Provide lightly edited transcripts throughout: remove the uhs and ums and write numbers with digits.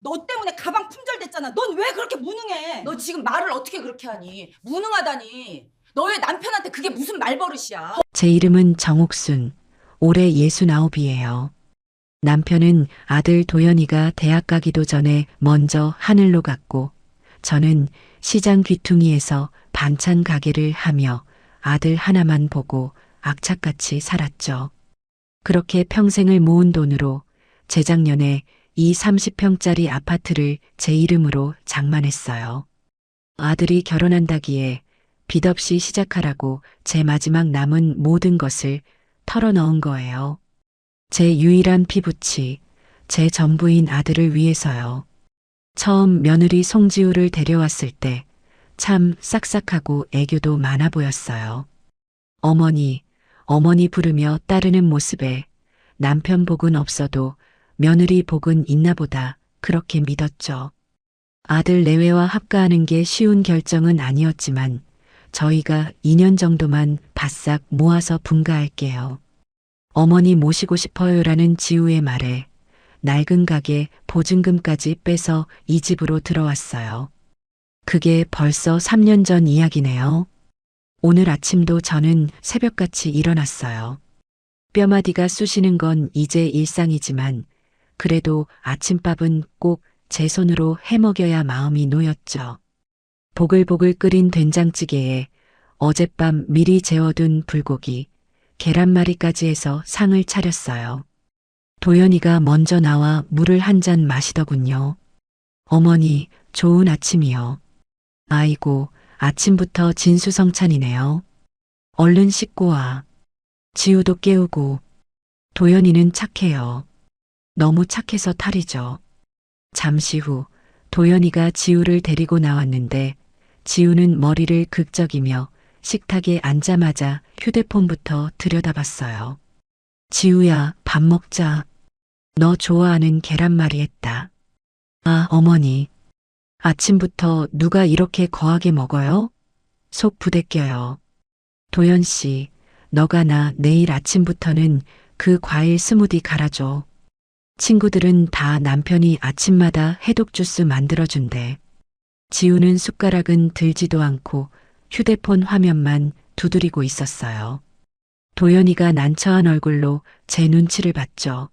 너 때문에 가방 품절됐잖아. 넌 왜 그렇게 무능해? 너 지금 말을 어떻게 그렇게 하니? 무능하다니. 너의 남편한테 그게 무슨 말버릇이야? 제 이름은 정옥순. 올해 69이에요. 남편은 아들 도연이가 대학 가기도 전에 먼저 하늘로 갔고, 저는 시장 귀퉁이에서 반찬 가게를 하며 아들 하나만 보고 악착같이 살았죠. 그렇게 평생을 모은 돈으로 재작년에 이 30평짜리 아파트를 제 이름으로 장만했어요. 아들이 결혼한다기에 빚 없이 시작하라고 제 마지막 남은 모든 것을 털어넣은 거예요. 제 유일한 피부치, 제 전부인 아들을 위해서요. 처음 며느리 송지우를 데려왔을 때 참 싹싹하고 애교도 많아 보였어요. 어머니, 어머니 부르며 따르는 모습에 남편 복은 없어도 며느리 복은 있나 보다 그렇게 믿었죠. 아들 내외와 합가하는 게 쉬운 결정은 아니었지만 저희가 2년 정도만 바싹 모아서 분가할게요. 어머니 모시고 싶어요라는 지우의 말에 낡은 가게 보증금까지 빼서 이 집으로 들어왔어요. 그게 벌써 3년 전 이야기네요. 오늘 아침도 저는 새벽같이 일어났어요. 뼈마디가 쑤시는 건 이제 일상이지만 그래도 아침밥은 꼭 제 손으로 해먹여야 마음이 놓였죠. 보글보글 끓인 된장찌개에 어젯밤 미리 재워둔 불고기, 계란말이까지 해서 상을 차렸어요. 도연이가 먼저 나와 물을 한 잔 마시더군요. 어머니, 좋은 아침이요. 아이고, 아침부터 진수성찬이네요. 얼른 씻고 와. 지우도 깨우고. 도연이는 착해요. 너무 착해서 탈이죠. 잠시 후 도연이가 지우를 데리고 나왔는데 지우는 머리를 극적이며 식탁에 앉자마자 휴대폰부터 들여다봤어요. 지우야, 밥 먹자. 너 좋아하는 계란말이 했다. 아, 어머니. 아침부터 누가 이렇게 거하게 먹어요? 속 부대껴요. 도연 씨, 너가 나 내일 아침부터는 그 과일 스무디 갈아줘. 친구들은 다 남편이 아침마다 해독 주스 만들어준대. 지우는 숟가락은 들지도 않고 휴대폰 화면만 두드리고 있었어요. 도연이가 난처한 얼굴로 제 눈치를 봤죠.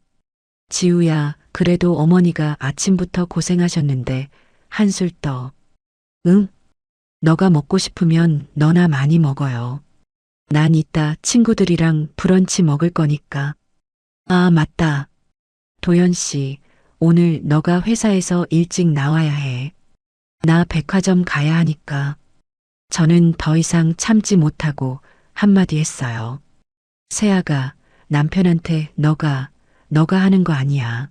지우야, 그래도 어머니가 아침부터 고생하셨는데 한술 떠. 응? 너가 먹고 싶으면 너나 많이 먹어요. 난 이따 친구들이랑 브런치 먹을 거니까. 아, 맞다. 도연 씨, 오늘 너가 회사에서 일찍 나와야 해. 나 백화점 가야 하니까. 저는 더 이상 참지 못하고 한마디 했어요. 세아가 남편한테 너가 하는 거 아니야.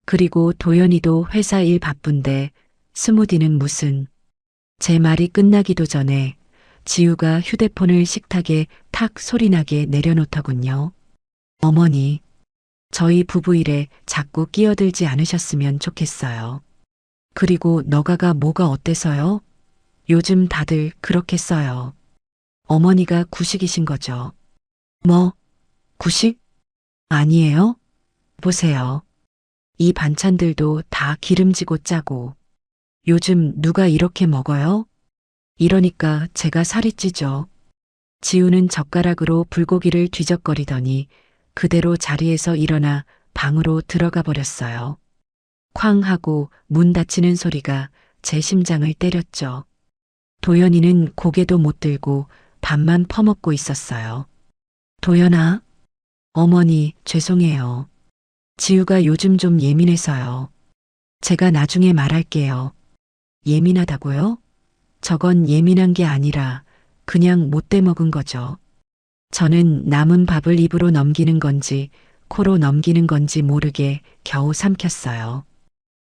그리고 도연이도 회사 일 바쁜데 스무디는 무슨. 제 말이 끝나기도 전에 지우가 휴대폰을 식탁에 탁 소리나게 내려놓더군요. 어머니, 저희 부부 일에 자꾸 끼어들지 않으셨으면 좋겠어요. 그리고 너가가 뭐가 어때서요? 요즘 다들 그렇게 써요. 어머니가 구식이신 거죠. 뭐, 구식? 아니에요? 보세요. 이 반찬들도 다 기름지고 짜고. 요즘 누가 이렇게 먹어요? 이러니까 제가 살이 찌죠. 지우는 젓가락으로 불고기를 뒤적거리더니 그대로 자리에서 일어나 방으로 들어가 버렸어요. 쾅 하고 문 닫히는 소리가 제 심장을 때렸죠. 도연이는 고개도 못 들고 밥만 퍼먹고 있었어요. 도연아, 어머니 죄송해요. 지우가 요즘 좀 예민해서요. 제가 나중에 말할게요. 예민하다고요? 저건 예민한 게 아니라 그냥 못돼 먹은 거죠. 저는 남은 밥을 입으로 넘기는 건지 코로 넘기는 건지 모르게 겨우 삼켰어요.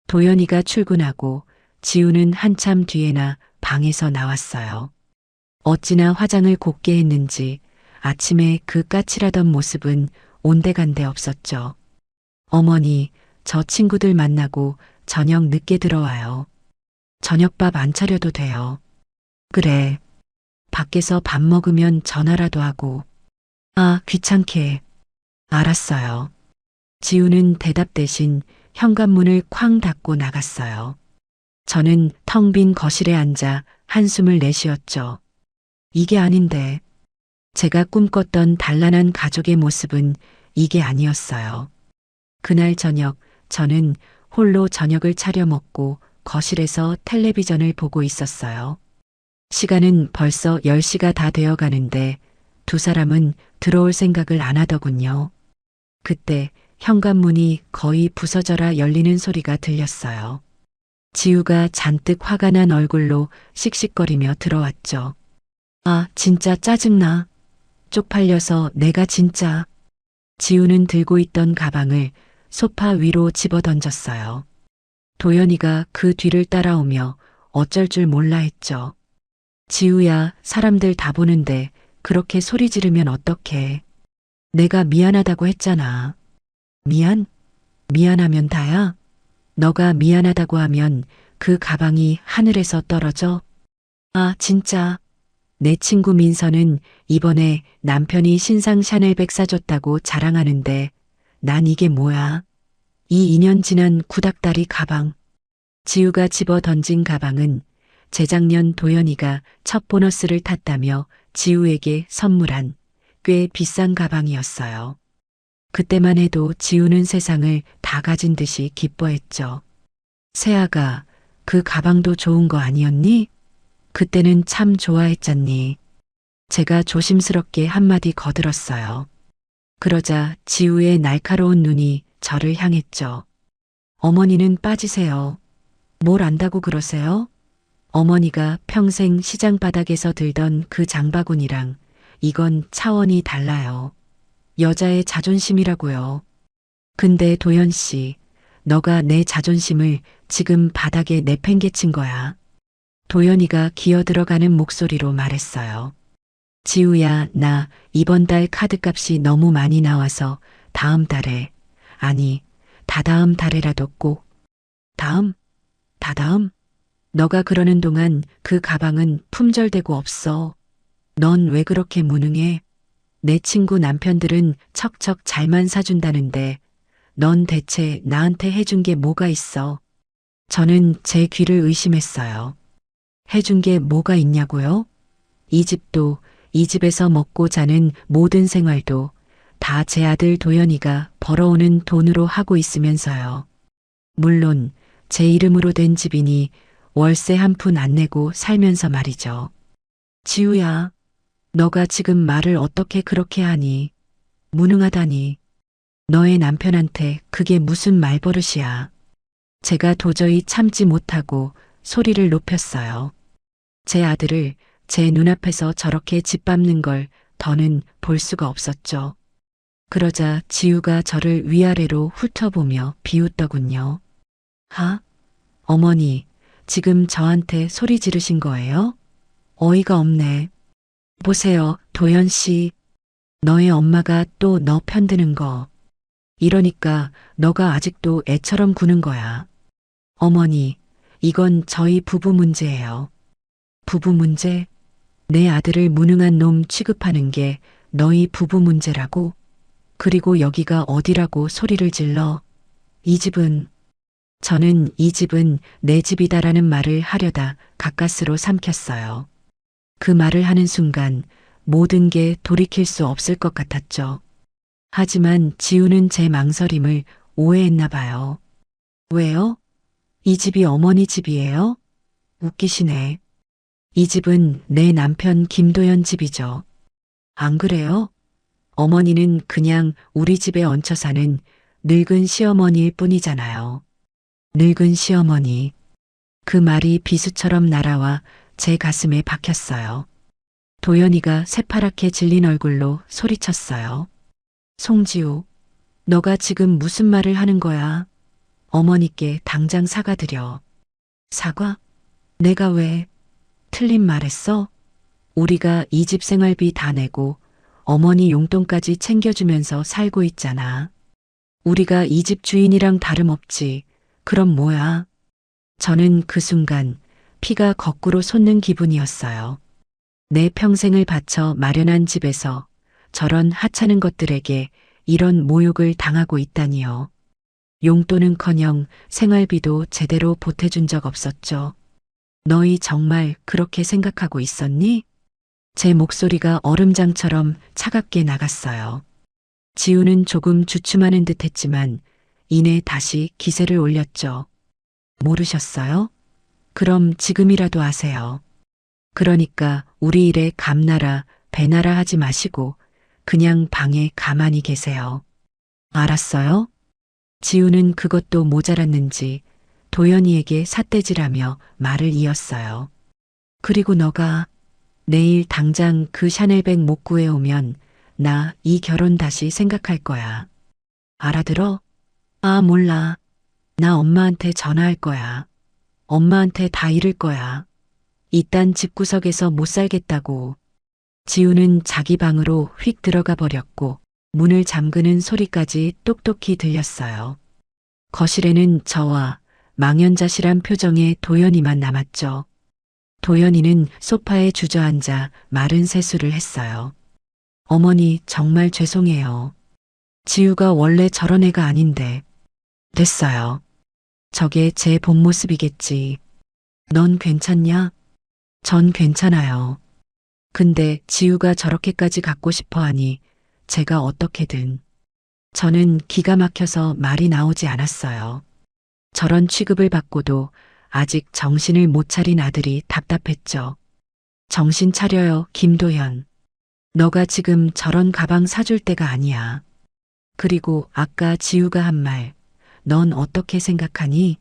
도연이가 출근하고 지우는 한참 뒤에나 방에서 나왔어요. 어찌나 화장을 곱게 했는지 아침에 그 까칠하던 모습은 온데간데 없었죠. 어머니, 저 친구들 만나고 저녁 늦게 들어와요. 저녁밥 안 차려도 돼요. 그래. 밖에서 밥 먹으면 전화라도 하고. 아, 귀찮게. 알았어요. 지우는 대답 대신 현관문을 쾅 닫고 나갔어요. 저는 텅 빈 거실에 앉아 한숨을 내쉬었죠. 이게 아닌데. 제가 꿈꿨던 단란한 가족의 모습은 이게 아니었어요. 그날 저녁 저는 홀로 저녁을 차려 먹고 거실에서 텔레비전을 보고 있었어요. 시간은 벌써 10시가 다 되어 가는데 두 사람은 들어올 생각을 안 하더군요. 그때 현관문이 거의 부서져라 열리는 소리가 들렸어요. 지우가 잔뜩 화가 난 얼굴로 씩씩거리며 들어왔죠. 아, 진짜 짜증나. 쪽팔려서 내가 진짜. 지우는 들고 있던 가방을 소파 위로 집어 던졌어요. 도연이가 그 뒤를 따라오며 어쩔 줄 몰라 했죠. 지우야, 사람들 다 보는데 그렇게 소리 지르면 어떡해. 내가 미안하다고 했잖아. 미안하면 다야? 너가 미안하다고 하면 그 가방이 하늘에서 떨어져? 아, 진짜. 내 친구 민서는 이번에 남편이 신상 샤넬백 사줬다고 자랑하는데 난 이게 뭐야. 이 2년 지난 구닥다리 가방. 지우가 집어 던진 가방은 재작년 도연이가 첫 보너스를 탔다며 지우에게 선물한 꽤 비싼 가방이었어요. 그때만 해도 지우는 세상을 다 가진 듯이 기뻐했죠. 세아가 그 가방도 좋은 거 아니었니? 그때는 참 좋아했잖니. 제가 조심스럽게 한마디 거들었어요. 그러자 지우의 날카로운 눈이 저를 향했죠. 어머니는 빠지세요. 뭘 안다고 그러세요? 어머니가 평생 시장 바닥에서 들던 그 장바구니랑 이건 차원이 달라요. 여자의 자존심이라고요. 근데 도연 씨, 너가 내 자존심을 지금 바닥에 내팽개친 거야. 도연이가 기어들어가는 목소리로 말했어요. 지우야, 나 이번 달 카드값이 너무 많이 나와서 다음 달에, 아니, 다다음 달에라도 꼭. 다다음? 너가 그러는 동안 그 가방은 품절되고 없어. 넌 왜 그렇게 무능해? 내 친구 남편들은 척척 잘만 사준다는데 넌 대체 나한테 해준 게 뭐가 있어? 저는 제 귀를 의심했어요. 해준 게 뭐가 있냐고요? 이 집도, 이 집에서 먹고 자는 모든 생활도 다 제 아들 도연이가 벌어오는 돈으로 하고 있으면서요. 물론 제 이름으로 된 집이니 월세 한 푼 안 내고 살면서 말이죠. 지우야, 너가 지금 말을 어떻게 그렇게 하니? 무능하다니. 너의 남편한테 그게 무슨 말버릇이야. 제가 도저히 참지 못하고 소리를 높였어요. 제 아들을 제 눈앞에서 저렇게 짓밟는 걸 더는 볼 수가 없었죠. 그러자 지우가 저를 위아래로 훑어보며 비웃더군요. 어머니, 지금 저한테 소리 지르신 거예요? 어이가 없네. 보세요, 도연 씨. 너의 엄마가 또 너 편드는 거. 이러니까 너가 아직도 애처럼 구는 거야. 어머니, 이건 저희 부부 문제예요. 부부 문제? 내 아들을 무능한 놈 취급하는 게 너희 부부 문제라고? 그리고 여기가 어디라고 소리를 질러? 저는 이 집은 내 집이다라는 말을 하려다 가까스로 삼켰어요. 그 말을 하는 순간 모든 게 돌이킬 수 없을 것 같았죠. 하지만 지우는 제 망설임을 오해했나 봐요. 왜요? 이 집이 어머니 집이에요? 웃기시네. 이 집은 내 남편 김도연 집이죠. 안 그래요? 어머니는 그냥 우리 집에 얹혀 사는 늙은 시어머니일 뿐이잖아요. 늙은 시어머니. 그 말이 비수처럼 날아와 제 가슴에 박혔어요. 도연이가 새파랗게 질린 얼굴로 소리쳤어요. 송지우, 너가 지금 무슨 말을 하는 거야? 어머니께 당장 사과드려. 사과? 내가 왜? 틀린 말했어? 우리가 이 집 생활비 다 내고 어머니 용돈까지 챙겨주면서 살고 있잖아. 우리가 이 집 주인이랑 다름없지. 그럼 뭐야? 저는 그 순간 피가 거꾸로 솟는 기분이었어요. 내 평생을 바쳐 마련한 집에서 저런 하찮은 것들에게 이런 모욕을 당하고 있다니요. 용돈은커녕 생활비도 제대로 보태준 적 없었죠. 너희 정말 그렇게 생각하고 있었니? 제 목소리가 얼음장처럼 차갑게 나갔어요. 지우는 조금 주춤하는 듯 했지만 이내 다시 기세를 올렸죠. 모르셨어요? 그럼 지금이라도 아세요. 그러니까 우리 일에 감나라, 배나라 하지 마시고 그냥 방에 가만히 계세요. 알았어요? 지우는 그것도 모자랐는지 도연이에게 삿대질하며 말을 이었어요. 그리고 너가 내일 당장 그 샤넬백 못 구해오면 나 이 결혼 다시 생각할 거야. 알아들어? 아, 몰라. 나 엄마한테 전화할 거야. 엄마한테 다 잃을 거야. 이딴 집구석에서 못 살겠다고. 지우는 자기 방으로 휙 들어가 버렸고 문을 잠그는 소리까지 똑똑히 들렸어요. 거실에는 저와 망연자실한 표정의 도연이만 남았죠. 도연이는 소파에 주저앉아 마른 세수를 했어요. 어머니, 정말 죄송해요. 지우가 원래 저런 애가 아닌데. 됐어요. 저게 제 본 모습이겠지. 넌 괜찮냐? 전 괜찮아요. 근데 지우가 저렇게까지 갖고 싶어 하니 제가 어떻게든. 저는 기가 막혀서 말이 나오지 않았어요. 저런 취급을 받고도 아직 정신을 못 차린 아들이 답답했죠. 정신 차려요, 김도현. 너가 지금 저런 가방 사줄 때가 아니야. 그리고 아까 지우가 한 말, 넌 어떻게 생각하니?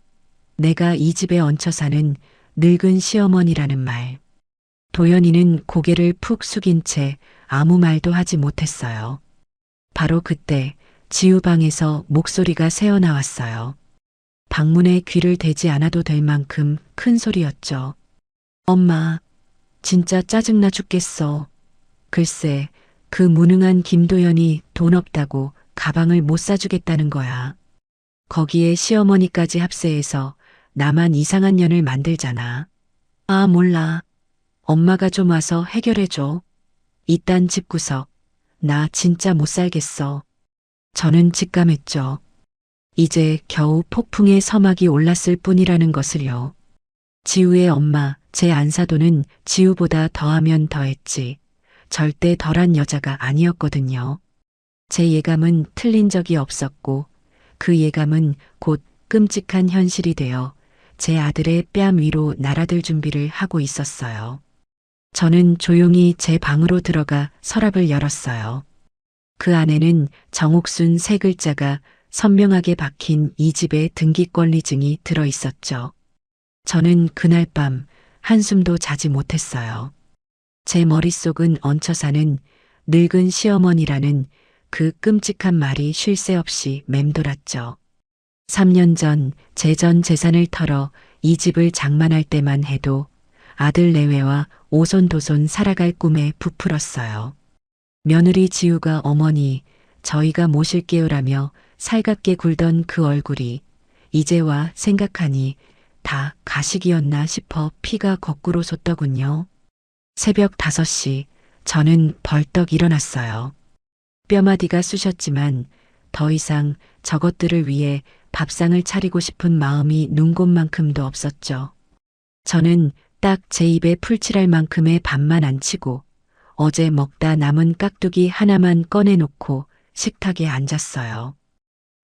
내가 이 집에 얹혀 사는 늙은 시어머니라는 말. 도연이는 고개를 푹 숙인 채 아무 말도 하지 못했어요. 바로 그때 지우 방에서 목소리가 새어나왔어요. 방문에 귀를 대지 않아도 될 만큼 큰 소리였죠. 엄마, 진짜 짜증나 죽겠어. 글쎄, 그 무능한 김도연이 돈 없다고 가방을 못 사주겠다는 거야. 거기에 시어머니까지 합세해서 나만 이상한 년을 만들잖아. 아, 몰라. 엄마가 좀 와서 해결해줘. 이딴 집구석, 나 진짜 못 살겠어. 저는 직감했죠. 이제 겨우 폭풍의 서막이 올랐을 뿐이라는 것을요. 지우의 엄마, 제 안사도는 지우보다 더하면 더했지. 절대 덜한 여자가 아니었거든요. 제 예감은 틀린 적이 없었고 그 예감은 곧 끔찍한 현실이 되어 제 아들의 뺨 위로 날아들 준비를 하고 있었어요. 저는 조용히 제 방으로 들어가 서랍을 열었어요. 그 안에는 정옥순 세 글자가 선명하게 박힌 이 집의 등기권리증이 들어 있었죠. 저는 그날 밤 한숨도 자지 못했어요. 제 머릿속은 얹혀 사는 늙은 시어머니라는 그 끔찍한 말이 쉴 새 없이 맴돌았죠. 3년 전 제 전 재산을 털어 이 집을 장만할 때만 해도 아들 내외와 오손도손 살아갈 꿈에 부풀었어요. 며느리 지우가 어머니, 저희가 모실게요라며 살갑게 굴던 그 얼굴이 이제와 생각하니 다 가식이었나 싶어 피가 거꾸로 솟더군요. 새벽 5시 저는 벌떡 일어났어요. 뼈마디가 쑤셨지만 더 이상 저것들을 위해 밥상을 차리고 싶은 마음이 눈곱만큼도 없었죠. 저는 딱 제 입에 풀칠할 만큼의 밥만 안 치고 어제 먹다 남은 깍두기 하나만 꺼내놓고 식탁에 앉았어요.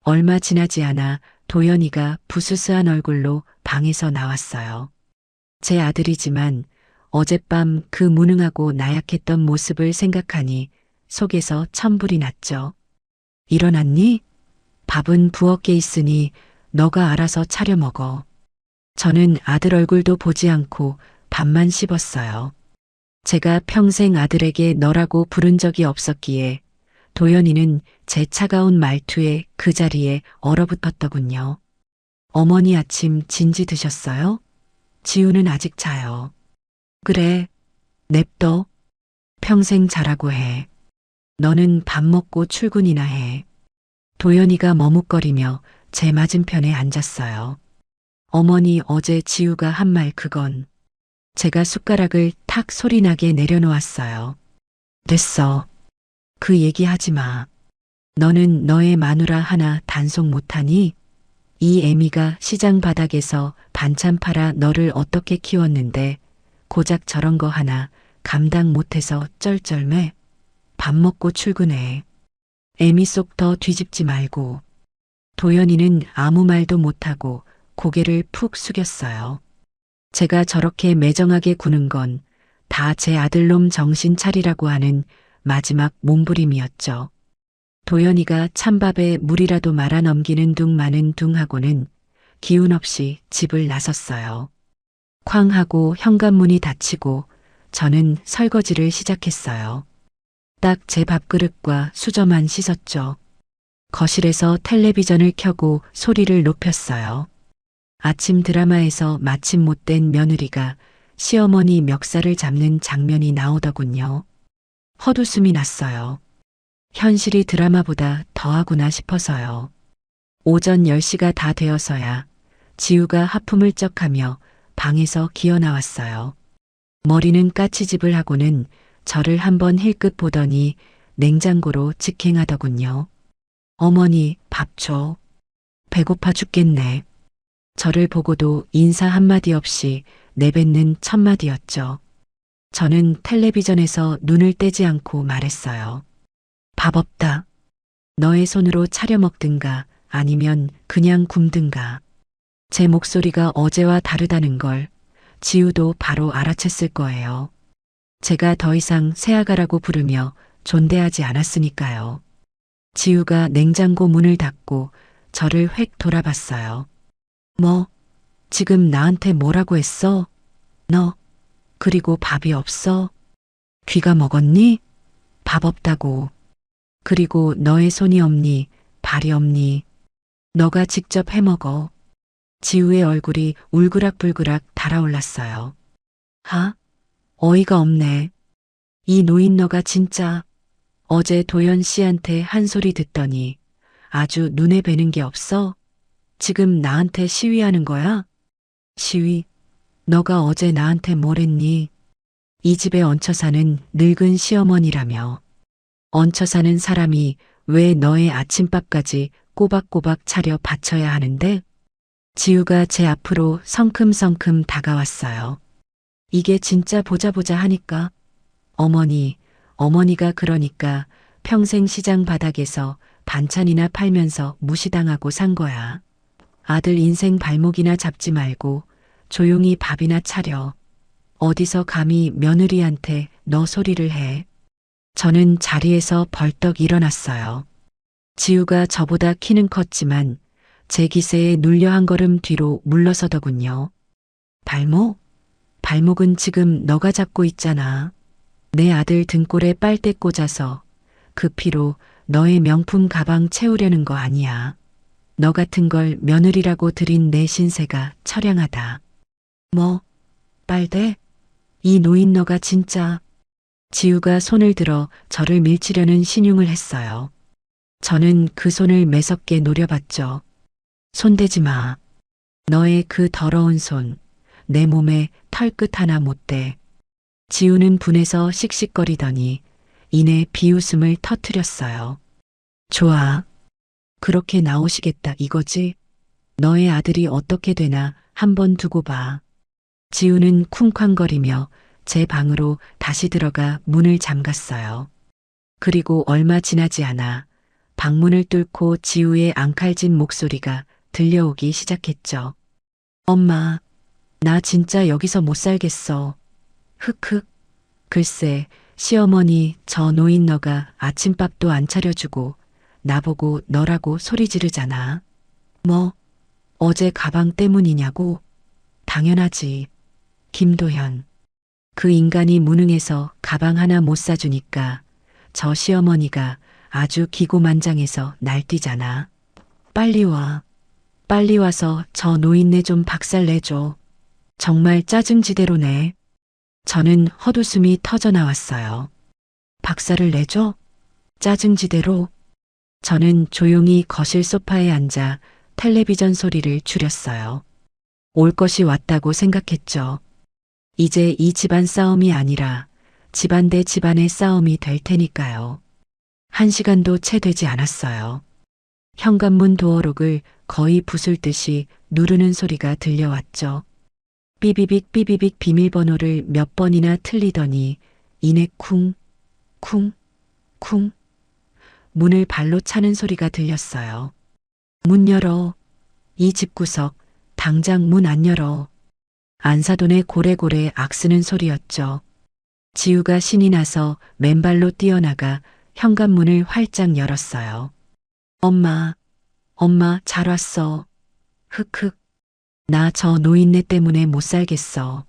얼마 지나지 않아 도연이가 부스스한 얼굴로 방에서 나왔어요. 제 아들이지만 어젯밤 그 무능하고 나약했던 모습을 생각하니 속에서 천불이 났죠. 일어났니? 밥은 부엌에 있으니 너가 알아서 차려 먹어. 저는 아들 얼굴도 보지 않고 밥만 씹었어요. 제가 평생 아들에게 너라고 부른 적이 없었기에 도연이는 제 차가운 말투에 그 자리에 얼어붙었더군요. 어머니 아침 진지 드셨어요? 지우는 아직 자요. 그래, 냅둬. 평생 자라고 해. 너는 밥 먹고 출근이나 해. 도연이가 머뭇거리며 제 맞은편에 앉았어요. 어머니 어제 지우가 한 말 그건. 제가 숟가락을 탁 소리나게 내려놓았어요. 됐어. 그 얘기하지 마. 너는 너의 마누라 하나 단속 못하니? 이 애미가 시장 바닥에서 반찬 팔아 너를 어떻게 키웠는데 고작 저런 거 하나 감당 못해서 쩔쩔매. 밥 먹고 출근해. 애미 속 더 뒤집지 말고. 도연이는 아무 말도 못하고 고개를 푹 숙였어요. 제가 저렇게 매정하게 구는 건 다 제 아들놈 정신 차리라고 하는 마지막 몸부림이었죠. 도연이가 찬밥에 물이라도 말아 넘기는 둥 마는 둥 하고는 기운 없이 집을 나섰어요. 쾅 하고 현관문이 닫히고 저는 설거지를 시작했어요. 딱 제 밥그릇과 수저만 씻었죠. 거실에서 텔레비전을 켜고 소리를 높였어요. 아침 드라마에서 마침 못된 며느리가 시어머니 멱살을 잡는 장면이 나오더군요. 헛웃음이 났어요. 현실이 드라마보다 더하구나 싶어서요. 오전 10시가 다 되어서야 지우가 하품을 쩍하며 방에서 기어 나왔어요. 머리는 까치집을 하고는 저를 한번 힐끗 보더니 냉장고로 직행하더군요. 어머니, 밥 줘. 배고파 죽겠네. 저를 보고도 인사 한마디 없이 내뱉는 첫마디였죠. 저는 텔레비전에서 눈을 떼지 않고 말했어요. 밥 없다. 너의 손으로 차려 먹든가 아니면 그냥 굶든가. 제 목소리가 어제와 다르다는 걸 지우도 바로 알아챘을 거예요. 제가 더 이상 새아가라고 부르며 존대하지 않았으니까요. 지우가 냉장고 문을 닫고 저를 획 돌아봤어요. 뭐, 지금 나한테 뭐라고 했어? 너, 그리고 밥이 없어? 귀가 먹었니? 밥 없다고. 그리고 너의 손이 없니? 발이 없니? 너가 직접 해먹어. 지우의 얼굴이 울그락불그락 달아올랐어요. 하? 어이가 없네. 이 노인 너가 진짜 어제 도연 씨한테 한 소리 듣더니 아주 눈에 뵈는 게 없어? 지금 나한테 시위하는 거야? 시위? 너가 어제 나한테 뭘 했니? 이 집에 얹혀 사는 늙은 시어머니라며. 얹혀 사는 사람이 왜 너의 아침밥까지 꼬박꼬박 차려 바쳐야 하는데? 지우가 제 앞으로 성큼성큼 다가왔어요. 이게 진짜 보자 하니까. 어머니가 그러니까 평생 시장 바닥에서 반찬이나 팔면서 무시당하고 산 거야. 아들 인생 발목이나 잡지 말고 조용히 밥이나 차려. 어디서 감히 며느리한테 너 소리를 해. 저는 자리에서 벌떡 일어났어요. 지우가 저보다 키는 컸지만 제 기세에 눌려 한 걸음 뒤로 물러서더군요. 발목? 발목은 지금 너가 잡고 있잖아. 내 아들 등골에 빨대 꽂아서 그 피로 너의 명품 가방 채우려는 거 아니야. 너 같은 걸 며느리라고 들인 내 신세가 처량하다. 뭐? 빨대? 이 노인 너가 진짜. 지우가 손을 들어 저를 밀치려는 신용을 했어요. 저는 그 손을 매섭게 노려봤죠. 손대지 마. 너의 그 더러운 손, 내 몸에 털끝 하나 못 대. 지우는 분해서 씩씩거리더니 이내 비웃음을 터뜨렸어요. 좋아. 그렇게 나오시겠다 이거지? 너의 아들이 어떻게 되나 한번 두고 봐. 지우는 쿵쾅거리며 제 방으로 다시 들어가 문을 잠갔어요. 그리고 얼마 지나지 않아 방문을 뚫고 지우의 앙칼진 목소리가 들려오기 시작했죠. 엄마, 나 진짜 여기서 못 살겠어. 흑흑. 글쎄, 시어머니 저 노인 너가 아침밥도 안 차려주고 나보고 너라고 소리 지르잖아. 뭐, 어제 가방 때문이냐고? 당연하지. 김도현. 그 인간이 무능해서 가방 하나 못 사주니까 저 시어머니가 아주 기고만장해서 날뛰잖아. 빨리 와. 빨리 와서 저 노인네 좀 박살내줘. 정말 짜증지대로네. 저는 헛웃음이 터져 나왔어요. 박살을 내줘? 짜증지대로? 저는 조용히 거실 소파에 앉아 텔레비전 소리를 줄였어요. 올 것이 왔다고 생각했죠. 이제 이 집안 싸움이 아니라 집안 대 집안의 싸움이 될 테니까요. 1시간도 채 되지 않았어요. 현관문 도어록을 거의 부술 듯이 누르는 소리가 들려왔죠. 삐비빅 삐비빅 비밀번호를 몇 번이나 틀리더니 이내 쿵, 쿵, 쿵 문을 발로 차는 소리가 들렸어요. 문 열어. 이 집구석 당장 문 안 열어. 안사돈의 고래고래 악쓰는 소리였죠. 지우가 신이 나서 맨발로 뛰어나가 현관문을 활짝 열었어요. 엄마, 엄마 잘 왔어. 흑흑. 나 저 노인네 때문에 못 살겠어.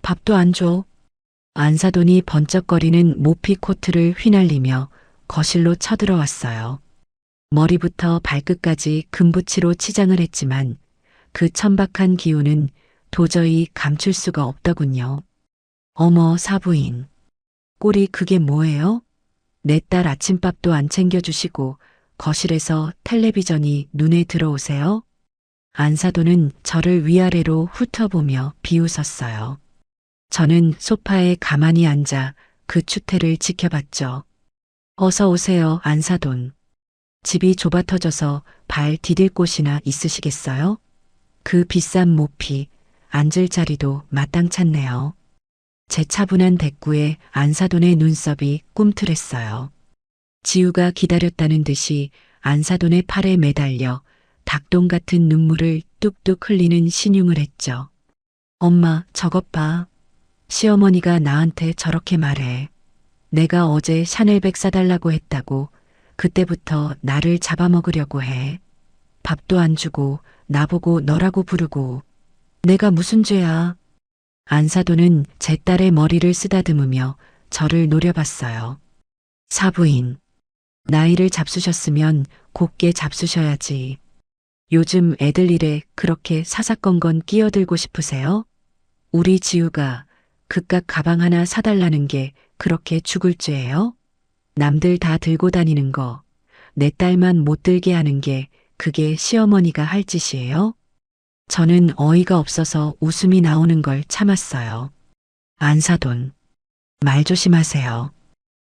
밥도 안 줘. 안사돈이 번쩍거리는 모피 코트를 휘날리며 거실로 쳐들어왔어요. 머리부터 발끝까지 금붙이로 치장을 했지만 그 천박한 기운은 도저히 감출 수가 없더군요. 어머 사부인. 꼴이 그게 뭐예요? 내 딸 아침밥도 안 챙겨주시고 거실에서 텔레비전이 눈에 들어오세요? 안사돈은 저를 위아래로 훑어보며 비웃었어요. 저는 소파에 가만히 앉아 그 추태를 지켜봤죠. 어서 오세요, 안사돈. 집이 좁아 터져서 발 디딜 곳이나 있으시겠어요? 그 비싼 모피, 앉을 자리도 마땅찮네요. 제 차분한 대꾸에 안사돈의 눈썹이 꿈틀했어요. 지우가 기다렸다는 듯이 안사돈의 팔에 매달려 닭똥 같은 눈물을 뚝뚝 흘리는 신용을 했죠. 엄마, 저것 봐. 시어머니가 나한테 저렇게 말해. 내가 어제 샤넬백 사달라고 했다고 그때부터 나를 잡아먹으려고 해. 밥도 안 주고 나보고 너라고 부르고. 내가 무슨 죄야. 안사돈은 제 딸의 머리를 쓰다듬으며 저를 노려봤어요. 사부인. 나이를 잡수셨으면 곱게 잡수셔야지. 요즘 애들 일에 그렇게 사사건건 끼어들고 싶으세요? 우리 지우가 그깟 가방 하나 사달라는 게 그렇게 죽을 죄예요? 남들 다 들고 다니는 거, 내 딸만 못 들게 하는 게 그게 시어머니가 할 짓이에요? 저는 어이가 없어서 웃음이 나오는 걸 참았어요. 안사돈, 말 조심하세요.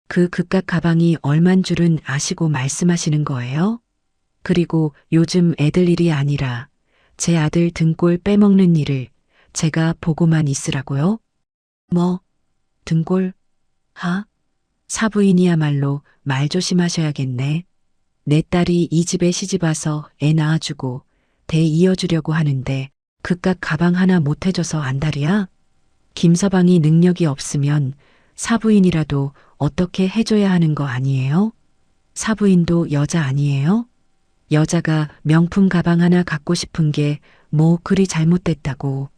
그 그깟 가방이 얼만 줄은 아시고 말씀하시는 거예요? 그리고 요즘 애들 일이 아니라 제 아들 등골 빼먹는 일을 제가 보고만 있으라고요? 뭐, 등골? 하? 사부인이야말로 말 조심하셔야겠네. 내 딸이 이 집에 시집와서 애 낳아주고 대 이어주려고 하는데 그깟 가방 하나 못 해줘서 안달이야? 김서방이 능력이 없으면 사부인이라도 어떻게 해줘야 하는 거 아니에요? 사부인도 여자 아니에요? 여자가 명품 가방 하나 갖고 싶은 게 뭐 그리 잘못됐다고.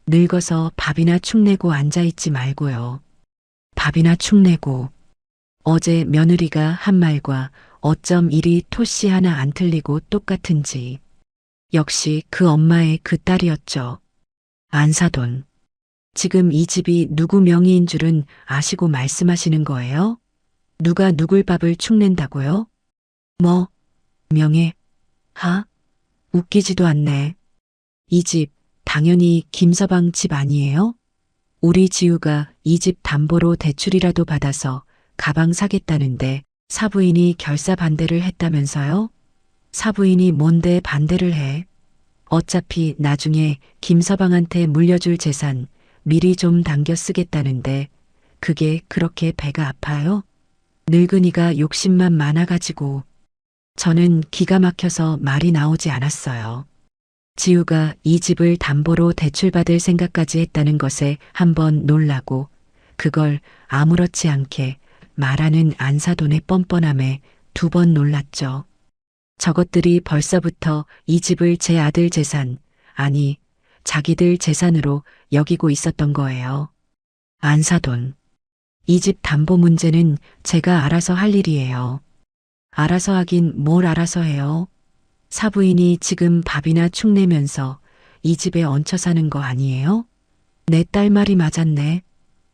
늙어서 밥이나 축내고 앉아있지 말고요. 밥이나 축내고. 어제 며느리가 한 말과 어쩜 이리 토씨 하나 안 틀리고 똑같은지. 역시 그 엄마의 그 딸이었죠. 안사돈. 지금 이 집이 누구 명의인 줄은 아시고 말씀하시는 거예요? 누가 누굴 밥을 축낸다고요? 뭐, 명예? 하? 웃기지도 않네. 이 집 당연히 김서방 집 아니에요? 우리 지우가 이 집 담보로 대출이라도 받아서 가방 사겠다는데 사부인이 결사 반대를 했다면서요? 사부인이 뭔데 반대를 해? 어차피 나중에 김서방한테 물려줄 재산 미리 좀 당겨 쓰겠다는데 그게 그렇게 배가 아파요? 늙은이가 욕심만 많아가지고. 저는 기가 막혀서 말이 나오지 않았어요. 지우가 이 집을 담보로 대출받을 생각까지 했다는 것에 한번 놀라고 그걸 아무렇지 않게 말하는 안사돈의 뻔뻔함에 두 번 놀랐죠. 저것들이 벌써부터 이 집을 제 아들 재산, 아니 자기들 재산으로 여기고 있었던 거예요. 안사돈. 이 집 담보 문제는 제가 알아서 할 일이에요. 알아서 하긴 뭘 알아서 해요. 사부인이 지금 밥이나 축내면서 이 집에 얹혀 사는 거 아니에요? 내 딸 말이 맞았네.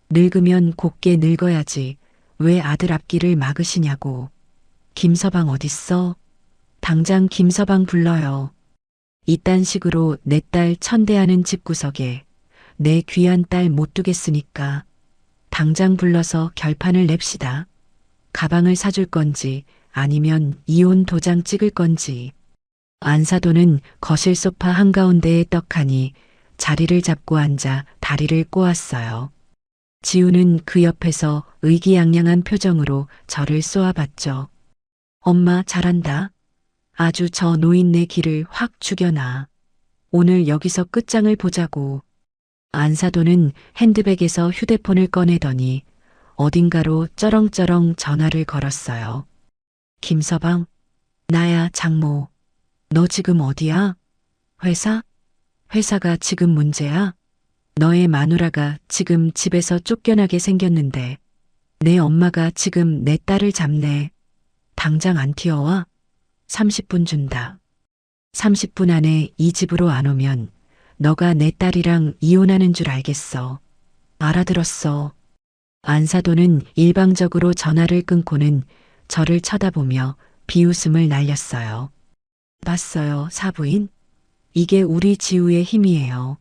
늙으면 곱게 늙어야지 왜 아들 앞길을 막으시냐고. 김서방 어딨어? 당장 김서방 불러요. 이딴 식으로 내 딸 천대하는 집구석에 내 귀한 딸 못 두겠으니까 당장 불러서 결판을 냅시다. 가방을 사줄 건지 아니면 이혼 도장 찍을 건지. 안사돈은 거실 소파 한가운데에 떡하니 자리를 잡고 앉아 다리를 꼬았어요. 지우는 그 옆에서 의기양양한 표정으로 저를 쏘아봤죠. 엄마 잘한다. 아주 저 노인네 길을 확 죽여놔. 오늘 여기서 끝장을 보자고. 안사돈은 핸드백에서 휴대폰을 꺼내더니 어딘가로 쩌렁쩌렁 전화를 걸었어요. 김서방, 나야 장모. 너 지금 어디야? 회사? 회사가 지금 문제야? 너의 마누라가 지금 집에서 쫓겨나게 생겼는데 내 엄마가 지금 내 딸을 잡네. 당장 안 튀어와? 30분 준다. 30분 안에 이 집으로 안 오면 너가 내 딸이랑 이혼하는 줄 알겠어. 알아들었어. 안사돈은 일방적으로 전화를 끊고는 저를 쳐다보며 비웃음을 날렸어요. 봤어요, 사부인? 이게 우리 지우의 힘이에요.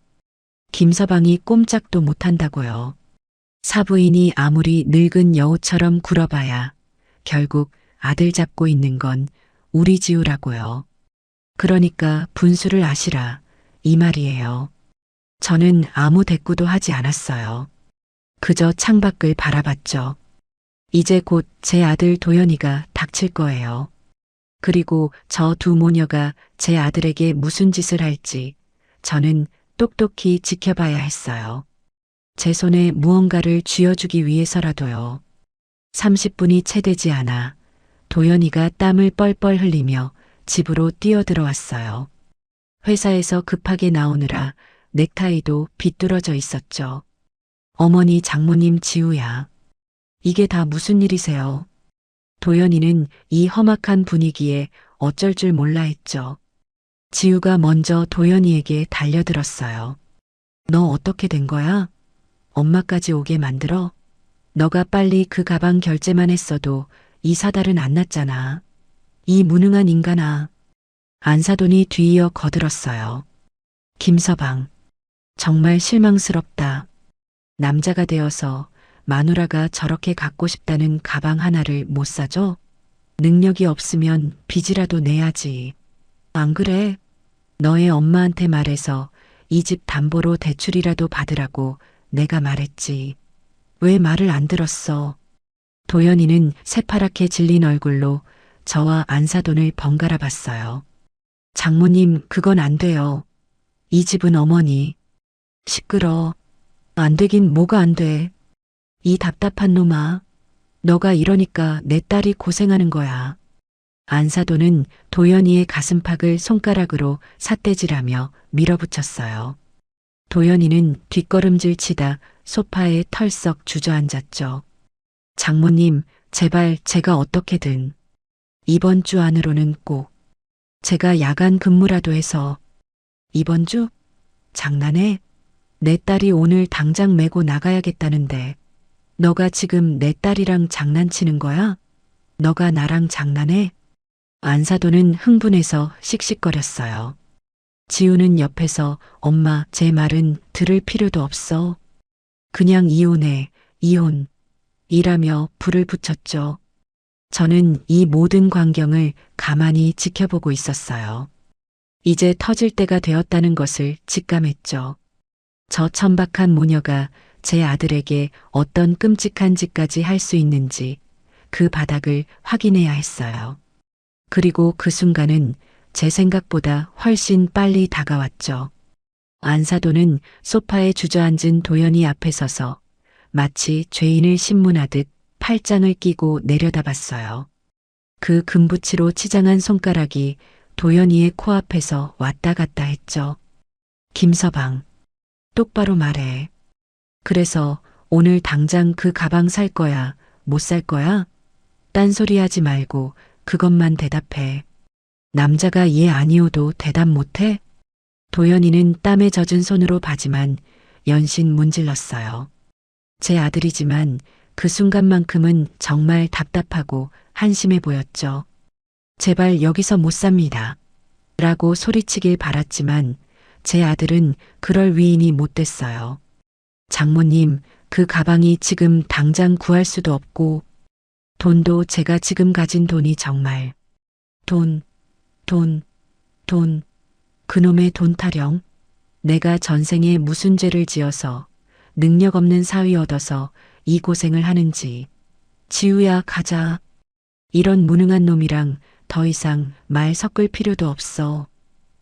김서방이 꼼짝도 못한다고요. 사부인이 아무리 늙은 여우처럼 굴어봐야 결국 아들 잡고 있는 건 우리 지우라고요. 그러니까 분수를 아시라 이 말이에요. 저는 아무 대꾸도 하지 않았어요. 그저 창밖을 바라봤죠. 이제 곧 제 아들 도연이가 닥칠 거예요. 그리고 저 두 모녀가 제 아들에게 무슨 짓을 할지 저는 똑똑히 지켜봐야 했어요. 제 손에 무언가를 쥐어주기 위해서라도요. 30분이 채 되지 않아 도연이가 땀을 뻘뻘 흘리며 집으로 뛰어들어왔어요. 회사에서 급하게 나오느라 넥타이도 비뚤어져 있었죠. 어머니 장모님 지우야. 이게 다 무슨 일이세요? 도연이는 이 험악한 분위기에 어쩔 줄 몰라 했죠. 지우가 먼저 도연이에게 달려들었어요. 너 어떻게 된 거야? 엄마까지 오게 만들어? 너가 빨리 그 가방 결제만 했어도 이 사달은 안 났잖아. 이 무능한 인간아. 안사돈이 뒤이어 거들었어요. 김서방. 정말 실망스럽다. 남자가 되어서 마누라가 저렇게 갖고 싶다는 가방 하나를 못 사줘? 능력이 없으면 빚이라도 내야지. 안 그래? 너의 엄마한테 말해서 이 집 담보로 대출이라도 받으라고 내가 말했지. 왜 말을 안 들었어? 도연이는 새파랗게 질린 얼굴로 저와 안사돈을 번갈아 봤어요. 장모님, 그건 안 돼요. 이 집은 어머니. 시끄러. 안 되긴 뭐가 안 돼. 이 답답한 놈아. 너가 이러니까 내 딸이 고생하는 거야. 안사돈은 도연이의 가슴팍을 손가락으로 삿대질하며 밀어붙였어요. 도연이는 뒷걸음질 치다 소파에 털썩 주저앉았죠. 장모님, 제발 제가 어떻게든 이번 주 안으로는 꼭 제가 야간 근무라도 해서. 이번 주? 장난해? 내 딸이 오늘 당장 메고 나가야겠다는데 너가 지금 내 딸이랑 장난치는 거야? 너가 나랑 장난해? 안사돈은 흥분해서 씩씩거렸어요. 지우는 옆에서 엄마 제 말은 들을 필요도 없어. 그냥 이혼해, 이혼. 이라며 불을 붙였죠. 저는 이 모든 광경을 가만히 지켜보고 있었어요. 이제 터질 때가 되었다는 것을 직감했죠. 저 천박한 모녀가 제 아들에게 어떤 끔찍한 짓까지 할 수 있는지 그 바닥을 확인해야 했어요. 그리고 그 순간은 제 생각보다 훨씬 빨리 다가왔죠. 안사돈은 소파에 주저앉은 도연이 앞에 서서 마치 죄인을 신문하듯 팔짱을 끼고 내려다봤어요. 그 금붙이로 치장한 손가락이 도연이의 코앞에서 왔다 갔다 했죠. 김서방, 똑바로 말해. 그래서 오늘 당장 그 가방 살 거야, 못 살 거야? 딴소리 하지 말고 그것만 대답해. 남자가 얘 아니어도 대답 못해? 도연이는 땀에 젖은 손으로 바지만 연신 문질렀어요. 제 아들이지만 그 순간만큼은 정말 답답하고 한심해 보였죠. 제발 여기서 못 삽니다. 라고 소리치길 바랐지만 제 아들은 그럴 위인이 못 됐어요. 장모님, 그 가방이 지금 당장 구할 수도 없고 돈도 제가 지금 가진 돈이 정말 돈, 돈, 그놈의 돈 타령. 내가 전생에 무슨 죄를 지어서 능력 없는 사위 얻어서 이 고생을 하는지. 지우야, 가자. 이런 무능한 놈이랑 더 이상 말 섞을 필요도 없어.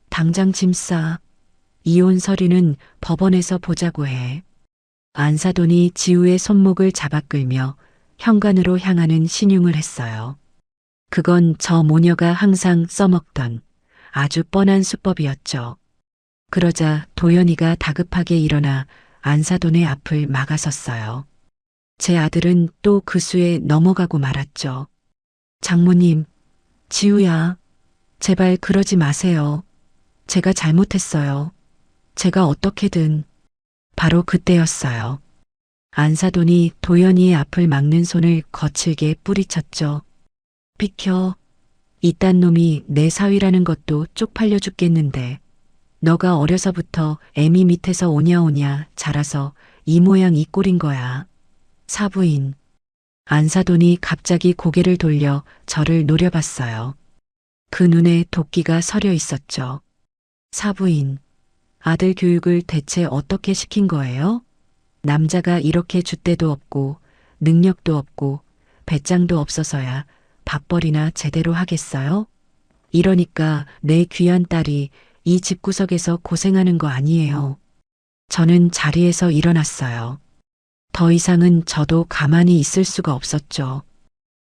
당장 짐 싸. 이혼 서류는 법원에서 보자고 해. 안사돈이 지우의 손목을 잡아 끌며 현관으로 향하는 신용을 했어요. 그건 저 모녀가 항상 써먹던 아주 뻔한 수법이었죠. 그러자 도연이가 다급하게 일어나 안사돈의 앞을 막아섰어요. 제 아들은 또 그 수에 넘어가고 말았죠. 장모님, 지우야, 제발 그러지 마세요. 제가 잘못했어요. 제가 어떻게든. 바로 그때였어요. 안사돈이 도연이의 앞을 막는 손을 거칠게 뿌리쳤죠. 비켜. 이딴 놈이 내 사위라는 것도 쪽팔려 죽겠는데. 너가 어려서부터 애미 밑에서 오냐오냐 자라서 이 모양 이 꼴인 거야. 사부인. 안사돈이 갑자기 고개를 돌려 저를 노려봤어요. 그 눈에 도끼가 서려 있었죠. 사부인. 아들 교육을 대체 어떻게 시킨 거예요? 남자가 이렇게 줏대도 없고 능력도 없고 배짱도 없어서야 밥벌이나 제대로 하겠어요? 이러니까 내 귀한 딸이 이 집구석에서 고생하는 거 아니에요. 저는 자리에서 일어났어요. 더 이상은 저도 가만히 있을 수가 없었죠.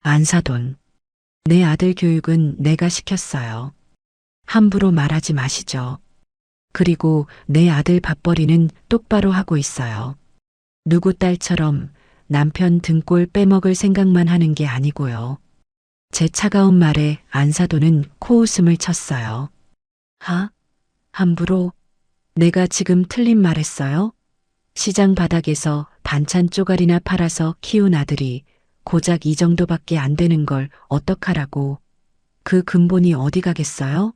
안사돈. 내 아들 교육은 내가 시켰어요. 함부로 말하지 마시죠. 그리고 내 아들 밥벌이는 똑바로 하고 있어요. 누구 딸처럼 남편 등골 빼먹을 생각만 하는 게 아니고요. 제 차가운 말에 안사돈은 코웃음을 쳤어요. 함부로? 내가 지금 틀린 말했어요? 시장 바닥에서 반찬 쪼가리나 팔아서 키운 아들이 고작 이 정도밖에 안 되는 걸 어떡하라고. 그 근본이 어디 가겠어요?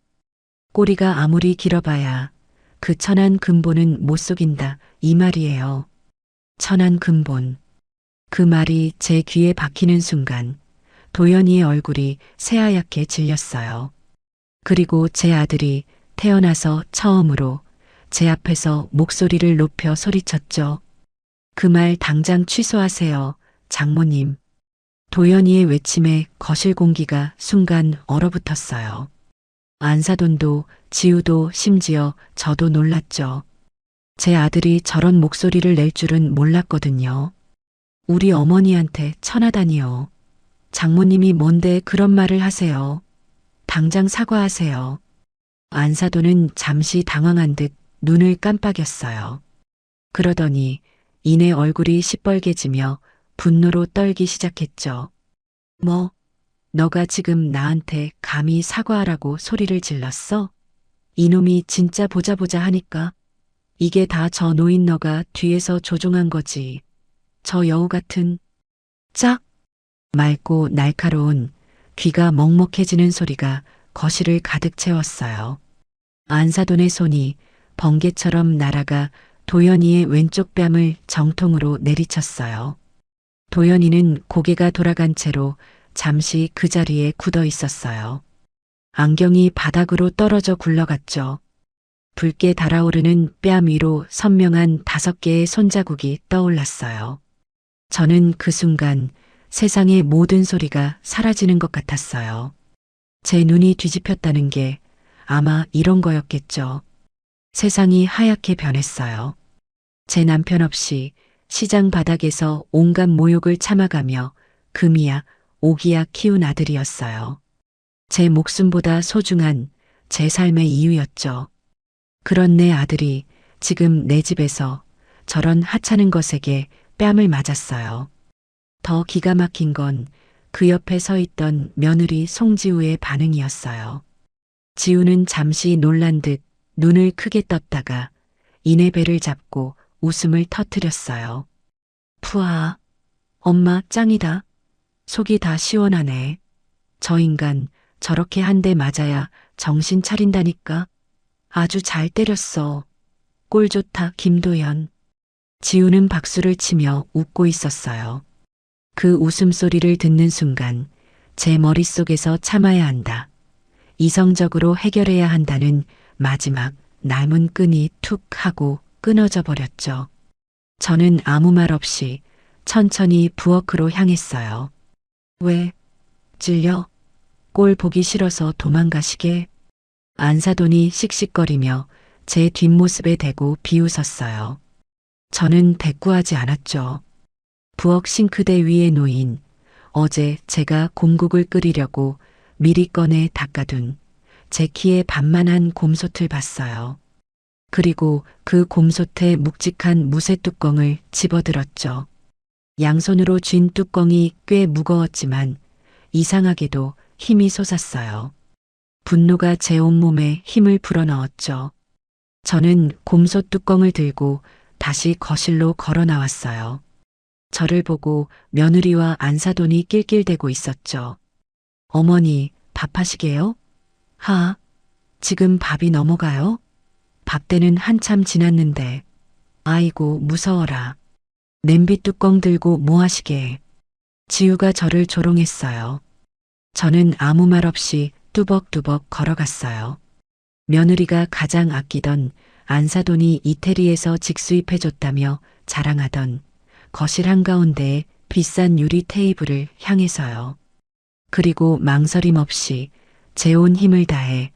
꼬리가 아무리 길어봐야 그 천한 근본은 못 속인다, 이 말이에요. 천한 근본. 그 말이 제 귀에 박히는 순간 도연이의 얼굴이 새하얗게 질렸어요. 그리고 제 아들이 태어나서 처음으로 제 앞에서 목소리를 높여 소리쳤죠. 그 말 당장 취소하세요, 장모님. 도연이의 외침에 거실 공기가 순간 얼어붙었어요. 안사돈도 지우도 심지어 저도 놀랐죠. 제 아들이 저런 목소리를 낼 줄은 몰랐거든요. 우리 어머니한테 천하다니요. 장모님이 뭔데 그런 말을 하세요. 당장 사과하세요. 안사돈은 잠시 당황한 듯 눈을 깜빡였어요. 그러더니 이내 얼굴이 시뻘개지며 분노로 떨기 시작했죠. 뭐, 너가 지금 나한테 감히 사과하라고 소리를 질렀어? 이놈이 진짜 보자 하니까 이게 다 저 노인 너가 뒤에서 조종한 거지. 저 여우 같은. 짝! 맑고 날카로운 귀가 먹먹해지는 소리가 거실을 가득 채웠어요. 안사돈의 손이 번개처럼 날아가 도연이의 왼쪽 뺨을 정통으로 내리쳤어요. 도연이는 고개가 돌아간 채로 잠시 그 자리에 굳어 있었어요. 안경이 바닥으로 떨어져 굴러갔죠. 붉게 달아오르는 뺨 위로 선명한 5개의 손자국이 떠올랐어요. 저는 그 순간 세상의 모든 소리가 사라지는 것 같았어요. 제 눈이 뒤집혔다는 게 아마 이런 거였겠죠. 세상이 하얗게 변했어요. 제 남편 없이 시장 바닥에서 온갖 모욕을 참아가며 금이야 오기야 키운 아들이었어요. 제 목숨보다 소중한 제 삶의 이유였죠. 그런 내 아들이 지금 내 집에서 저런 하찮은 것에게 뺨을 맞았어요. 더 기가 막힌 건 그 옆에 서 있던 며느리 송지우의 반응이었어요. 지우는 잠시 놀란 듯 눈을 크게 떴다가 이내 배를 잡고 웃음을 터뜨렸어요. 푸아, 엄마 짱이다. 속이 다 시원하네. 저 인간 저렇게 한 대 맞아야 정신 차린다니까. 아주 잘 때렸어. 꼴 좋다, 김도연. 지우는 박수를 치며 웃고 있었어요. 그 웃음소리를 듣는 순간 제 머릿속에서 참아야 한다. 이성적으로 해결해야 한다는 마지막 남은 끈이 툭 하고 끊어져 버렸죠. 저는 아무 말 없이 천천히 부엌으로 향했어요. 왜? 찔려? 꼴 보기 싫어서 도망가시게? 안사돈이 씩씩거리며 제 뒷모습에 대고 비웃었어요. 저는 대꾸하지 않았죠. 부엌 싱크대 위에 놓인 어제 제가 곰국을 끓이려고 미리 꺼내 닦아둔 제 키에 반만한 곰솥을 봤어요. 그리고 그 곰솥의 묵직한 무쇠 뚜껑을 집어들었죠. 양손으로 쥔 뚜껑이 꽤 무거웠지만 이상하게도 힘이 솟았어요. 분노가 제 온몸에 힘을 불어넣었죠. 저는 곰솥 뚜껑을 들고 다시 거실로 걸어 나왔어요. 저를 보고 며느리와 안사돈이 낄낄대고 있었죠. 어머니, 밥하시게요? 지금 밥이 넘어가요? 밥 때는 한참 지났는데. 아이고, 무서워라. 냄비 뚜껑 들고 뭐 하시게. 지우가 저를 조롱했어요. 저는 아무 말 없이 뚜벅뚜벅 걸어갔어요. 며느리가 가장 아끼던 안사돈이 이태리에서 직수입해줬다며 자랑하던 거실 한가운데에 비싼 유리 테이블을 향해서요. 그리고 망설임 없이 제 온 힘을 다해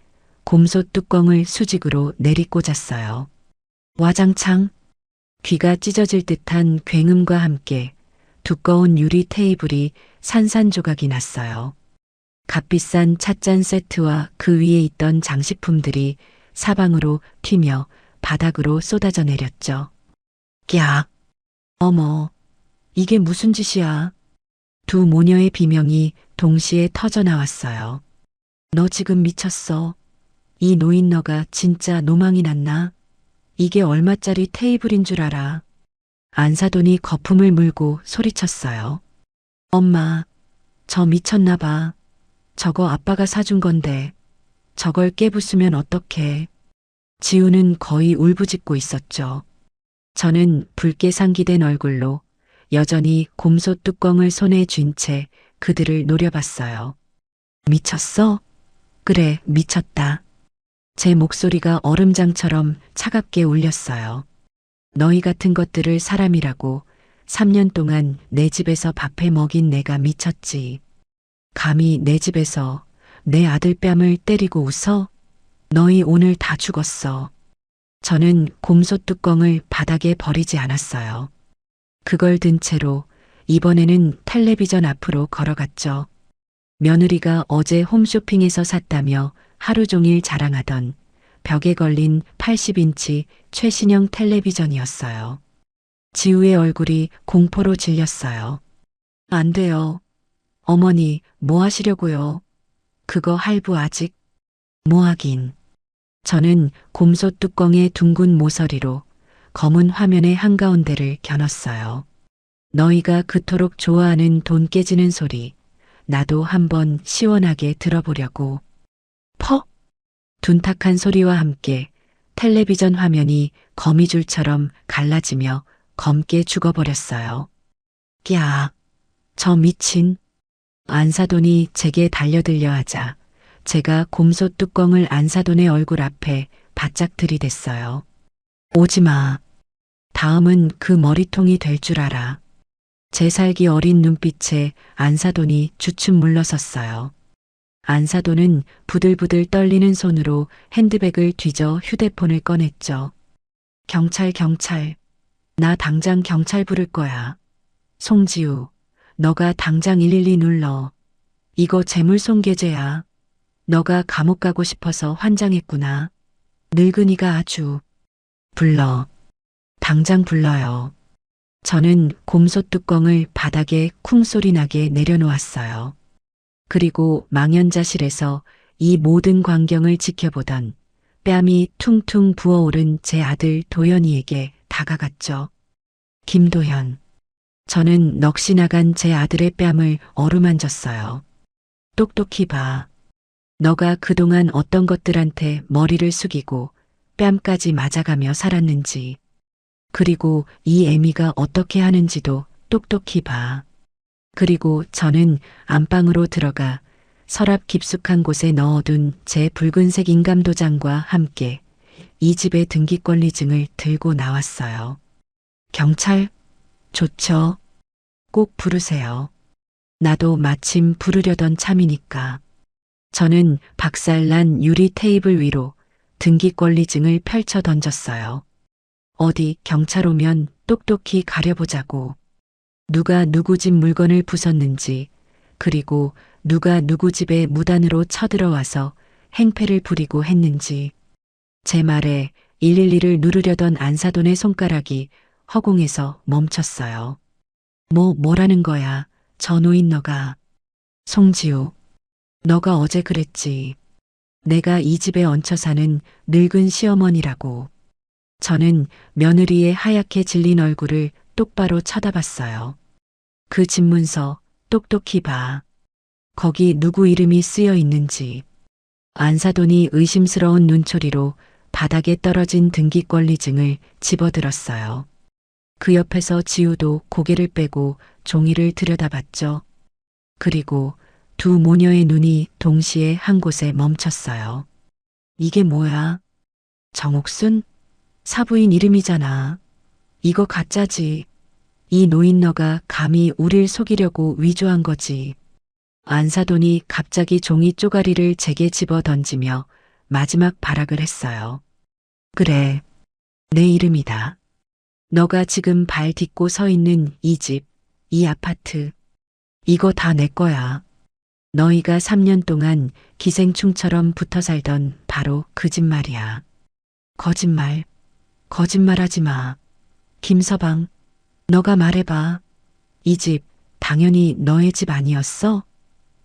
곰솥 뚜껑을 수직으로 내리꽂았어요. 와장창 귀가 찢어질 듯한 굉음과 함께 두꺼운 유리 테이블이 산산조각이 났어요. 값비싼 찻잔 세트와 그 위에 있던 장식품들이 사방으로 튀며 바닥으로 쏟아져 내렸죠. 꺄! 어머, 이게 무슨 짓이야? 두 모녀의 비명이 동시에 터져 나왔어요. 너 지금 미쳤어. 이 노인 너가 진짜 노망이 났나? 이게 얼마짜리 테이블인 줄 알아? 안사돈이 거품을 물고 소리쳤어요. 엄마, 저 미쳤나 봐. 저거 아빠가 사준 건데 저걸 깨부수면 어떡해. 지우는 거의 울부짖고 있었죠. 저는 붉게 상기된 얼굴로 여전히 곰솥 뚜껑을 손에 쥔 채 그들을 노려봤어요. 미쳤어? 그래, 미쳤다. 제 목소리가 얼음장처럼 차갑게 울렸어요. 너희 같은 것들을 사람이라고 3년 동안 내 집에서 밥해 먹인 내가 미쳤지. 감히 내 집에서 내 아들 뺨을 때리고 웃어? 너희 오늘 다 죽었어. 저는 곰솥 뚜껑을 바닥에 버리지 않았어요. 그걸 든 채로 이번에는 텔레비전 앞으로 걸어갔죠. 며느리가 어제 홈쇼핑에서 샀다며 하루 종일 자랑하던 벽에 걸린 80인치 최신형 텔레비전이었어요. 지우의 얼굴이 공포로 질렸어요. 안 돼요. 어머니, 뭐 하시려고요? 그거 할부 아직? 뭐 하긴. 저는 곰솥 뚜껑의 둥근 모서리로 검은 화면의 한가운데를 겨눴어요. 너희가 그토록 좋아하는 돈 깨지는 소리, 나도 한번 시원하게 들어보려고. 퍽! 둔탁한 소리와 함께 텔레비전 화면이 거미줄처럼 갈라지며 검게 죽어버렸어요. 꺄! 저 미친! 안사돈이 제게 달려들려 하자 제가 곰솥 뚜껑을 안사돈의 얼굴 앞에 바짝 들이댔어요. 오지마. 다음은 그 머리통이 될 줄 알아. 제 살기 어린 눈빛에 안사돈이 주춤 물러섰어요. 안사돈은 부들부들 떨리는 손으로 핸드백을 뒤져 휴대폰을 꺼냈죠. 경찰. 나 당장 경찰 부를 거야. 송지우, 너가 당장 112 눌러. 이거 재물손괴죄야. 너가 감옥 가고 싶어서 환장했구나. 늙은이가 아주. 불러. 당장 불러요. 저는 곰솥 뚜껑을 바닥에 쿵소리 나게 내려놓았어요. 그리고 망연자실해서 이 모든 광경을 지켜보던 뺨이 퉁퉁 부어오른 제 아들 도현이에게 다가갔죠. 김도현. 저는 넋이 나간 제 아들의 뺨을 어루만졌어요. 똑똑히 봐. 너가 그동안 어떤 것들한테 머리를 숙이고 뺨까지 맞아가며 살았는지, 그리고 이 애미가 어떻게 하는지도 똑똑히 봐. 그리고 저는 안방으로 들어가 서랍 깊숙한 곳에 넣어둔 제 붉은색 인감도장과 함께 이 집의 등기권리증을 들고 나왔어요. 경찰? 좋죠. 꼭 부르세요. 나도 마침 부르려던 참이니까. 저는 박살난 유리 테이블 위로 등기권리증을 펼쳐 던졌어요. 어디 경찰 오면 똑똑히 가려보자고. 누가 누구 집 물건을 부쉈는지, 그리고 누가 누구 집에 무단으로 쳐들어와서 행패를 부리고 했는지. 제 말에 112를 누르려던 안사돈의 손가락이 허공에서 멈췄어요. 뭐라는 거야, 저 노인 너가. 송지우, 너가 어제 그랬지. 내가 이 집에 얹혀 사는 늙은 시어머니라고. 저는 며느리의 하얗게 질린 얼굴을 똑바로 쳐다봤어요. 그 집문서 똑똑히 봐. 거기 누구 이름이 쓰여 있는지. 안사돈이 의심스러운 눈초리로 바닥에 떨어진 등기권리증을 집어들었어요. 그 옆에서 지우도 고개를 빼고 종이를 들여다봤죠. 그리고 두 모녀의 눈이 동시에 한 곳에 멈췄어요. 이게 뭐야? 정옥순? 사부인 이름이잖아. 이거 가짜지. 이 노인 너가 감히 우릴 속이려고 위조한 거지. 안사돈이 갑자기 종이 쪼가리를 제게 집어 던지며 마지막 발악을 했어요. 그래, 내 이름이다. 너가 지금 발 딛고 서 있는 이 집, 이 아파트. 이거 다 내 거야. 너희가 3년 동안 기생충처럼 붙어 살던 바로 그 집 말이야. 거짓말, 거짓말하지 마. 김서방, 너가 말해봐. 이 집 당연히 너의 집 아니었어?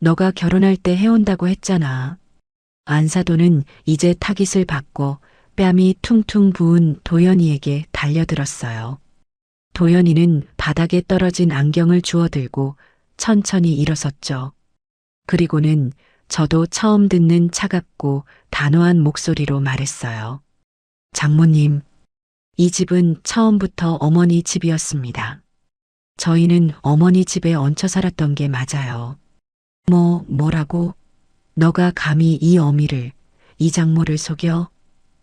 너가 결혼할 때 해온다고 했잖아. 안사돈은 이제 타깃을 받고 뺨이 퉁퉁 부은 도연이에게 달려들었어요. 도연이는 바닥에 떨어진 안경을 주워들고 천천히 일어섰죠. 그리고는 저도 처음 듣는 차갑고 단호한 목소리로 말했어요. 장모님, 이 집은 처음부터 어머니 집이었습니다. 저희는 어머니 집에 얹혀 살았던 게 맞아요. 뭐라고? 너가 감히 이 어미를, 이 장모를 속여?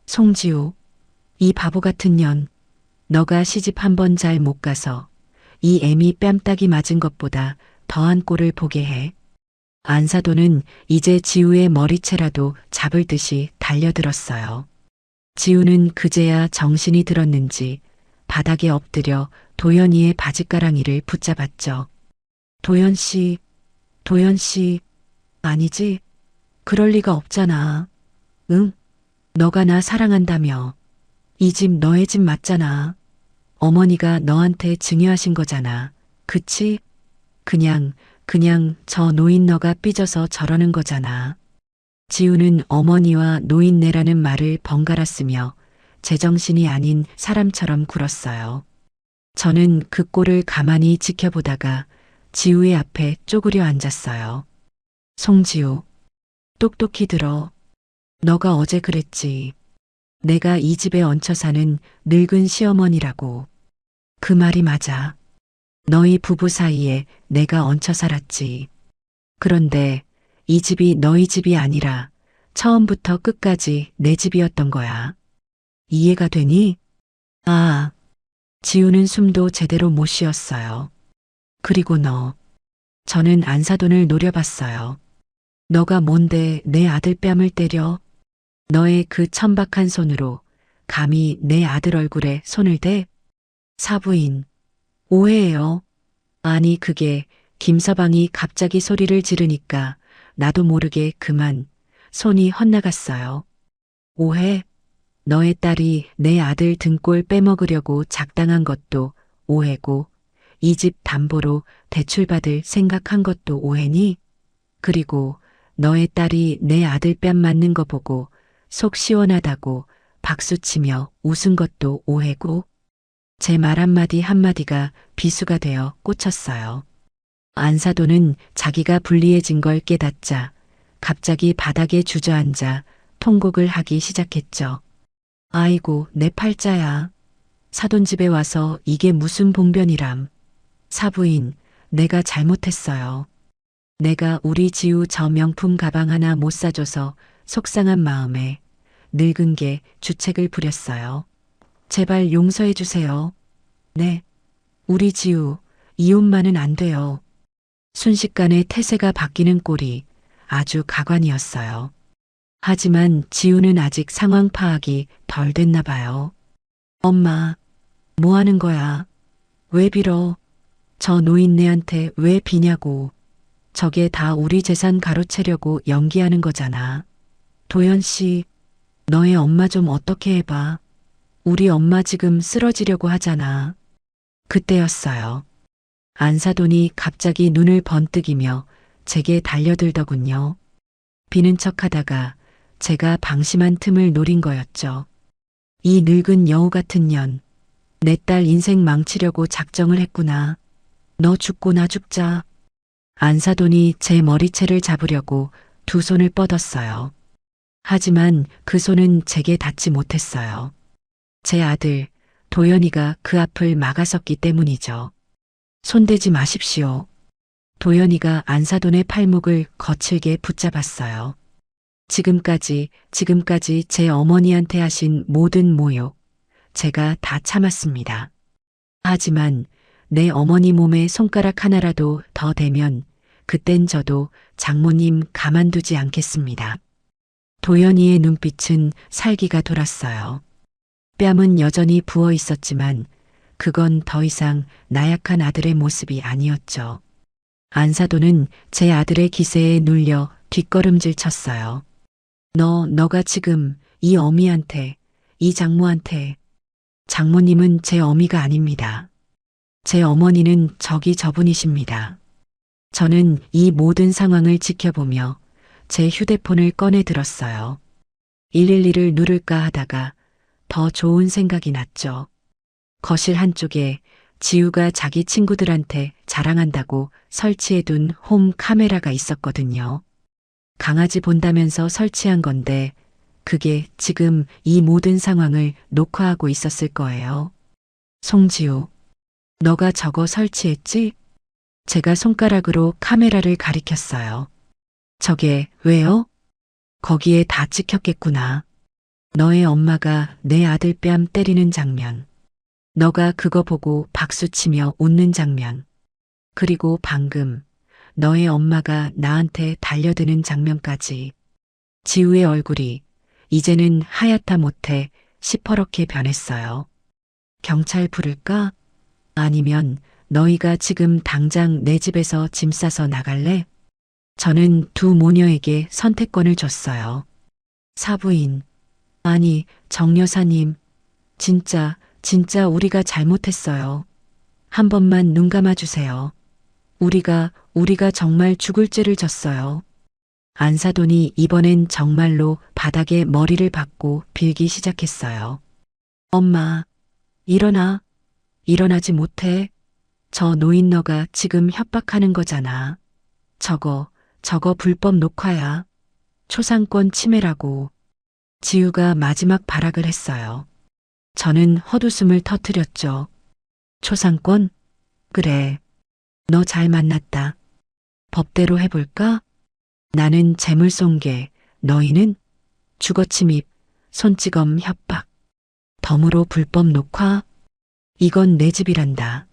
송지우, 이 바보 같은 년, 너가 시집 한 번 잘 못 가서 이 애미 뺨따기 맞은 것보다 더한 꼴을 보게 해. 안사돈은 이제 지우의 머리채라도 잡을 듯이 달려들었어요. 지우는 그제야 정신이 들었는지 바닥에 엎드려 도연이의 바짓가랑이를 붙잡았죠. 도연 씨, 아니지? 그럴 리가 없잖아. 응? 너가 나 사랑한다며. 이 집 너의 집 맞잖아. 어머니가 너한테 증여하신 거잖아. 그치? 그냥 저 노인너가 삐져서 저러는 거잖아. 지우는 어머니와 노인네라는 말을 번갈아 쓰며 제정신이 아닌 사람처럼 굴었어요. 저는 그 꼴을 가만히 지켜보다가 지우의 앞에 쪼그려 앉았어요. 송지우, 똑똑히 들어. 너가 어제 그랬지. 내가 이 집에 얹혀 사는 늙은 시어머니라고. 그 말이 맞아. 너희 부부 사이에 내가 얹혀 살았지. 그런데 이 집이 너희 집이 아니라 처음부터 끝까지 내 집이었던 거야. 이해가 되니? 아, 지우는 숨도 제대로 못 쉬었어요. 그리고 너. 저는 안사돈을 노려봤어요. 너가 뭔데 내 아들 뺨을 때려? 너의 그 천박한 손으로 감히 내 아들 얼굴에 손을 대? 사부인, 오해예요. 아니 그게 김서방이 갑자기 소리를 지르니까 나도 모르게 그만 손이 헛나갔어요. 오해? 너의 딸이 내 아들 등골 빼먹으려고 작당한 것도 오해고 이 집 담보로 대출받을 생각한 것도 오해니? 그리고 너의 딸이 내 아들 뺨 맞는 거 보고 속 시원하다고 박수치며 웃은 것도 오해고 제 말 한마디 한마디가 비수가 되어 꽂혔어요. 안사돈은 자기가 불리해진 걸 깨닫자 갑자기 바닥에 주저앉아 통곡을 하기 시작했죠. 아이고 내 팔자야. 사돈집에 와서 이게 무슨 봉변이람. 사부인, 내가 잘못했어요. 내가 우리 지우 저 명품 가방 하나 못 사줘서 속상한 마음에 늙은 게 주책을 부렸어요. 제발 용서해 주세요. 네. 우리 지우 이혼만은 안 돼요. 순식간에 태세가 바뀌는 꼴이 아주 가관이었어요. 하지만 지우는 아직 상황 파악이 덜 됐나 봐요. 엄마, 뭐 하는 거야? 왜 빌어? 저 노인네한테 왜 비냐고. 저게 다 우리 재산 가로채려고 연기하는 거잖아. 도연 씨, 너의 엄마 좀 어떻게 해봐. 우리 엄마 지금 쓰러지려고 하잖아. 그때였어요. 안사돈이 갑자기 눈을 번뜩이며 제게 달려들더군요. 비는 척하다가 제가 방심한 틈을 노린 거였죠. 이 늙은 여우 같은 년, 내 딸 인생 망치려고 작정을 했구나. 너 죽고 나 죽자. 안사돈이 제 머리채를 잡으려고 두 손을 뻗었어요. 하지만 그 손은 제게 닿지 못했어요. 제 아들 도연이가 그 앞을 막아섰기 때문이죠. 손대지 마십시오. 도연이가 안사돈의 팔목을 거칠게 붙잡았어요. 지금까지 제 어머니한테 하신 모든 모욕, 제가 다 참았습니다. 하지만 내 어머니 몸에 손가락 하나라도 더 대면 그땐 저도 장모님 가만두지 않겠습니다. 도연이의 눈빛은 살기가 돌았어요. 뺨은 여전히 부어 있었지만 그건 더 이상 나약한 아들의 모습이 아니었죠. 안사돈은 제 아들의 기세에 눌려 뒷걸음질 쳤어요. 너가 지금 이 어미한테, 이 장모한테, 장모님은 제 어미가 아닙니다. 제 어머니는 저분이십니다. 저는 이 모든 상황을 지켜보며 제 휴대폰을 꺼내 들었어요. 112를 누를까 하다가 더 좋은 생각이 났죠. 거실 한쪽에 지우가 자기 친구들한테 자랑한다고 설치해둔 홈 카메라가 있었거든요. 강아지 본다면서 설치한 건데 그게 지금 이 모든 상황을 녹화하고 있었을 거예요. 송지우, 너가 저거 설치했지? 제가 손가락으로 카메라를 가리켰어요. 저게 왜요? 거기에 다 찍혔겠구나. 너의 엄마가 내 아들 뺨 때리는 장면. 너가 그거 보고 박수치며 웃는 장면. 그리고 방금 너의 엄마가 나한테 달려드는 장면까지. 지우의 얼굴이 이제는 하얗다 못해 시퍼렇게 변했어요. 경찰 부를까? 아니면 너희가 지금 당장 내 집에서 짐 싸서 나갈래? 저는 두 모녀에게 선택권을 줬어요. 사부인, 아니 정 여사님, 진짜 우리가 잘못했어요. 한 번만 눈 감아주세요. 우리가 정말 죽을 죄를 졌어요. 안사돈이 이번엔 정말로 바닥에 머리를 박고 빌기 시작했어요. 엄마, 일어나. 일어나지 못해. 저 노인너가 지금 협박하는 거잖아. 저거 불법 녹화야. 초상권 침해라고. 지우가 마지막 발악을 했어요. 저는 헛웃음을 터뜨렸죠. 초상권? 그래. 너 잘 만났다. 법대로 해볼까? 나는 재물손괴, 너희는 주거침입, 손찌검 협박. 덤으로 불법 녹화? 이건 내 집이란다.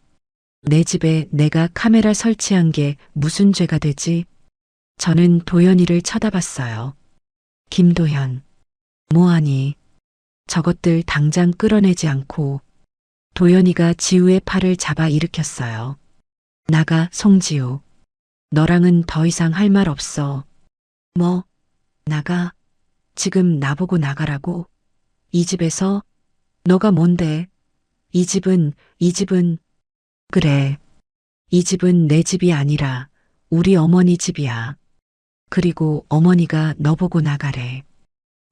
내 집에 내가 카메라 설치한 게 무슨 죄가 되지? 저는 도연이를 쳐다봤어요. 김도현, 뭐하니? 저것들 당장 끌어내지 않고. 도연이가 지우의 팔을 잡아 일으켰어요. 나가, 송지우. 너랑은 더 이상 할 말 없어. 뭐? 나가? 지금 나보고 나가라고? 이 집에서? 너가 뭔데? 이 집은 그래. 이 집은 내 집이 아니라 우리 어머니 집이야. 그리고 어머니가 너 보고 나가래.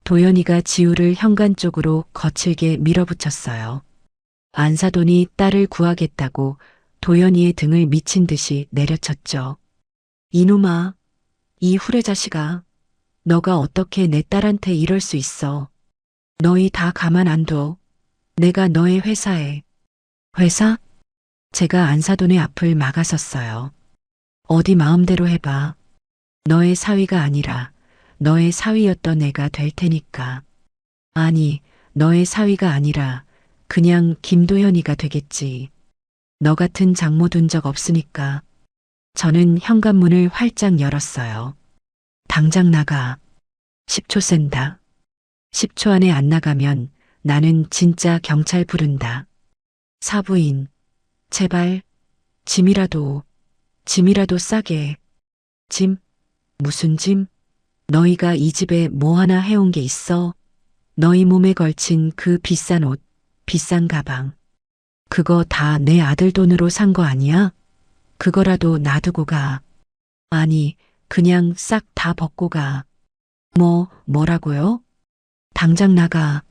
도연이가 지우를 현관 쪽으로 거칠게 밀어붙였어요. 안사돈이 딸을 구하겠다고 도연이의 등을 미친 듯이 내려쳤죠. 이놈아, 이 후레자식아, 너가 어떻게 내 딸한테 이럴 수 있어. 너희 다 가만 안 둬. 내가 너의 회사에. 회사? 제가 안사돈의 앞을 막아섰어요. 어디 마음대로 해봐. 너의 사위가 아니라 너의 사위였던 애가 될 테니까. 아니, 너의 사위가 아니라 그냥 김도현이가 되겠지. 너 같은 장모 둔 적 없으니까. 저는 현관문을 활짝 열었어요. 당장 나가. 10초 센다. 10초 안에 안 나가면 나는 진짜 경찰 부른다. 사부인, 제발, 짐이라도 싸게. 짐? 무슨 짐? 너희가 이 집에 뭐 하나 해온 게 있어? 너희 몸에 걸친 그 비싼 옷, 비싼 가방. 그거 다 내 아들 돈으로 산 거 아니야? 그거라도 놔두고 가. 아니, 그냥 싹 다 벗고 가. 뭐라고요? 당장 나가.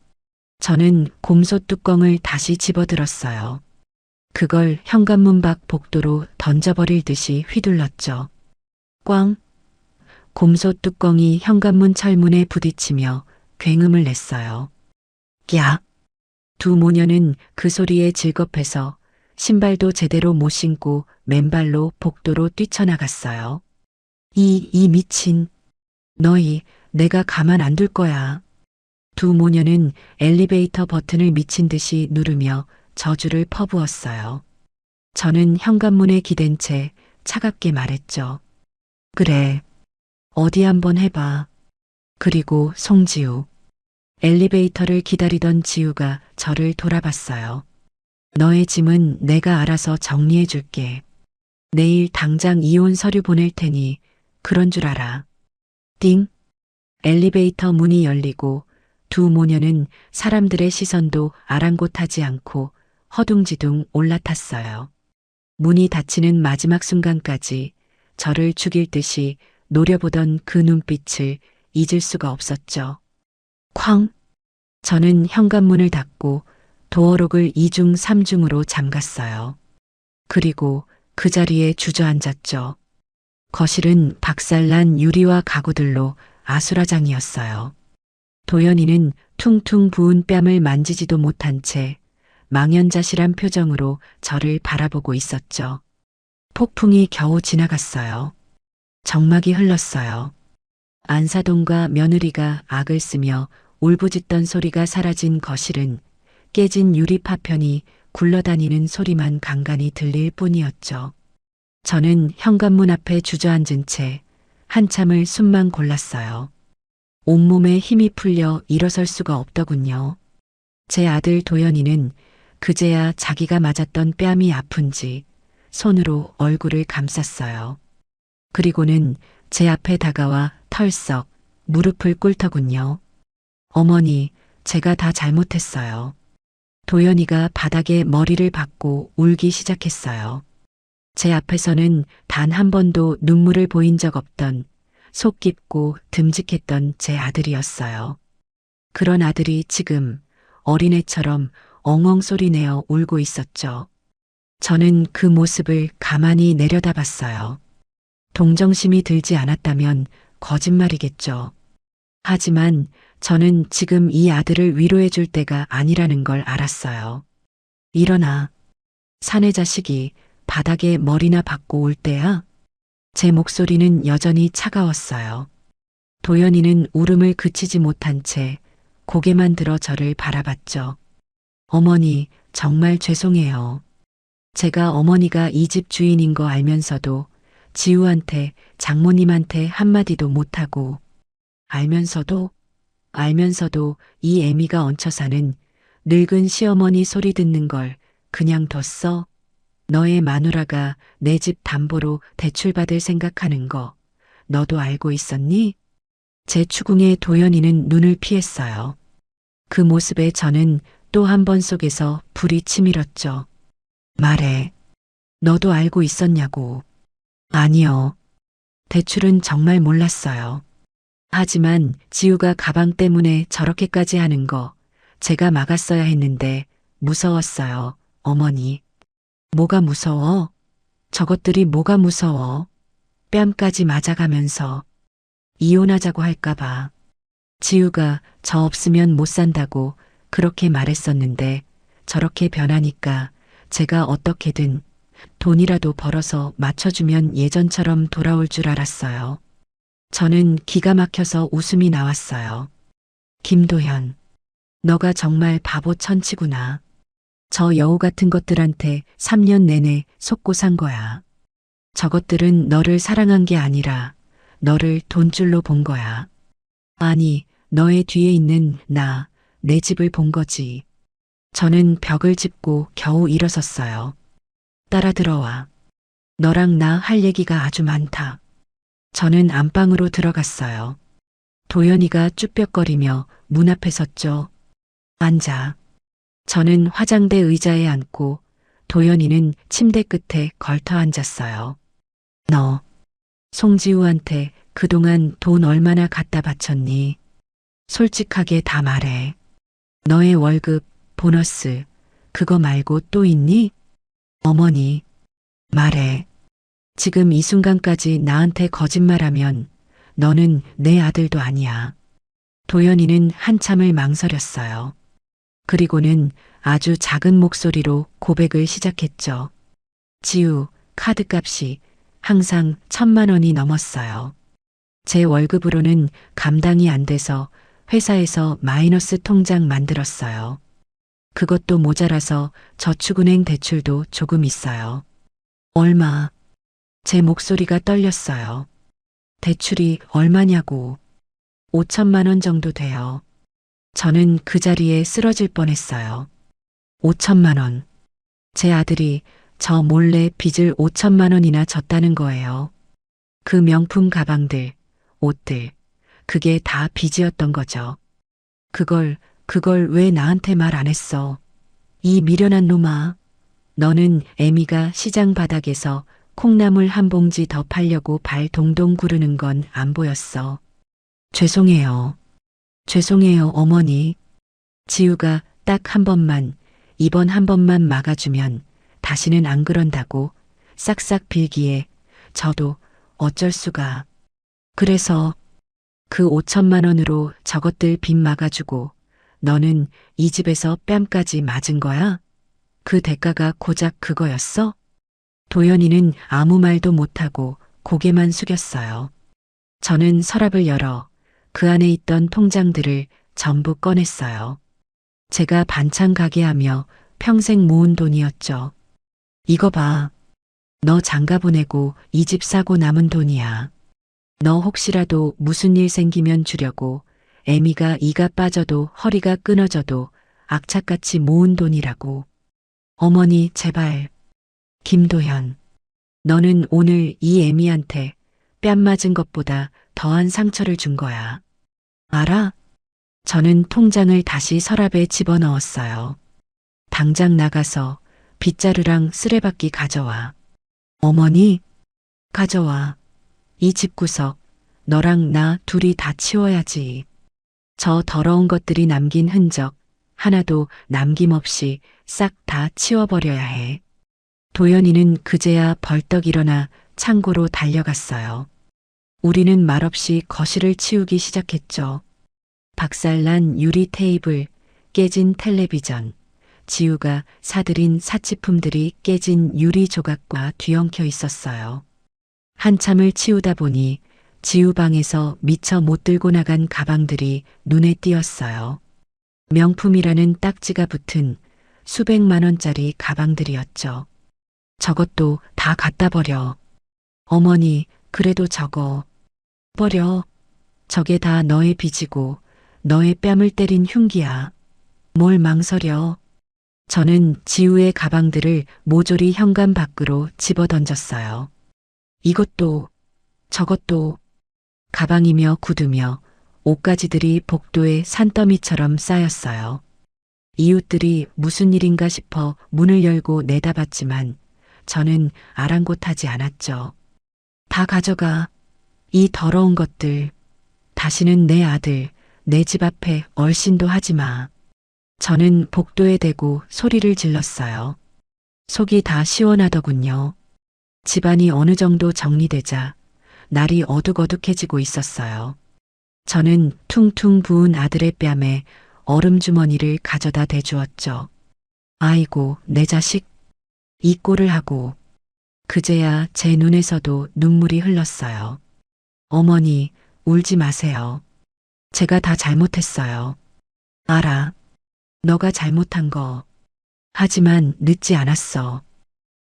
저는 곰소 뚜껑을 다시 집어들었어요. 그걸 현관문 밖 복도로 던져버릴 듯이 휘둘렀죠. 꽝! 곰소 뚜껑이 현관문 철문에 부딪히며 굉음을 냈어요. 야! 두 모녀는 그 소리에 질겁해서 신발도 제대로 못 신고 맨발로 복도로 뛰쳐나갔어요. 이 미친. 너희, 내가 가만 안 둘 거야. 두 모녀는 엘리베이터 버튼을 미친 듯이 누르며 저주를 퍼부었어요. 저는 현관문에 기댄 채 차갑게 말했죠. 그래. 어디 한번 해봐. 그리고 송지우. 엘리베이터를 기다리던 지우가 저를 돌아봤어요. 너의 짐은 내가 알아서 정리해 줄게. 내일 당장 이혼 서류 보낼 테니 그런 줄 알아. 띵. 엘리베이터 문이 열리고 두 모녀는 사람들의 시선도 아랑곳하지 않고 허둥지둥 올라탔어요. 문이 닫히는 마지막 순간까지 저를 죽일 듯이 노려보던 그 눈빛을 잊을 수가 없었죠. 쾅! 저는 현관문을 닫고 도어록을 2중 3중으로 잠갔어요. 그리고 그 자리에 주저앉았죠. 거실은 박살난 유리와 가구들로 아수라장이었어요. 도연이는 퉁퉁 부은 뺨을 만지지도 못한 채 망연자실한 표정으로 저를 바라보고 있었죠. 폭풍이 겨우 지나갔어요. 정막이 흘렀어요. 안사돈과 며느리가 악을 쓰며 울부짖던 소리가 사라진 거실은 깨진 유리 파편이 굴러다니는 소리만 간간히 들릴 뿐이었죠. 저는 현관문 앞에 주저앉은 채 한참을 숨만 골랐어요. 온몸에 힘이 풀려 일어설 수가 없더군요. 제 아들 도연이는 그제야 자기가 맞았던 뺨이 아픈지 손으로 얼굴을 감쌌어요. 그리고는 제 앞에 다가와 털썩 무릎을 꿇더군요. 어머니, 제가 다 잘못했어요. 도연이가 바닥에 머리를 박고 울기 시작했어요. 제 앞에서는 단 한 번도 눈물을 보인 적 없던 속 깊고 듬직했던 제 아들이었어요. 그런 아들이 지금 어린애처럼 엉엉 소리내어 울고 있었죠. 저는 그 모습을 가만히 내려다봤어요. 동정심이 들지 않았다면 거짓말이겠죠. 하지만 저는 지금 이 아들을 위로해 줄 때가 아니라는 걸 알았어요. 일어나. 사내 자식이 바닥에 머리나 박고 울 때야? 제 목소리는 여전히 차가웠어요. 도연이는 울음을 그치지 못한 채 고개만 들어 저를 바라봤죠. 어머니, 정말 죄송해요. 제가 어머니가 이 집 주인인 거 알면서도 지우한테, 장모님한테 한마디도 못하고, 알면서도 이 애미가 얹혀 사는 늙은 시어머니 소리 듣는 걸 그냥 뒀어? 너의 마누라가 내 집 담보로 대출받을 생각하는 거 너도 알고 있었니? 제 추궁에 도연이는 눈을 피했어요. 그 모습에 저는 또 한 번 속에서 불이 치밀었죠. 말해. 너도 알고 있었냐고. 아니요. 대출은 정말 몰랐어요. 하지만 지우가 가방 때문에 저렇게까지 하는 거 제가 막았어야 했는데 무서웠어요, 어머니. 뭐가 무서워? 저것들이 뭐가 무서워? 뺨까지 맞아가면서 이혼하자고 할까봐. 지우가 저 없으면 못 산다고 그렇게 말했었는데 저렇게 변하니까 제가 어떻게든 돈이라도 벌어서 맞춰주면 예전처럼 돌아올 줄 알았어요. 저는 기가 막혀서 웃음이 나왔어요. 김도현, 너가 정말 바보 천치구나. 저 여우 같은 것들한테 3년 내내 속고 산 거야. 저것들은 너를 사랑한 게 아니라 너를 돈줄로 본 거야. 아니, 너의 뒤에 있는 나, 내 집을 본 거지. 저는 벽을 짚고 겨우 일어섰어요. 따라 들어와. 너랑 나 할 얘기가 아주 많다. 저는 안방으로 들어갔어요. 도연이가 쭈뼛거리며 문 앞에 섰죠. 앉아. 저는 화장대 의자에 앉고 도연이는 침대 끝에 걸터 앉았어요. 너, 송지우한테 그동안 돈 얼마나 갖다 바쳤니? 솔직하게 다 말해. 너의 월급, 보너스, 그거 말고 또 있니? 어머니, 말해. 지금 이 순간까지 나한테 거짓말하면 너는 내 아들도 아니야. 도연이는 한참을 망설였어요. 그리고는 아주 작은 목소리로 고백을 시작했죠. 지우, 카드값이 항상 1,000만 원이 넘었어요. 제 월급으로는 감당이 안 돼서 회사에서 마이너스 통장 만들었어요. 그것도 모자라서 저축은행 대출도 조금 있어요. 얼마? 제 목소리가 떨렸어요. 대출이 얼마냐고. 5천만 원 정도 돼요. 저는 그 자리에 쓰러질 뻔했어요. 5천만 원. 제 아들이 저 몰래 빚을 5천만 원이나 졌다는 거예요. 그 명품 가방들, 옷들, 그게 다 빚이었던 거죠. 그걸 왜 나한테 말 안 했어? 이 미련한 놈아. 너는 애미가 시장 바닥에서 콩나물 한 봉지 더 팔려고 발 동동 구르는 건 안 보였어. 죄송해요. 죄송해요, 어머니. 지우가 딱 한 번만, 이번 한 번만 막아주면 다시는 안 그런다고 싹싹 빌기에 저도 어쩔 수가. 그래서 그 5천만 원으로 저것들 빚 막아주고 너는 이 집에서 뺨까지 맞은 거야? 그 대가가 고작 그거였어? 도연이는 아무 말도 못하고 고개만 숙였어요. 저는 서랍을 열어 그 안에 있던 통장들을 전부 꺼냈어요. 제가 반찬 가게 하며 평생 모은 돈이었죠. 이거 봐. 너 장가 보내고 이 집 사고 남은 돈이야. 너 혹시라도 무슨 일 생기면 주려고 애미가 이가 빠져도 허리가 끊어져도 악착같이 모은 돈이라고. 어머니 제발. 김도현. 너는 오늘 이 애미한테 뺨 맞은 것보다 더한 상처를 준 거야. 알아? 저는 통장을 다시 서랍에 집어넣었어요. 당장 나가서 빗자루랑 쓰레받기 가져와. 어머니? 가져와. 이 집구석 너랑 나 둘이 다 치워야지. 저 더러운 것들이 남긴 흔적 하나도 남김없이 싹 다 치워버려야 해. 도연이는 그제야 벌떡 일어나 창고로 달려갔어요. 우리는 말없이 거실을 치우기 시작했죠. 박살난 유리 테이블, 깨진 텔레비전, 지우가 사들인 사치품들이 깨진 유리 조각과 뒤엉켜 있었어요. 한참을 치우다 보니 지우 방에서 미처 못 들고 나간 가방들이 눈에 띄었어요. 명품이라는 딱지가 붙은 수백만 원짜리 가방들이었죠. 저것도 다 갖다 버려. 어머니, 그래도 저거 버려. 저게 다 너의 빚이고 너의 뺨을 때린 흉기야. 뭘 망설여. 저는 지우의 가방들을 모조리 현관 밖으로 집어던졌어요. 이것도 저것도 가방이며 구두며 옷가지들이 복도에 산더미처럼 쌓였어요. 이웃들이 무슨 일인가 싶어 문을 열고 내다봤지만 저는 아랑곳하지 않았죠. 다 가져가. 이 더러운 것들. 다시는 내 아들, 내 집 앞에 얼씬도 하지 마. 저는 복도에 대고 소리를 질렀어요. 속이 다 시원하더군요. 집안이 어느 정도 정리되자 날이 어둑어둑해지고 있었어요. 저는 퉁퉁 부은 아들의 뺨에 얼음 주머니를 가져다 대주었죠. 아이고, 내 자식. 이 꼴을 하고. 그제야 제 눈에서도 눈물이 흘렀어요. 어머니, 울지 마세요. 제가 다 잘못했어요. 알아. 너가 잘못한 거. 하지만 늦지 않았어.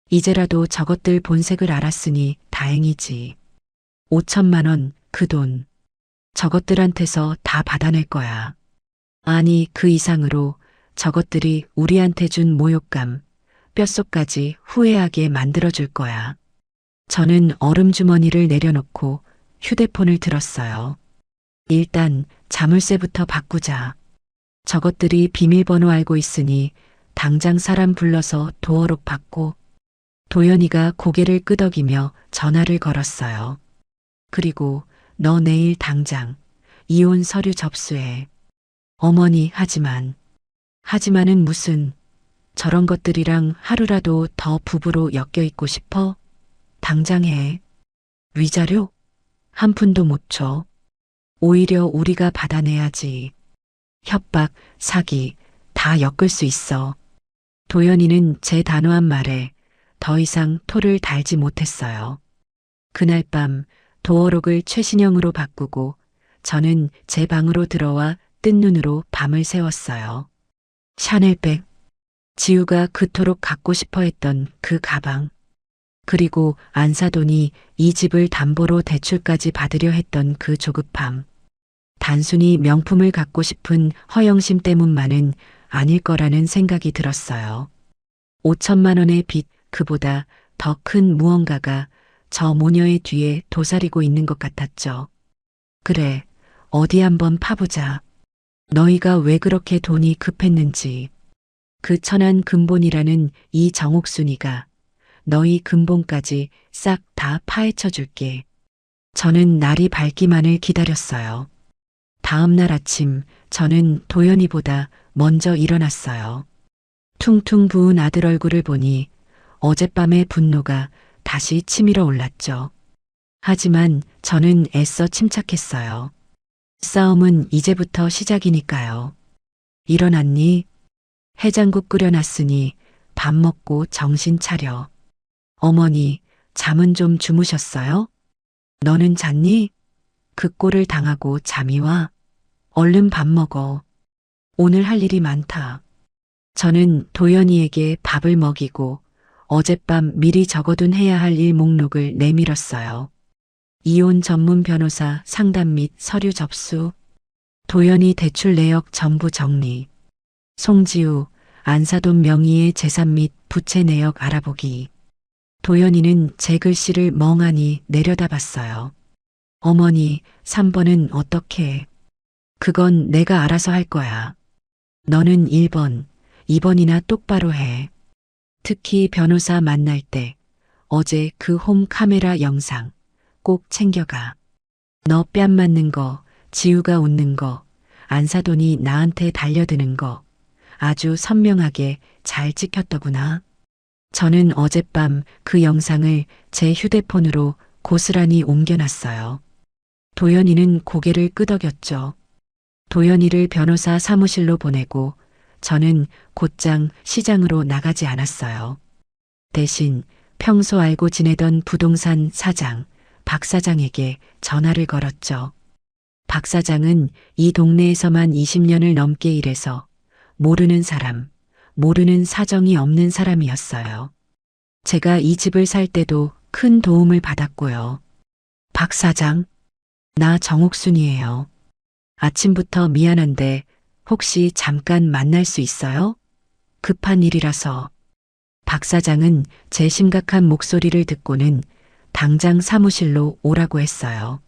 이제라도 저것들 본색을 알았으니 다행이지. 5천만 원, 그 돈. 저것들한테서 다 받아낼 거야. 아니, 그 이상으로 저것들이 우리한테 준 모욕감, 뼛속까지 후회하게 만들어줄 거야. 저는 얼음주머니를 내려놓고 휴대폰을 들었어요. 일단 자물쇠부터 바꾸자. 저것들이 비밀번호 알고 있으니 당장 사람 불러서 도어록 받고. 도연이가 고개를 끄덕이며 전화를 걸었어요. 그리고 너 내일 당장 이혼 서류 접수해. 어머니, 하지만은 무슨, 저런 것들이랑 하루라도 더 부부로 엮여 있고 싶어? 당장 해. 위자료? 한 푼도 못 줘. 오히려 우리가 받아내야지. 협박, 사기, 다 엮을 수 있어. 도연이는 제 단호한 말에 더 이상 토를 달지 못했어요. 그날 밤 도어록을 최신형으로 바꾸고 저는 제 방으로 들어와 뜬 눈으로 밤을 새웠어요. 샤넬백, 지우가 그토록 갖고 싶어 했던 그 가방, 그리고 안사돈이 이 집을 담보로 대출까지 받으려 했던 그 조급함. 단순히 명품을 갖고 싶은 허영심 때문만은 아닐 거라는 생각이 들었어요. 5천만 원의 빚, 그보다 더 큰 무언가가 저 모녀의 뒤에 도사리고 있는 것 같았죠. 그래, 어디 한번 파보자. 너희가 왜 그렇게 돈이 급했는지. 그 천한 근본이라는 이 정옥순이가 너희 근본까지 싹 다 파헤쳐 줄게. 저는 날이 밝기만을 기다렸어요. 다음 날 아침 저는 도연이보다 먼저 일어났어요. 퉁퉁 부은 아들 얼굴을 보니 어젯밤의 분노가 다시 치밀어 올랐죠. 하지만 저는 애써 침착했어요. 싸움은 이제부터 시작이니까요. 일어났니? 해장국 끓여놨으니 밥 먹고 정신 차려. 어머니, 잠은 좀 주무셨어요? 너는 잤니? 그 꼴을 당하고 잠이 와? 얼른 밥 먹어. 오늘 할 일이 많다. 저는 도연이에게 밥을 먹이고 어젯밤 미리 적어둔 해야 할 일 목록을 내밀었어요. 이혼 전문 변호사 상담 및 서류 접수, 도연이 대출 내역 전부 정리, 송지우, 안사돈 명의의 재산 및 부채 내역 알아보기. 도연이는 제 글씨를 멍하니 내려다봤어요. 어머니, 3번은 어떻게? 그건 내가 알아서 할 거야. 너는 1번, 2번이나 똑바로 해. 특히 변호사 만날 때 어제 그 홈 카메라 영상 꼭 챙겨가. 너 뺨 맞는 거, 지우가 웃는 거, 안사돈이 나한테 달려드는 거 아주 선명하게 잘 찍혔더구나. 저는 어젯밤 그 영상을 제 휴대폰으로 고스란히 옮겨놨어요. 도연이는 고개를 끄덕였죠. 도연이를 변호사 사무실로 보내고 저는 곧장 시장으로 나가지 않았어요. 대신 평소 알고 지내던 부동산 사장, 박 사장에게 전화를 걸었죠. 박 사장은 이 동네에서만 20년을 넘게 일해서 모르는 사람, 모르는 사정이 없는 사람이었어요. 제가 이 집을 살 때도 큰 도움을 받았고요. 박 사장, 나 정옥순이에요. 아침부터 미안한데 혹시 잠깐 만날 수 있어요? 급한 일이라서. 박 사장은 제 심각한 목소리를 듣고는 당장 사무실로 오라고 했어요.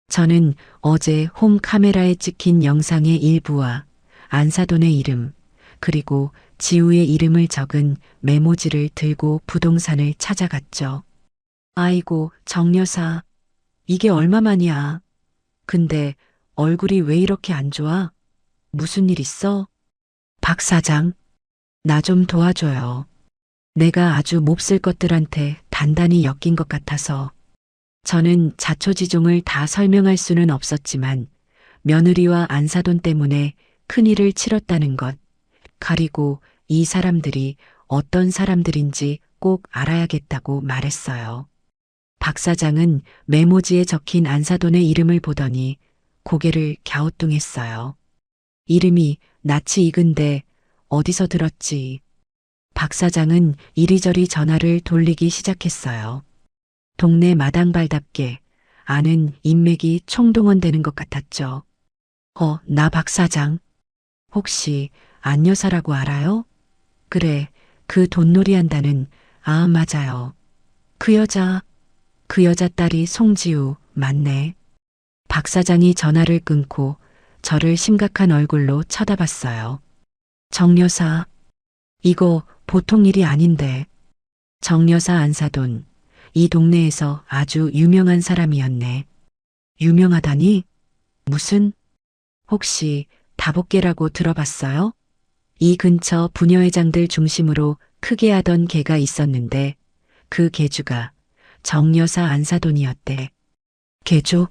저는 어제 홈 카메라에 찍힌 영상의 일부와 안사돈의 이름, 그리고 지우의 이름을 적은 메모지를 들고 부동산을 찾아갔죠. 아이고, 정 여사, 이게 얼마만이야. 근데 얼굴이 왜 이렇게 안 좋아? 무슨 일 있어? 박 사장, 나 좀 도와줘요. 내가 아주 몹쓸 것들한테 단단히 엮인 것 같아서. 저는 자초지종을 다 설명할 수는 없었지만 며느리와 안사돈 때문에 큰일을 치렀다는 것, 그리고 이 사람들이 어떤 사람들인지 꼭 알아야겠다고 말했어요. 박 사장은 메모지에 적힌 안사돈의 이름을 보더니 고개를 갸우뚱했어요. 이름이 낯이 익은데 어디서 들었지? 박 사장은 이리저리 전화를 돌리기 시작했어요. 동네 마당발답게 아는 인맥이 총동원되는 것 같았죠. 나 박 사장. 혹시 안 여사라고 알아요? 그래, 그 돈놀이 한다는, 맞아요. 그 여자 딸이 송지우, 맞네. 박 사장이 전화를 끊고 저를 심각한 얼굴로 쳐다봤어요. 정 여사, 이거 보통 일이 아닌데. 정 여사 안사돈, 이 동네에서 아주 유명한 사람이었네. 유명하다니? 무슨? 혹시 다복계라고 들어봤어요? 이 근처 부녀회장들 중심으로 크게 하던 개가 있었는데 그 개주가 정 여사 안사돈이었대. 개주?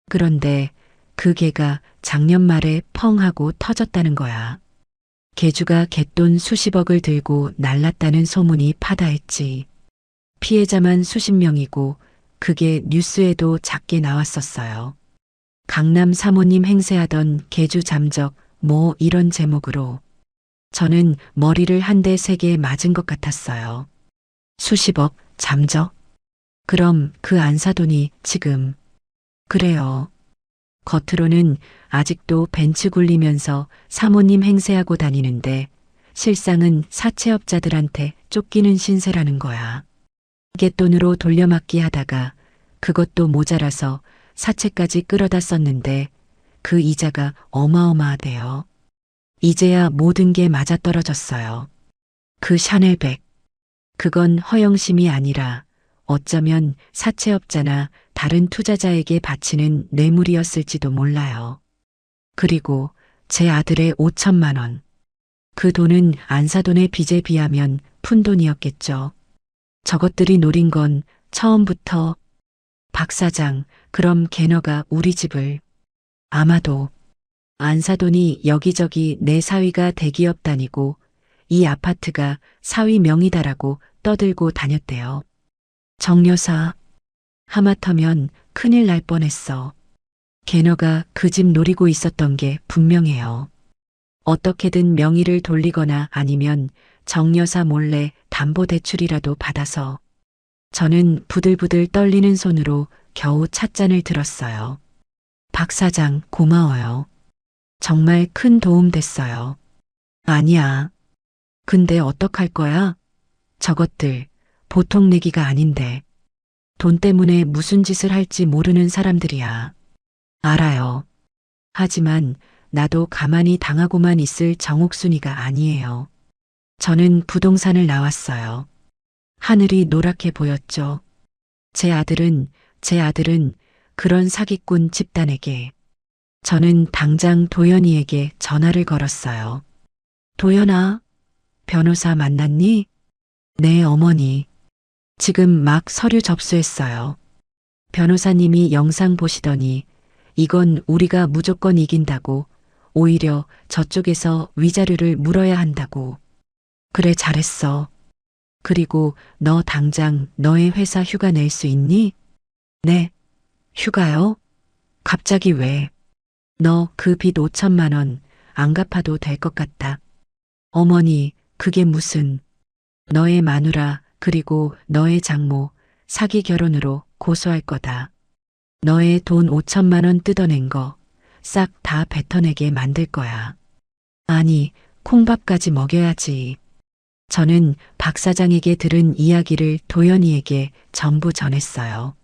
그런데 그 개가 작년 말에 펑 하고 터졌다는 거야. 개주가 갯돈 수십억을 들고 날랐다는 소문이 파다했지. 피해자만 수십 명이고 그게 뉴스에도 작게 나왔었어요. 강남 사모님 행세하던 개주 잠적 뭐 이런 제목으로. 저는 머리를 한 대 세 개 맞은 것 같았어요. 수십억 잠적? 그럼 그 안사돈이 지금. 그래요. 겉으로는 아직도 벤츠 굴리면서 사모님 행세하고 다니는데 실상은 사채업자들한테 쫓기는 신세라는 거야. 갯돈으로 돌려막기 하다가 그것도 모자라서 사채까지 끌어다 썼는데 그 이자가 어마어마하대요. 이제야 모든 게 맞아떨어졌어요. 그 샤넬백. 그건 허영심이 아니라 어쩌면 사채업자나 다른 투자자에게 바치는 뇌물이었을지도 몰라요. 그리고 제 아들의 5천만 원. 그 돈은 안사돈의 빚에 비하면 푼돈이었겠죠. 저것들이 노린 건 처음부터. 박 사장, 그럼 걔너가 우리 집을. 아마도. 안사돈이 여기저기 내 사위가 대기업 다니고 이 아파트가 사위 명의다라고 떠들고 다녔대요. 정 여사, 하마터면 큰일 날 뻔했어. 걔너가 그 집 노리고 있었던 게 분명해요. 어떻게든 명의를 돌리거나 아니면 정 여사 몰래 담보대출이라도 받아서. 저는 부들부들 떨리는 손으로 겨우 찻잔을 들었어요. 박 사장, 고마워요. 정말 큰 도움 됐어요. 아니야. 근데 어떡할 거야? 저것들 보통 내기가 아닌데. 돈 때문에 무슨 짓을 할지 모르는 사람들이야. 알아요. 하지만 나도 가만히 당하고만 있을 정옥순이가 아니에요. 저는 부동산을 나왔어요. 하늘이 노랗게 보였죠. 제 아들은 그런 사기꾼 집단에게. 저는 당장 도연이에게 전화를 걸었어요. 도연아, 변호사 만났니? 네, 어머니. 지금 막 서류 접수했어요. 변호사님이 영상 보시더니 이건 우리가 무조건 이긴다고, 오히려 저쪽에서 위자료를 물어야 한다고. 그래, 잘했어. 그리고 너 당장 너의 회사 휴가 낼 수 있니? 네. 휴가요? 갑자기 왜? 너 그 빚 5천만 원 안 갚아도 될 것 같다. 어머니, 그게 무슨. 너의 마누라 그리고 너의 장모 사기 결혼으로 고소할 거다. 너의 돈 5천만 원 뜯어낸 거 싹 다 뱉어내게 만들 거야. 아니, 콩밥까지 먹여야지. 저는 박 사장에게 들은 이야기를 도연이에게 전부 전했어요.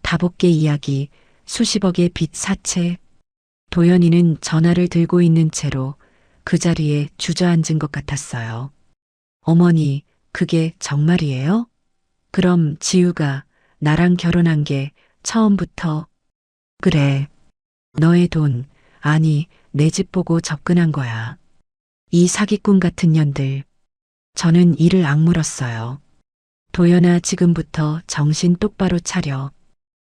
다복계 이야기, 수십억의 빚 사채. 도연이는 전화를 들고 있는 채로 그 자리에 주저앉은 것 같았어요. 어머니, 그게 정말이에요? 그럼 지우가 나랑 결혼한 게 처음부터. 그래. 너의 돈, 아니, 내 집 보고 접근한 거야. 이 사기꾼 같은 년들. 저는 이를 악물었어요. 도연아, 지금부터 정신 똑바로 차려.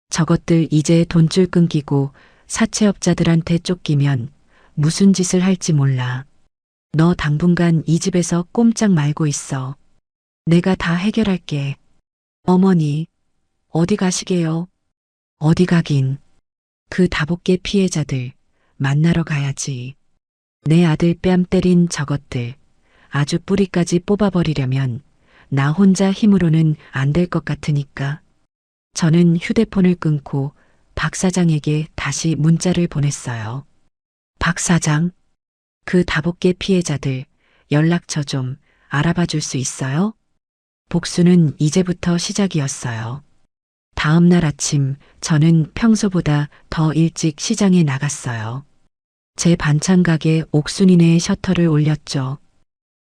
저것들 이제 돈줄 끊기고 사채업자들한테 쫓기면 무슨 짓을 할지 몰라. 너 당분간 이 집에서 꼼짝 말고 있어. 내가 다 해결할게. 어머니, 어디 가시게요? 어디 가긴. 그 다복계 피해자들 만나러 가야지. 내 아들 뺨 때린 저것들 아주 뿌리까지 뽑아버리려면 나 혼자 힘으로는 안 될 것 같으니까. 저는 휴대폰을 끊고 박 사장에게 다시 문자를 보냈어요. 박 사장, 그 다복계 피해자들 연락처 좀 알아봐 줄 수 있어요? 복수는 이제부터 시작이었어요. 다음 날 아침 저는 평소보다 더 일찍 시장에 나갔어요. 제 반찬 가게 옥순이네 셔터를 올렸죠.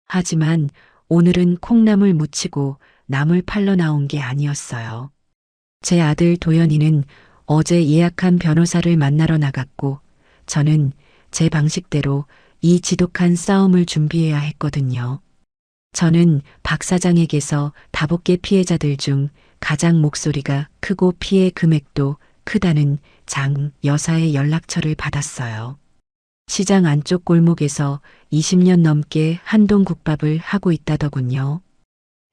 하지만 오늘은 콩나물 무치고 나물 팔러 나온 게 아니었어요. 제 아들 도연이는 어제 예약한 변호사를 만나러 나갔고 저는 제 방식대로 이 지독한 싸움을 준비해야 했거든요. 저는 박 사장에게서 다복계 피해자들 중 가장 목소리가 크고 피해 금액도 크다는 장 여사의 연락처를 받았어요. 시장 안쪽 골목에서 20년 넘게 한동국밥을 하고 있다더군요.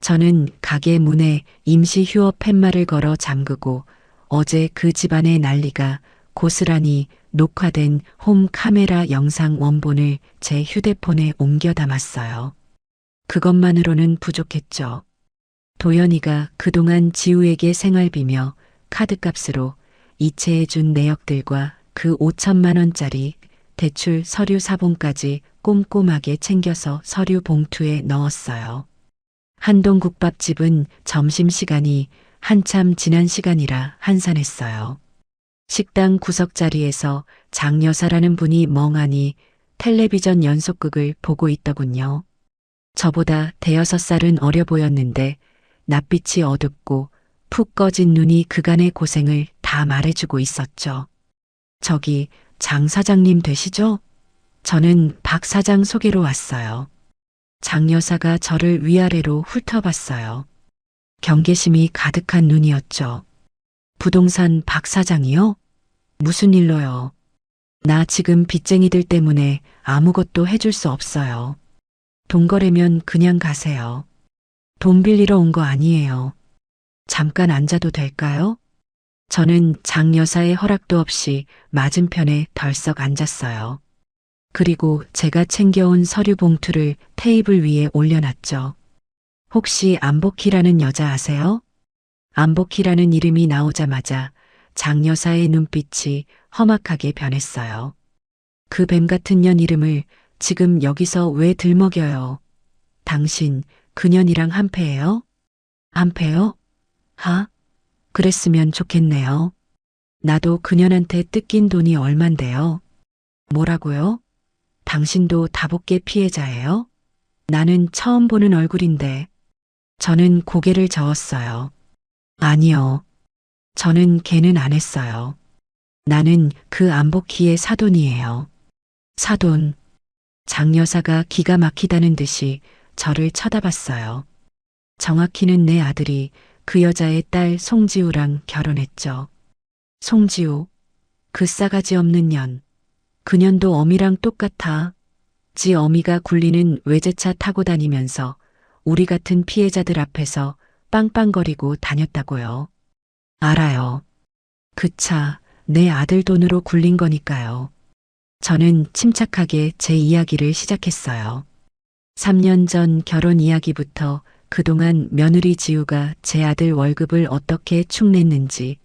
저는 가게 문에 임시 휴업 팻말을 걸어 잠그고 어제 그 집안의 난리가 고스란히 녹화된 홈 카메라 영상 원본을 제 휴대폰에 옮겨 담았어요. 그것만으로는 부족했죠. 도연이가 그동안 지우에게 생활비며 카드값으로 이체해준 내역들과 그 5천만 원짜리 대출 서류 사본까지 꼼꼼하게 챙겨서 서류 봉투에 넣었어요. 한동국밥집은 점심시간이 한참 지난 시간이라 한산했어요. 식당 구석자리에서 장 여사라는 분이 멍하니 텔레비전 연속극을 보고 있더군요. 저보다 대여섯 살은 어려 보였는데 낯빛이 어둡고 푹 꺼진 눈이 그간의 고생을 다 말해주고 있었죠. 저기 장 사장님 되시죠? 저는 박 사장 소개로 왔어요. 장 여사가 저를 위아래로 훑어봤어요. 경계심이 가득한 눈이었죠. 부동산 박 사장이요? 무슨 일로요? 나 지금 빚쟁이들 때문에 아무것도 해줄 수 없어요. 돈 거래면 그냥 가세요. 돈 빌리러 온 거 아니에요. 잠깐 앉아도 될까요? 저는 장 여사의 허락도 없이 맞은편에 덜썩 앉았어요. 그리고 제가 챙겨온 서류 봉투를 테이블 위에 올려놨죠. 혹시 안복희라는 여자 아세요? 안복희라는 이름이 나오자마자 장 여사의 눈빛이 험악하게 변했어요. 그 뱀 같은 년 이름을 지금 여기서 왜 들먹여요? 당신 그년이랑 한패예요? 한패요? 하? 그랬으면 좋겠네요. 나도 그년한테 뜯긴 돈이 얼만데요. 뭐라고요? 당신도 다복계 피해자예요? 나는 처음 보는 얼굴인데. 저는 고개를 저었어요. 아니요. 저는 걔는 안 했어요. 나는 그 안복희의 사돈이에요. 사돈. 장 여사가 기가 막히다는 듯이 저를 쳐다봤어요. 정확히는 내 아들이 그 여자의 딸 송지우랑 결혼했죠. 송지우. 그 싸가지 없는 년. 그년도 어미랑 똑같아. 지 어미가 굴리는 외제차 타고 다니면서 우리 같은 피해자들 앞에서 빵빵거리고 다녔다고요. 알아요. 그 차 내 아들 돈으로 굴린 거니까요. 저는 침착하게 제 이야기를 시작했어요. 3년 전 결혼 이야기부터 그동안 며느리 지우가 제 아들 월급을 어떻게 축냈는지,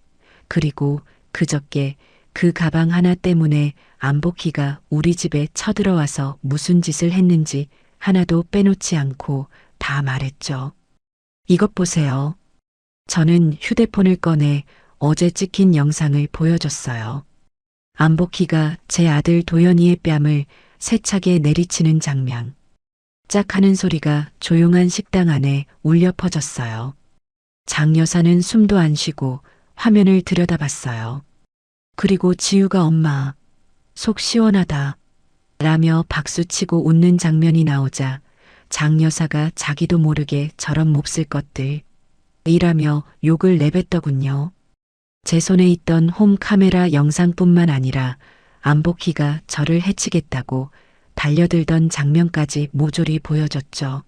그리고 그저께 그 가방 하나 때문에 안복희가 우리 집에 쳐들어와서 무슨 짓을 했는지 하나도 빼놓지 않고 다 말했죠. 이것 보세요. 저는 휴대폰을 꺼내 어제 찍힌 영상을 보여줬어요. 안복희가 제 아들 도연이의 뺨을 세차게 내리치는 장면. 짝 하는 소리가 조용한 식당 안에 울려 퍼졌어요. 장 여사는 숨도 안 쉬고 화면을 들여다봤어요. 그리고 지우가 엄마, 속 시원하다 라며 박수치고 웃는 장면이 나오자 장 여사가 자기도 모르게 저런 몹쓸 것들 이라며 욕을 내뱉더군요. 제 손에 있던 홈 카메라 영상뿐만 아니라 안복희가 저를 해치겠다고 달려들던 장면까지 모조리 보여줬죠.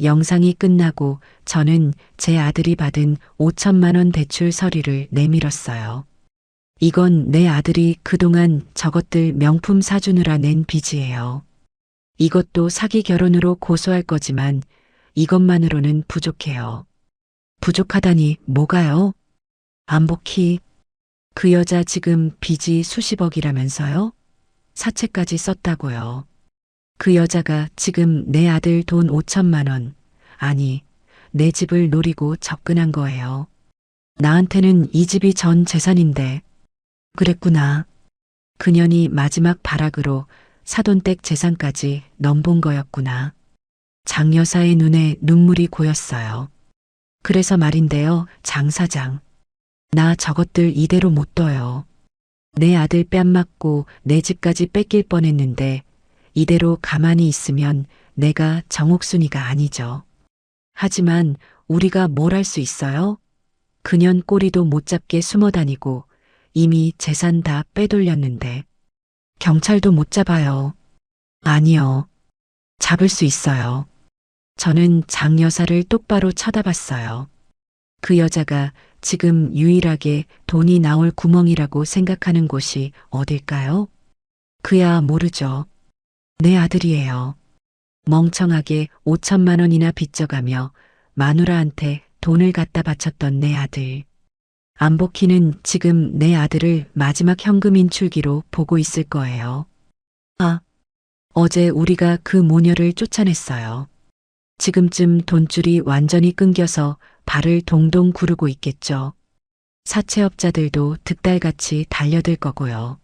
영상이 끝나고 저는 제 아들이 받은 5천만 원 대출 서류를 내밀었어요. 이건 내 아들이 그동안 저것들 명품 사주느라 낸 빚이에요. 이것도 사기 결혼으로 고소할 거지만 이것만으로는 부족해요. 부족하다니 뭐가요? 안복희, 그 여자 지금 빚이 수십억이라면서요? 사채까지 썼다고요. 그 여자가 지금 내 아들 돈 5천만 원, 아니, 내 집을 노리고 접근한 거예요. 나한테는 이 집이 전 재산인데. 그랬구나. 그년이 마지막 발악으로 사돈댁 재산까지 넘본 거였구나. 장 여사의 눈에 눈물이 고였어요. 그래서 말인데요, 장 사장. 나 저것들 이대로 못 둬요. 내 아들 뺨 맞고 내 집까지 뺏길 뻔했는데 이대로 가만히 있으면 내가 정옥순이가 아니죠. 하지만 우리가 뭘 할 수 있어요? 그년 꼬리도 못 잡게 숨어 다니고 이미 재산 다 빼돌렸는데 경찰도 못 잡아요. 아니요. 잡을 수 있어요. 저는 장 여사를 똑바로 쳐다봤어요. 그 여자가 지금 유일하게 돈이 나올 구멍이라고 생각하는 곳이 어딜까요? 그야 모르죠. 내 아들이에요. 멍청하게 5천만 원이나 빚져가며 마누라한테 돈을 갖다 바쳤던 내 아들. 안복희는 지금 내 아들을 마지막 현금 인출기로 보고 있을 거예요. 아, 어제 우리가 그 모녀를 쫓아냈어요. 지금쯤 돈줄이 완전히 끊겨서 발을 동동 구르고 있겠죠. 사채업자들도 득달같이 달려들 거고요.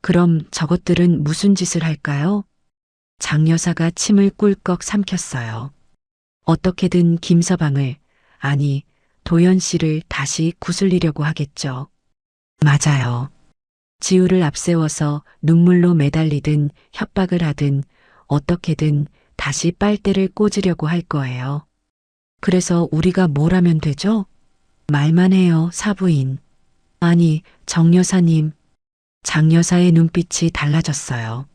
그럼 저것들은 무슨 짓을 할까요? 장 여사가 침을 꿀꺽 삼켰어요. 어떻게든 김서방을, 아니 도연 씨를 다시 구슬리려고 하겠죠. 맞아요. 지우를 앞세워서 눈물로 매달리든 협박을 하든 어떻게든 다시 빨대를 꽂으려고 할 거예요. 그래서 우리가 뭘 하면 되죠? 말만 해요, 사부인. 아니, 정 여사님. 장 여사의 눈빛이 달라졌어요.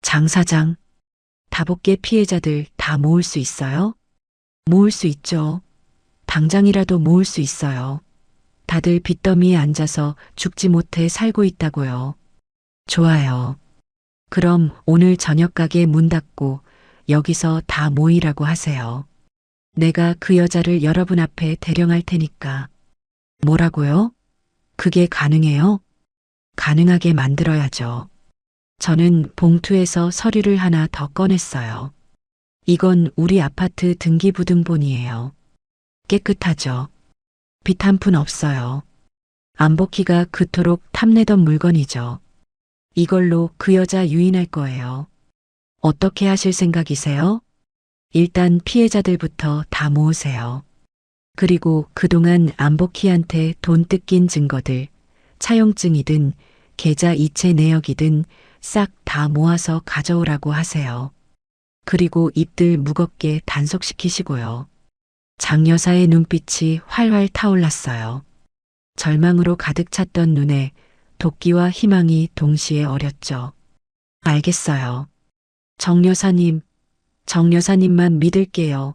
장 사장, 다복계 피해자들 다 모을 수 있어요? 모을 수 있죠. 당장이라도 모을 수 있어요. 다들 빚더미에 앉아서 죽지 못해 살고 있다고요. 좋아요. 그럼 오늘 저녁 가게 문 닫고 여기서 다 모이라고 하세요. 내가 그 여자를 여러분 앞에 대령할 테니까. 뭐라고요? 그게 가능해요? 가능하게 만들어야죠. 저는 봉투에서 서류를 하나 더 꺼냈어요. 이건 우리 아파트 등기부등본이에요. 깨끗하죠. 빚 한 푼 없어요. 안복희가 그토록 탐내던 물건이죠. 이걸로 그 여자 유인할 거예요. 어떻게 하실 생각이세요? 일단 피해자들부터 다 모으세요. 그리고 그동안 안복희한테 돈 뜯긴 증거들, 차용증이든 계좌 이체 내역이든 싹 다 모아서 가져오라고 하세요. 그리고 입들 무겁게 단속시키시고요. 장 여사의 눈빛이 활활 타올랐어요. 절망으로 가득 찼던 눈에 도끼와 희망이 동시에 어렸죠. 알겠어요. 정 여사님, 정 여사님만 믿을게요.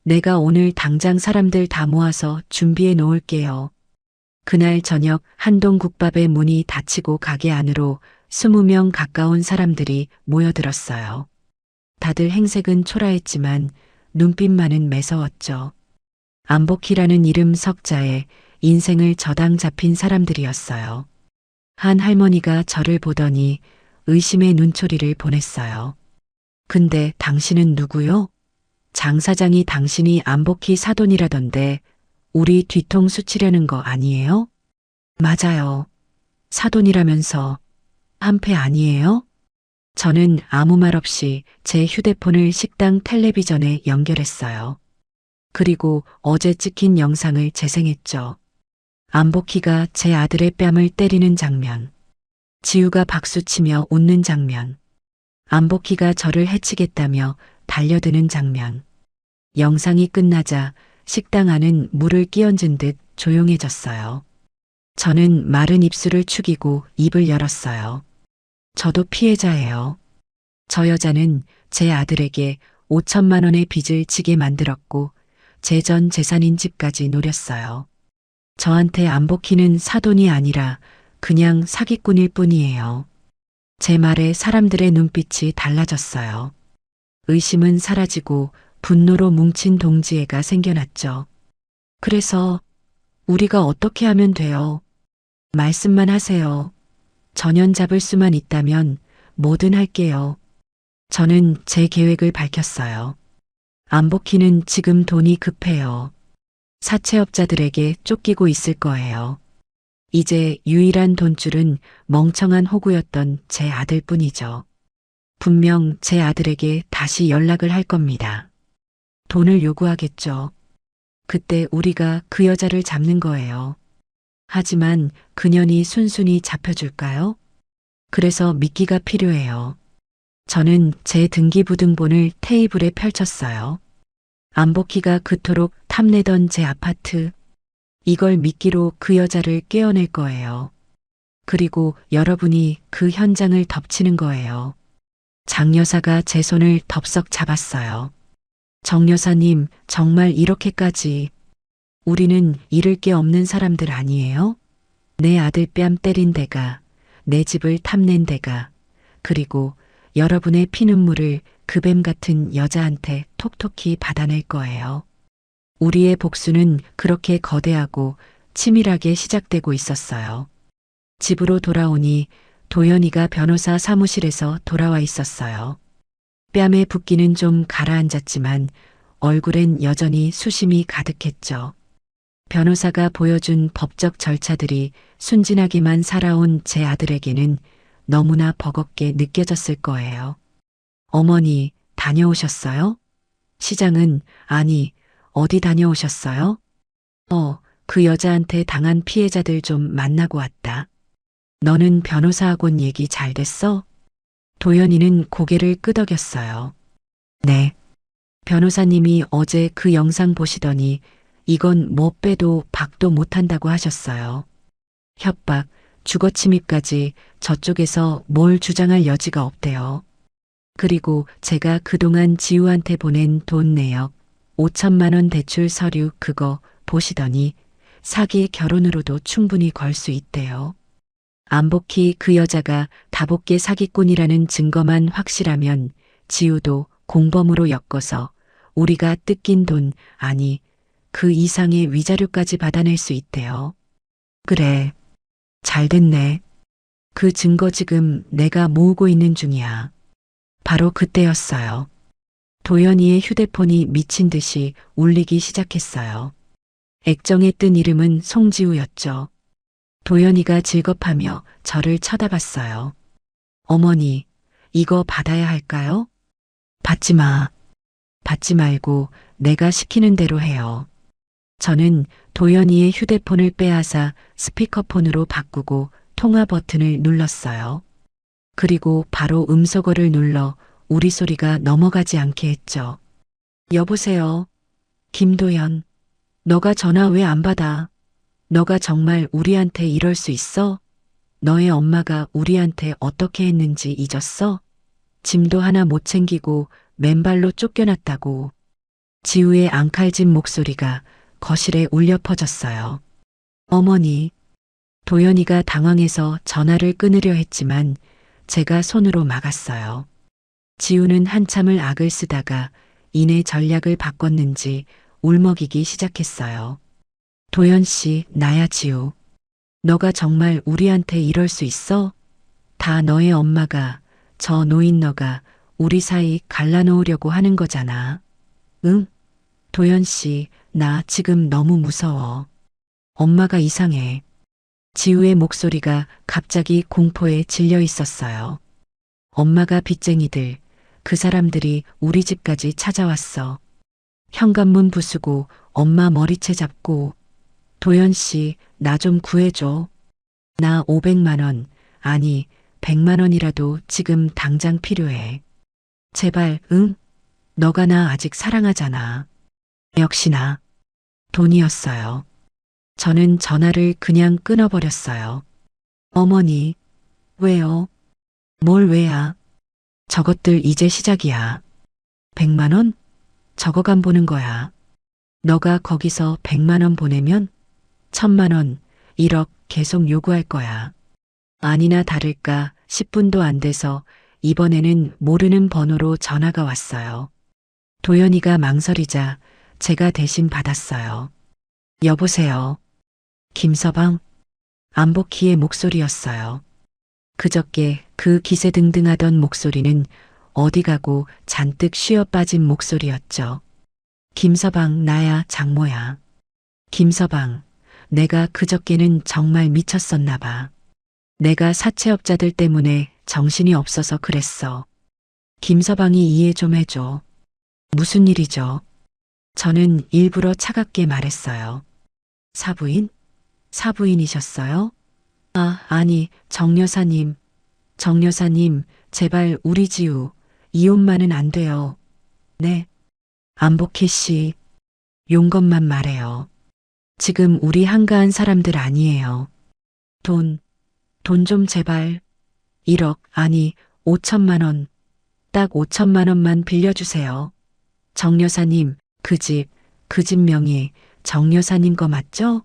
내가 오늘 당장 사람들 다 모아서 준비해 놓을게요. 그날 저녁 한동 국밥의 문이 닫히고 가게 안으로 20명 가까운 사람들이 모여들었어요. 다들 행색은 초라했지만 눈빛만은 매서웠죠. 안복희라는 이름 석자에 인생을 저당 잡힌 사람들이었어요. 한 할머니가 저를 보더니 의심의 눈초리를 보냈어요. 근데 당신은 누구요? 장 사장이 당신이 안복희 사돈이라던데 우리 뒤통수 치려는 거 아니에요? 맞아요. 사돈이라면서 한패 아니에요? 저는 아무 말 없이 제 휴대폰을 식당 텔레비전에 연결했어요. 그리고 어제 찍힌 영상을 재생했죠. 안복희가 제 아들의 뺨을 때리는 장면. 지우가 박수치며 웃는 장면. 안복희가 저를 해치겠다며 달려드는 장면. 영상이 끝나자 식당 안은 물을 끼얹은 듯 조용해졌어요. 저는 마른 입술을 축이고 입을 열었어요. 저도 피해자예요. 저 여자는 제 아들에게 5천만 원의 빚을 지게 만들었고 제 전 재산인 집까지 노렸어요. 저한테 안복희는 사돈이 아니라 그냥 사기꾼일 뿐이에요. 제 말에 사람들의 눈빛이 달라졌어요. 의심은 사라지고 분노로 뭉친 동지애가 생겨났죠. 그래서 우리가 어떻게 하면 돼요? 말씀만 하세요. 전연 잡을 수만 있다면 뭐든 할게요. 저는 제 계획을 밝혔어요. 안복희는 지금 돈이 급해요. 사채업자들에게 쫓기고 있을 거예요. 이제 유일한 돈줄은 멍청한 호구였던 제 아들뿐이죠. 분명 제 아들에게 다시 연락을 할 겁니다. 돈을 요구하겠죠. 그때 우리가 그 여자를 잡는 거예요. 하지만 그년이 순순히 잡혀줄까요? 그래서 미끼가 필요해요. 저는 제 등기부등본을 테이블에 펼쳤어요. 안복희가 그토록 탐내던 제 아파트. 이걸 미끼로 그 여자를 꿰어낼 거예요. 그리고 여러분이 그 현장을 덮치는 거예요. 장 여사가 제 손을 덥석 잡았어요. 정 여사님, 정말 이렇게까지. 우리는 잃을 게 없는 사람들 아니에요? 내 아들 뺨 때린 데가, 내 집을 탐낸 데가, 그리고 여러분의 피눈물을 그 뱀 같은 여자한테 톡톡히 받아낼 거예요. 우리의 복수는 그렇게 거대하고 치밀하게 시작되고 있었어요. 집으로 돌아오니 도연이가 변호사 사무실에서 돌아와 있었어요. 뺨에 붓기는 좀 가라앉았지만 얼굴엔 여전히 수심이 가득했죠. 변호사가 보여준 법적 절차들이 순진하게만 살아온 제 아들에게는 너무나 버겁게 느껴졌을 거예요. 어머니, 다녀오셨어요? 시장은, 아니, 어디 다녀오셨어요? 그 여자한테 당한 피해자들 좀 만나고 왔다. 너는 변호사하고는 얘기 잘 됐어? 도연이는 고개를 끄덕였어요. 네. 변호사님이 어제 그 영상 보시더니 이건 뭐 빼도 박도 못한다고 하셨어요. 협박, 주거침입까지 저쪽에서 뭘 주장할 여지가 없대요. 그리고 제가 그동안 지우한테 보낸 돈 내역, 5천만 원 대출 서류 그거 보시더니 사기 결혼으로도 충분히 걸 수 있대요. 안복희 그 여자가 다복계 사기꾼이라는 증거만 확실하면 지우도 공범으로 엮어서 우리가 뜯긴 돈, 아니 그 이상의 위자료까지 받아낼 수 있대요. 그래, 잘 됐네. 그 증거 지금 내가 모으고 있는 중이야. 바로 그때였어요. 도연이의 휴대폰이 미친 듯이 울리기 시작했어요. 액정에 뜬 이름은 송지우였죠. 도연이가 질겁하며 저를 쳐다봤어요. 어머니, 이거 받아야 할까요? 받지 마. 받지 말고 내가 시키는 대로 해요. 저는 도연이의 휴대폰을 빼앗아 스피커폰으로 바꾸고 통화 버튼을 눌렀어요. 그리고 바로 음소거를 눌러 우리 소리가 넘어가지 않게 했죠. 여보세요. 김도연. 너가 전화 왜 안 받아? 너가 정말 우리한테 이럴 수 있어? 너의 엄마가 우리한테 어떻게 했는지 잊었어? 짐도 하나 못 챙기고 맨발로 쫓겨났다고. 지우의 앙칼진 목소리가 거실에 울려 퍼졌어요. 어머니. 도연이가 당황해서 전화를 끊으려 했지만 제가 손으로 막았어요. 지우는 한참을 악을 쓰다가 이내 전략을 바꿨는지 울먹이기 시작했어요. 도연 씨, 나야 지우. 너가 정말 우리한테 이럴 수 있어? 다 너의 엄마가, 저 노인 너가 우리 사이 갈라놓으려고 하는 거잖아. 응? 도연 씨, 나 지금 너무 무서워. 엄마가 이상해. 지우의 목소리가 갑자기 공포에 질려 있었어요. 엄마가 빚쟁이들, 그 사람들이 우리 집까지 찾아왔어. 현관문 부수고 엄마 머리채 잡고. 도연 씨, 나 좀 구해줘. 나 500만 원, 아니 100만 원이라도 지금 당장 필요해. 제발, 응? 너가 나 아직 사랑하잖아. 역시나 돈이었어요. 저는 전화를 그냥 끊어버렸어요. 어머니, 왜요? 뭘 왜야? 저것들 이제 시작이야. 100만 원? 저거 간 보는 거야. 너가 거기서 100만 원 보내면 1000만 원, 1억 계속 요구할 거야. 아니나 다를까 10분도 안 돼서 이번에는 모르는 번호로 전화가 왔어요. 도연이가 망설이자 제가 대신 받았어요. 여보세요. 김서방? 안복희의 목소리였어요. 그저께 그 기세등등하던 목소리는 어디 가고 잔뜩 쉬어 빠진 목소리였죠. 김서방, 나야, 장모야. 김서방, 내가 그저께는 정말 미쳤었나 봐. 내가 사채업자들 때문에 정신이 없어서 그랬어. 김서방이 이해 좀 해줘. 무슨 일이죠? 저는 일부러 차갑게 말했어요. 사부인? 사부인이셨어요? 아, 아니, 정 여사님. 정 여사님, 제발 우리 지우, 이혼만은 안 돼요. 네. 안복희 씨, 용건만 말해요. 지금 우리 한가한 사람들 아니에요. 돈 좀 제발. 1억, 아니, 5천만 원. 딱 5천만 원만 빌려주세요. 정 여사님, 그 집 명의 정 여사님 거 맞죠?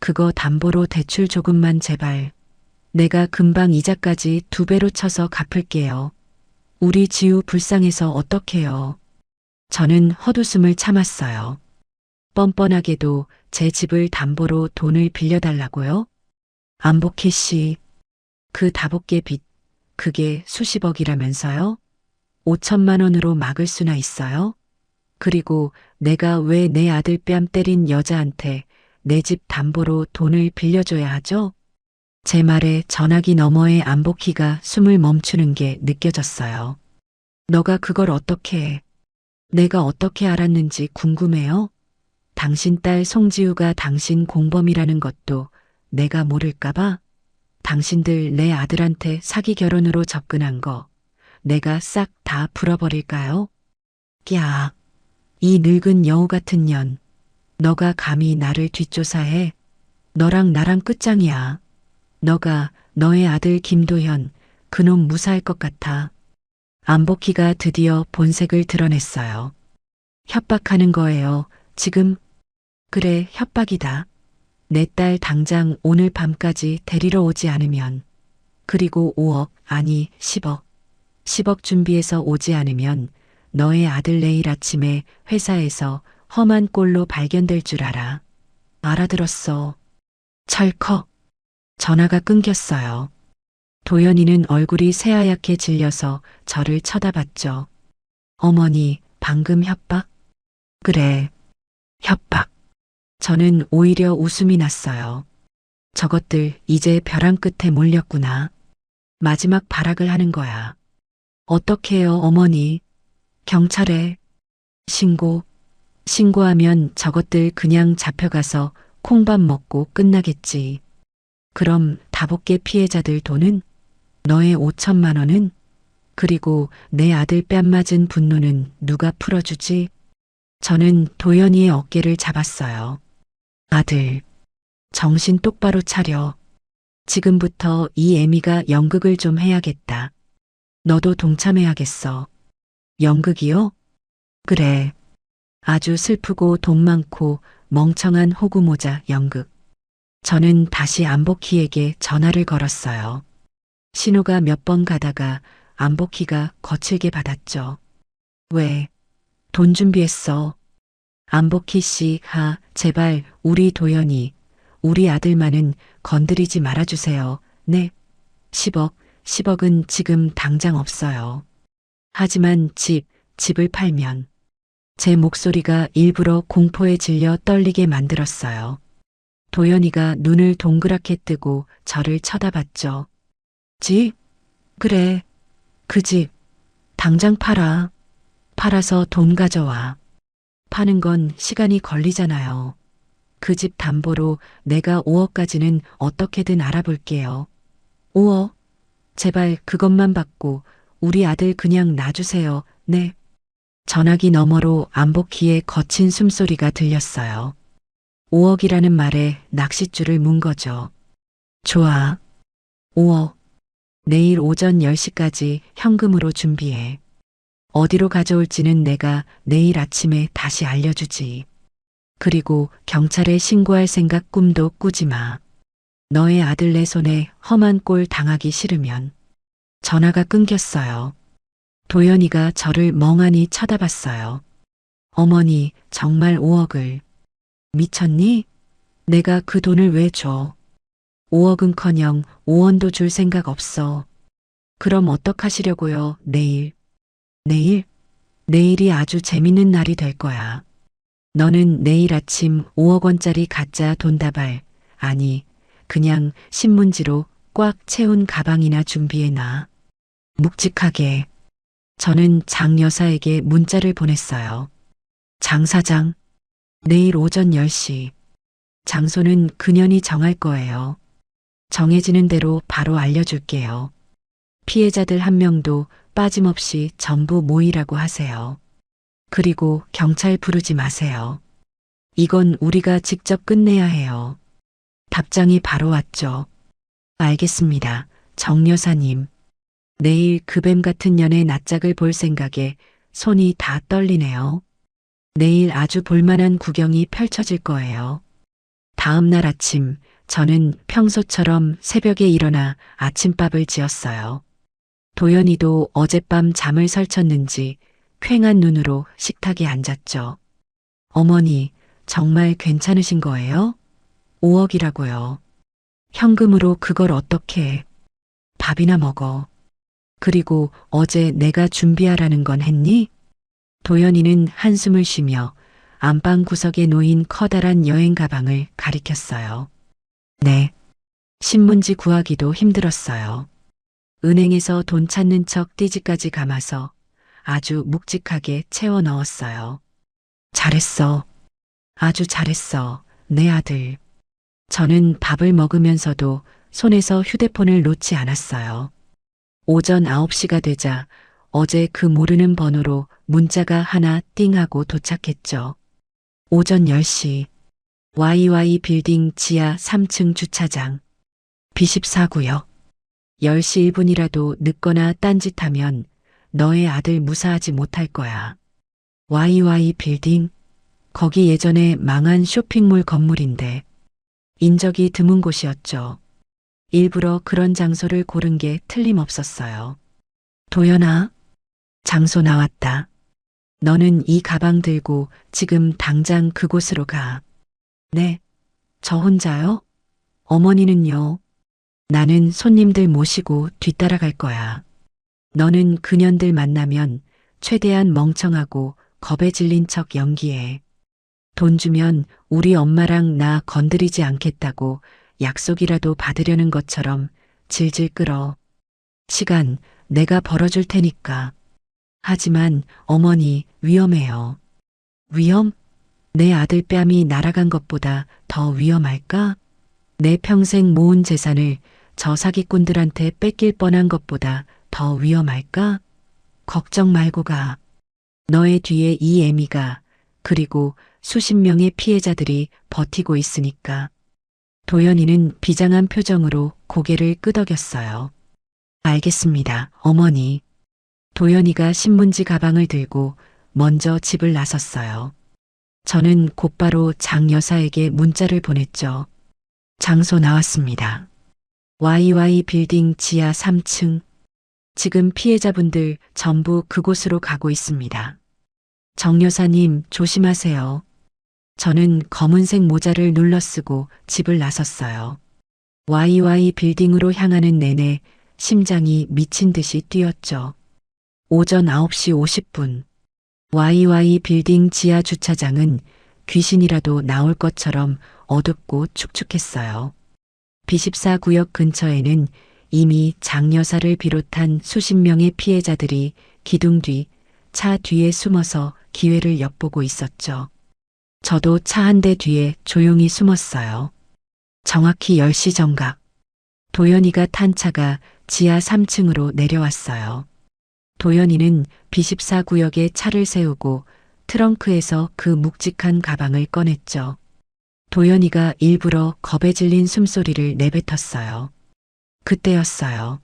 그거 담보로 대출 조금만 제발. 내가 금방 이자까지 2배로 쳐서 갚을게요. 우리 지우 불쌍해서 어떡해요. 저는 헛웃음을 참았어요. 뻔뻔하게도 제 집을 담보로 돈을 빌려달라고요? 안복희 씨, 그 다복계 빚, 그게 수십억이라면서요? 5천만 원으로 막을 수나 있어요? 그리고 내가 왜 내 아들 뺨 때린 여자한테 내 집 담보로 돈을 빌려줘야 하죠? 제 말에 전화기 너머의 안복희가 숨을 멈추는 게 느껴졌어요. 너가 그걸 어떻게 해? 내가 어떻게 알았는지 궁금해요? 당신 딸 송지우가 당신 공범이라는 것도 내가 모를까봐? 당신들 내 아들한테 사기 결혼으로 접근한 거 내가 싹 다 풀어버릴까요? 야, 이 늙은 여우 같은 년. 너가 감히 나를 뒷조사해? 너랑 나랑 끝장이야. 너가 너의 아들 김도현 그놈 무사할 것 같아. 안복희가 드디어 본색을 드러냈어요. 협박하는 거예요. 지금? 그래, 협박이다. 내 딸 당장 오늘 밤까지 데리러 오지 않으면. 그리고 5억, 아니 10억. 10억 준비해서 오지 않으면 너의 아들 내일 아침에 회사에서 험한 꼴로 발견될 줄 알아. 알아들었어. 철컥. 전화가 끊겼어요. 도연이는 얼굴이 새하얗게 질려서 저를 쳐다봤죠. 어머니, 방금 협박? 그래, 협박. 저는 오히려 웃음이 났어요. 저것들 이제 벼랑 끝에 몰렸구나. 마지막 발악을 하는 거야. 어떡해요, 어머니? 경찰에 신고하면 저것들 그냥 잡혀가서 콩밥 먹고 끝나겠지. 그럼 다복계 피해자들 돈은? 너의 5천만 원은? 그리고 내 아들 뺨 맞은 분노는 누가 풀어주지? 저는 도연이의 어깨를 잡았어요. 아들, 정신 똑바로 차려. 지금부터 이 애미가 연극을 좀 해야겠다. 너도 동참해야겠어. 연극이요? 그래. 아주 슬프고 돈 많고 멍청한 호구모자 연극. 저는 다시 안복희에게 전화를 걸었어요. 신호가 몇 번 가다가 안복희가 거칠게 받았죠. 왜? 돈 준비했어. 안복희 씨, 제발 우리 도연이, 우리 아들만은 건드리지 말아주세요. 네. 10억은 지금 당장 없어요. 하지만 집을 팔면. 제 목소리가 일부러 공포에 질려 떨리게 만들었어요. 도연이가 눈을 동그랗게 뜨고 저를 쳐다봤죠. 집? 그래. 그 집. 당장 팔아. 팔아서 돈 가져와. 파는 건 시간이 걸리잖아요. 그 집 담보로 내가 5억까지는 어떻게든 알아볼게요. 5억? 제발 그것만 받고 우리 아들 그냥 놔주세요. 네. 전화기 너머로 안복희의 거친 숨소리가 들렸어요. 5억이라는 말에 낚싯줄을 문 거죠. 좋아. 5억. 내일 오전 10시까지 현금으로 준비해. 어디로 가져올지는 내가 내일 아침에 다시 알려주지. 그리고 경찰에 신고할 생각 꿈도 꾸지 마. 너의 아들 내 손에 험한 꼴 당하기 싫으면. 전화가 끊겼어요. 도연이가 저를 멍하니 쳐다봤어요. 어머니, 정말 5억을. 미쳤니? 내가 그 돈을 왜 줘? 5억은커녕 5원도 줄 생각 없어. 그럼 어떡하시려고요, 내일? 내일? 내일이 아주 재밌는 날이 될 거야. 너는 내일 아침 5억 원짜리 가짜 돈다발, 아니, 그냥 신문지로 꽉 채운 가방이나 준비해놔. 묵직하게. 저는 장 여사에게 문자를 보냈어요. 장 사장, 내일 오전 10시. 장소는 그년이 정할 거예요. 정해지는 대로 바로 알려줄게요. 피해자들 한 명도 빠짐없이 전부 모이라고 하세요. 그리고 경찰 부르지 마세요. 이건 우리가 직접 끝내야 해요. 답장이 바로 왔죠. 알겠습니다, 정 여사님. 내일 그 뱀 같은 년의 낯짝을 볼 생각에 손이 다 떨리네요. 내일 아주 볼만한 구경이 펼쳐질 거예요. 다음 날 아침, 저는 평소처럼 새벽에 일어나 아침밥을 지었어요. 도연이도 어젯밤 잠을 설쳤는지 퀭한 눈으로 식탁에 앉았죠. 어머니, 정말 괜찮으신 거예요? 5억이라고요. 현금으로 그걸 어떻게? 밥이나 먹어. 그리고 어제 내가 준비하라는 건 했니? 도연이는 한숨을 쉬며 안방 구석에 놓인 커다란 여행 가방을 가리켰어요. 네. 신문지 구하기도 힘들었어요. 은행에서 돈 찾는 척 띠지까지 감아서 아주 묵직하게 채워 넣었어요. 잘했어. 아주 잘했어, 내 아들. 저는 밥을 먹으면서도 손에서 휴대폰을 놓지 않았어요. 오전 9시가 되자 어제 그 모르는 번호로 문자가 하나 띵하고 도착했죠. 오전 10시. YY 빌딩 지하 3층 주차장. B14구역. 10시 1분이라도 늦거나 딴짓하면 너의 아들 무사하지 못할 거야. YY 빌딩? 거기 예전에 망한 쇼핑몰 건물인데 인적이 드문 곳이었죠. 일부러 그런 장소를 고른 게 틀림없었어요. 도연아, 장소 나왔다. 너는 이 가방 들고 지금 당장 그곳으로 가. 네, 저 혼자요? 어머니는요? 나는 손님들 모시고 뒤따라갈 거야. 너는 그년들 만나면 최대한 멍청하고 겁에 질린 척 연기해. 돈 주면 우리 엄마랑 나 건드리지 않겠다고 약속이라도 받으려는 것처럼 질질 끌어. 시간 내가 벌어줄 테니까. 하지만 어머니, 위험해요. 위험? 내 아들 뺨이 날아간 것보다 더 위험할까? 내 평생 모은 재산을 저 사기꾼들한테 뺏길 뻔한 것보다 더 위험할까? 걱정 말고 가. 너의 뒤에 이 애미가, 그리고 수십 명의 피해자들이 버티고 있으니까. 도연이는 비장한 표정으로 고개를 끄덕였어요. 알겠습니다, 어머니. 도연이가 신문지 가방을 들고 먼저 집을 나섰어요. 저는 곧바로 장 여사에게 문자를 보냈죠. 장소 나왔습니다. YY 빌딩 지하 3층. 지금 피해자분들 전부 그곳으로 가고 있습니다. 정 여사님, 조심하세요. 저는 검은색 모자를 눌러쓰고 집을 나섰어요. YY 빌딩으로 향하는 내내 심장이 미친 듯이 뛰었죠. 오전 9시 50분. YY 빌딩 지하 주차장은 귀신이라도 나올 것처럼 어둡고 축축했어요. B14구역 근처에는 이미 장 여사를 비롯한 수십 명의 피해자들이 기둥 뒤, 차 뒤에 숨어서 기회를 엿보고 있었죠. 저도 차 한 대 뒤에 조용히 숨었어요. 정확히 10시 정각. 도연이가 탄 차가 지하 3층으로 내려왔어요. 도연이는 B14구역에 차를 세우고 트렁크에서 그 묵직한 가방을 꺼냈죠. 도연이가 일부러 겁에 질린 숨소리를 내뱉었어요. 그때였어요.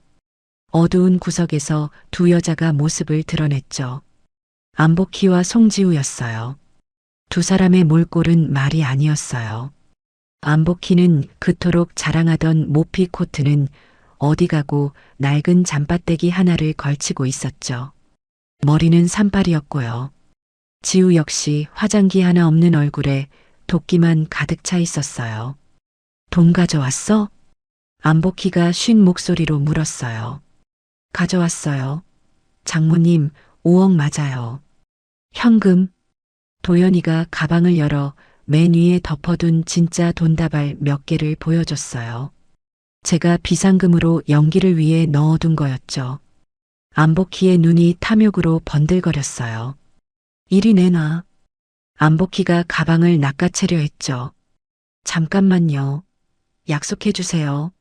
어두운 구석에서 두 여자가 모습을 드러냈죠. 안복희와 송지우였어요. 두 사람의 몰골은 말이 아니었어요. 안복희는 그토록 자랑하던 모피 코트는 어디 가고 낡은 잠바떼기 하나를 걸치고 있었죠. 머리는 산발이었고요. 지우 역시 화장기 하나 없는 얼굴에 도끼만 가득 차 있었어요. 돈 가져왔어? 안복희가 쉰 목소리로 물었어요. 가져왔어요. 장모님, 5억 맞아요. 현금? 도연이가 가방을 열어 맨 위에 덮어둔 진짜 돈다발 몇 개를 보여줬어요. 제가 비상금으로 연기를 위해 넣어둔 거였죠. 안복희의 눈이 탐욕으로 번들거렸어요. 이리 내놔. 안복희가 가방을 낚아채려 했죠. 잠깐만요. 약속해 주세요.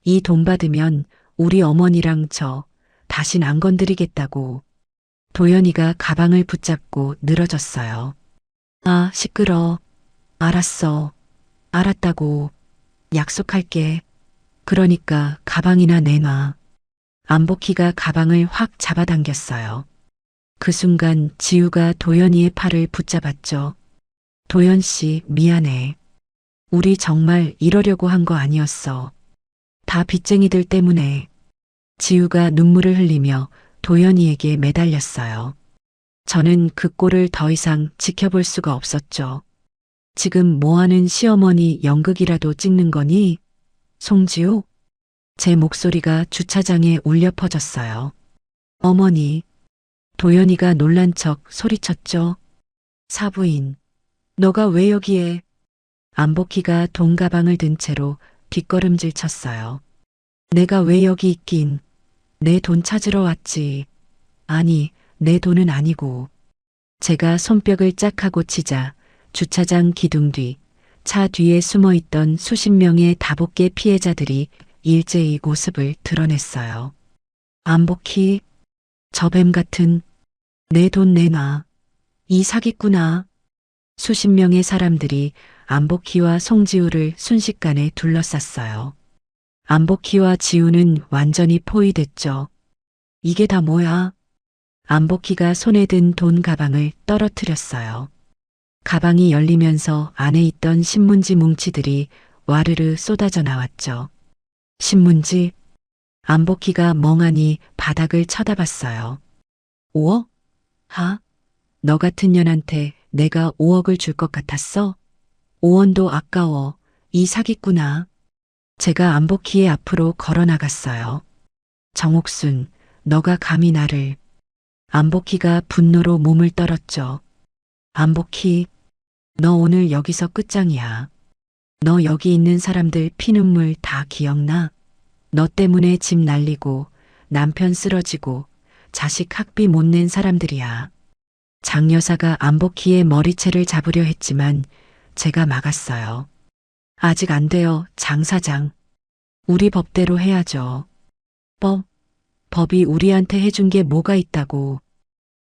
이 돈 받으면 우리 어머니랑 저 다신 안 건드리겠다고. 도연이가 가방을 붙잡고 늘어졌어요. 아, 시끄러. 알았어. 알았다고. 약속할게. 그러니까 가방이나 내놔. 안복희가 가방을 확 잡아당겼어요. 그 순간 지우가 도연이의 팔을 붙잡았죠. 도연 씨, 미안해. 우리 정말 이러려고 한 거 아니었어. 다 빚쟁이들 때문에. 지우가 눈물을 흘리며 도연이에게 매달렸어요. 저는 그 꼴을 더 이상 지켜볼 수가 없었죠. 지금 뭐하는 시어머니 연극이라도 찍는 거니? 송지우? 제 목소리가 주차장에 울려 퍼졌어요. 어머니. 도연이가 놀란 척 소리쳤죠. 사부인. 너가 왜 여기에? 안복희가 돈 가방을 든 채로 뒷걸음질 쳤어요. 내가 왜 여기 있긴. 내 돈 찾으러 왔지. 아니, 내 돈은 아니고. 제가 손뼉을 짝 하고 치자 주차장 기둥 뒤, 차 뒤에 숨어 있던 수십 명의 다복계 피해자들이 일제히 모습을 드러냈어요. 안복희, 저 뱀 같은, 내 돈 내놔. 이 사기꾼아. 수십 명의 사람들이 안복희와 송지우를 순식간에 둘러쌌어요. 안복희와 지우는 완전히 포위됐죠. 이게 다 뭐야? 안복희가 손에 든 돈 가방을 떨어뜨렸어요. 가방이 열리면서 안에 있던 신문지 뭉치들이 와르르 쏟아져 나왔죠. 신문지? 안복희가 멍하니 바닥을 쳐다봤어요. 5억? 하? 너 같은 년한테 내가 5억을 줄 것 같았어? 5원도 아까워. 이 사기꾼아. 제가 안복희의 앞으로 걸어 나갔어요. 정옥순, 너가 감히 나를. 안복희가 분노로 몸을 떨었죠. 안복희, 너 오늘 여기서 끝장이야. 너 여기 있는 사람들 피눈물 다 기억나? 너 때문에 집 날리고 남편 쓰러지고 자식 학비 못 낸 사람들이야. 장 여사가 안복희의 머리채를 잡으려 했지만 제가 막았어요. 아직 안 돼요, 장 사장. 우리 법대로 해야죠. 법이 우리한테 해준 게 뭐가 있다고.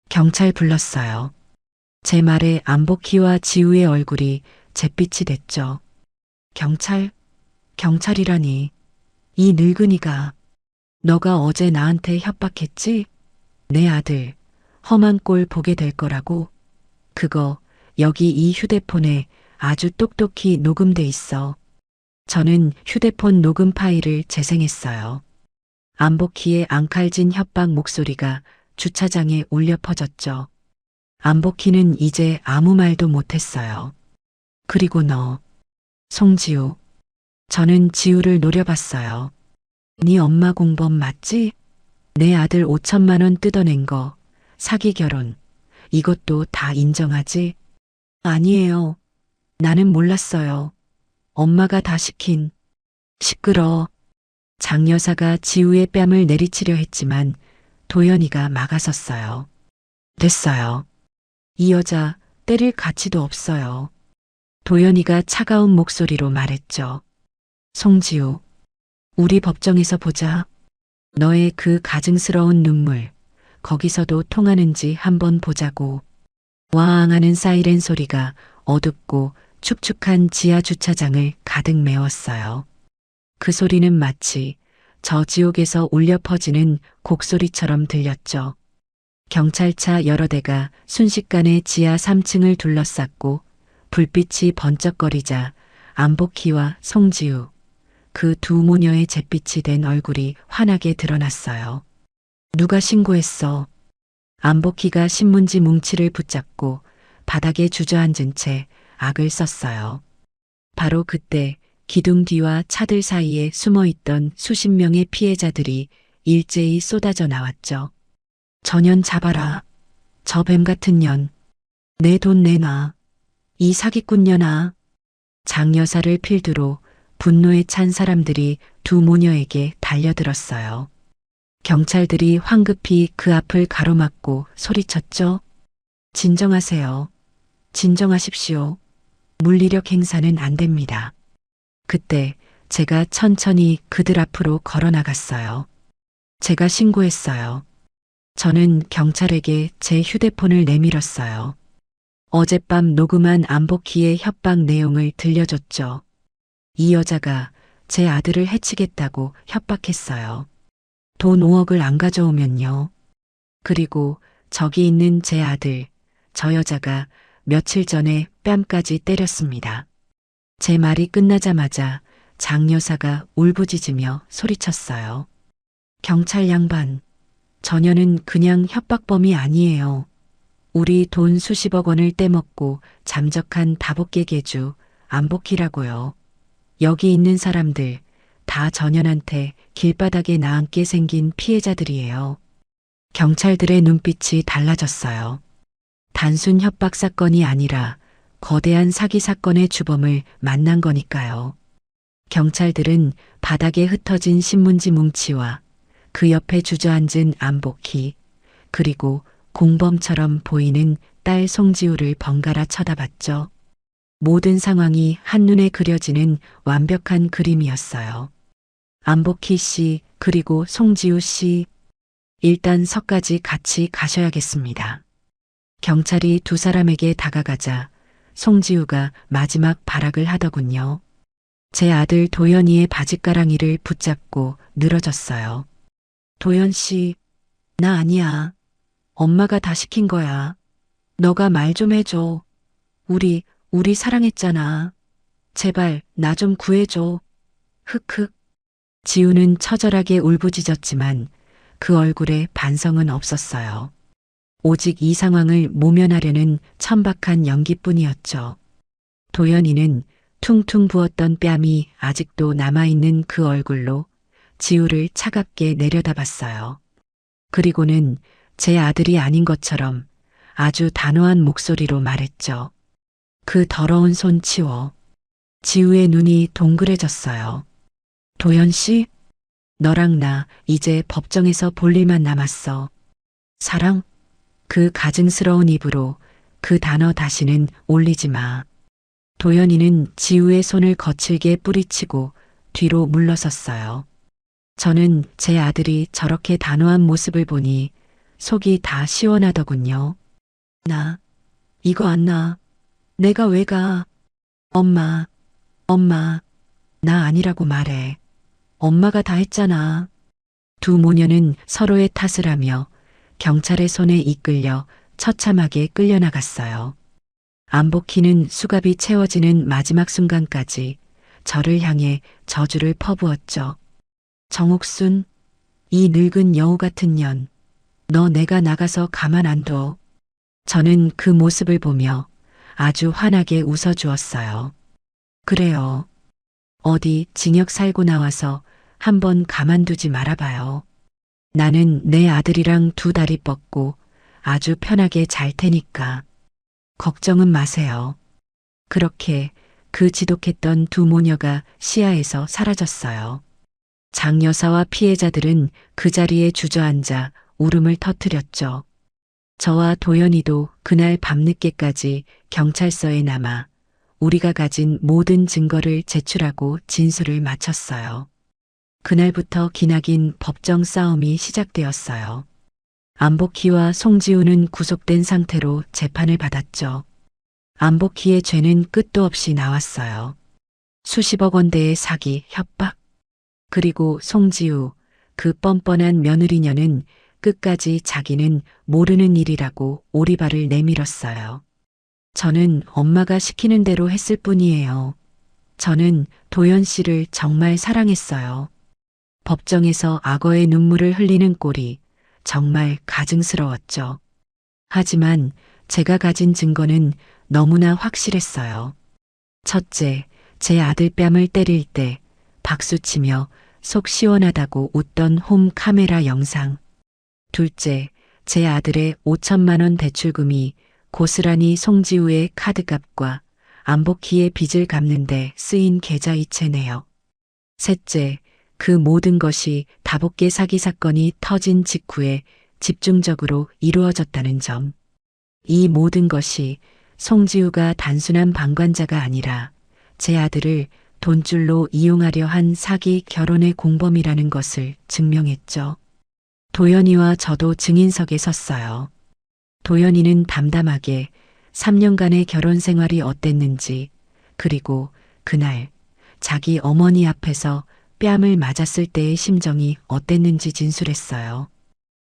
경찰 불렀어요. 제 말에 안복희와 지우의 얼굴이 잿빛이 됐죠. 경찰? 경찰이라니. 이 늙은이가. 너가 어제 나한테 협박했지? 내 아들 험한 꼴 보게 될 거라고. 그거 여기 이 휴대폰에 아주 똑똑히 녹음돼 있어. 저는 휴대폰 녹음 파일을 재생했어요. 안복희의 앙칼진 협박 목소리가 주차장에 울려 퍼졌죠. 안복희는 이제 아무 말도 못했어요. 그리고 너, 송지우. 저는 지우를 노려봤어요. 네 엄마 공범 맞지? 내 아들 5천만 원 뜯어낸 거, 사기 결혼, 이것도 다 인정하지? 아니에요. 나는 몰랐어요. 엄마가 다 시킨. 시끄러. 장 여사가 지우의 뺨을 내리치려 했지만 도연이가 막아섰어요. 됐어요. 이 여자 때릴 가치도 없어요. 도연이가 차가운 목소리로 말했죠. 송지우, 우리 법정에서 보자. 너의 그 가증스러운 눈물, 거기서도 통하는지 한번 보자고. 와앙 하는 사이렌 소리가 어둡고 축축한 지하 주차장을 가득 메웠어요. 그 소리는 마치 저 지옥에서 울려 퍼지는 곡소리처럼 들렸죠. 경찰차 여러 대가 순식간에 지하 3층을 둘러쌌고 불빛이 번쩍거리자 안복희와 송지우, 그 두 모녀의 잿빛이 된 얼굴이 환하게 드러났어요. 누가 신고했어? 안복희가 신문지 뭉치를 붙잡고 바닥에 주저앉은 채 악을 썼어요. 바로 그때 기둥 뒤와 차들 사이에 숨어있던 수십 명의 피해자들이 일제히 쏟아져 나왔죠. 저년 잡아라. 저 뱀 같은 년. 내 돈 내놔. 이 사기꾼년아. 장여사를 필두로 분노에 찬 사람들이 두 모녀에게 달려들었어요. 경찰들이 황급히 그 앞을 가로막고 소리쳤죠. 진정하세요. 진정하십시오. 물리력 행사는 안 됩니다. 그때 제가 천천히 그들 앞으로 걸어 나갔어요. 제가 신고했어요. 저는 경찰에게 제 휴대폰을 내밀었어요. 어젯밤 녹음한 안복희의 협박 내용을 들려줬죠. 이 여자가 제 아들을 해치겠다고 협박했어요. 돈 5억을 안 가져오면요. 그리고 저기 있는 제 아들, 저 여자가 며칠 전에 뺨까지 때렸습니다. 제 말이 끝나자마자 장 여사가 울부짖으며 소리쳤어요. 경찰 양반, 저녀는 그냥 협박범이 아니에요. 우리 돈 수십억 원을 떼먹고 잠적한 다복계 계주 안복희라고요. 여기 있는 사람들 다 저년한테 길바닥에 나앉게 생긴 피해자들이에요. 경찰들의 눈빛이 달라졌어요. 단순 협박 사건이 아니라 거대한 사기 사건의 주범을 만난 거니까요. 경찰들은 바닥에 흩어진 신문지 뭉치와 그 옆에 주저앉은 안복희, 그리고 공범처럼 보이는 딸 송지우를 번갈아 쳐다봤죠. 모든 상황이 한눈에 그려지는 완벽한 그림이었어요. 안복희 씨, 그리고 송지우 씨, 일단 서까지 같이 가셔야겠습니다. 경찰이 두 사람에게 다가가자 송지우가 마지막 발악을 하더군요. 제 아들 도연이의 바짓가랑이를 붙잡고 늘어졌어요. 도연 씨, 나 아니야. 엄마가 다 시킨 거야. 너가 말 좀 해줘. 우리 사랑했잖아. 제발 나 좀 구해줘. 흑흑. 지우는 처절하게 울부짖었지만 그 얼굴에 반성은 없었어요. 오직 이 상황을 모면하려는 천박한 연기뿐이었죠. 도연이는 퉁퉁 부었던 뺨이 아직도 남아있는 그 얼굴로 지우를 차갑게 내려다봤어요. 그리고는 제 아들이 아닌 것처럼 아주 단호한 목소리로 말했죠. 그 더러운 손 치워. 지우의 눈이 동그래졌어요. 도연 씨, 너랑 나 이제 법정에서 볼 일만 남았어. 사랑? 그 가증스러운 입으로 그 단어 다시는 올리지 마. 도연이는 지우의 손을 거칠게 뿌리치고 뒤로 물러섰어요. 저는 제 아들이 저렇게 단호한 모습을 보니 속이 다 시원하더군요. 나 이거 안 나. 내가 왜 가? 엄마, 나 아니라고 말해. 엄마가 다 했잖아. 두 모녀는 서로의 탓을 하며 경찰의 손에 이끌려 처참하게 끌려나갔어요. 안복희는 수갑이 채워지는 마지막 순간까지 저를 향해 저주를 퍼부었죠. 정옥순, 이 늙은 여우 같은 년, 너 내가 나가서 가만 안 둬. 저는 그 모습을 보며 아주 환하게 웃어주었어요. 그래요. 어디 징역 살고 나와서 한번 가만두지 말아봐요. 나는 내 아들이랑 두 다리 뻗고 아주 편하게 잘 테니까. 걱정은 마세요. 그렇게 그 지독했던 두 모녀가 시야에서 사라졌어요. 장 여사와 피해자들은 그 자리에 주저앉아 울음을 터뜨렸죠. 저와 도연이도 그날 밤늦게까지 경찰서에 남아 우리가 가진 모든 증거를 제출하고 진술을 마쳤어요. 그날부터 기나긴 법정 싸움이 시작되었어요. 안복희와 송지우는 구속된 상태로 재판을 받았죠. 안복희의 죄는 끝도 없이 나왔어요. 수십억 원대의 사기, 협박. 그리고 송지우, 그 뻔뻔한 며느리녀는 끝까지 자기는 모르는 일이라고 오리발을 내밀었어요. 저는 엄마가 시키는 대로 했을 뿐이에요. 저는 도연 씨를 정말 사랑했어요. 법정에서 악어의 눈물을 흘리는 꼴이 정말 가증스러웠죠. 하지만 제가 가진 증거는 너무나 확실했어요. 첫째, 제 아들 뺨을 때릴 때 박수치며 속 시원하다고 웃던 홈 카메라 영상. 둘째, 제 아들의 5천만 원 대출금이 고스란히 송지우의 카드값과 안복희의 빚을 갚는데 쓰인 계좌이체네요. 셋째, 그 모든 것이 다복계 사기 사건이 터진 직후에 집중적으로 이루어졌다는 점. 이 모든 것이 송지우가 단순한 방관자가 아니라 제 아들을 돈줄로 이용하려 한 사기 결혼의 공범이라는 것을 증명했죠. 도연이와 저도 증인석에 섰어요. 도연이는 담담하게 3년간의 결혼 생활이 어땠는지, 그리고 그날 자기 어머니 앞에서 뺨을 맞았을 때의 심정이 어땠는지 진술했어요.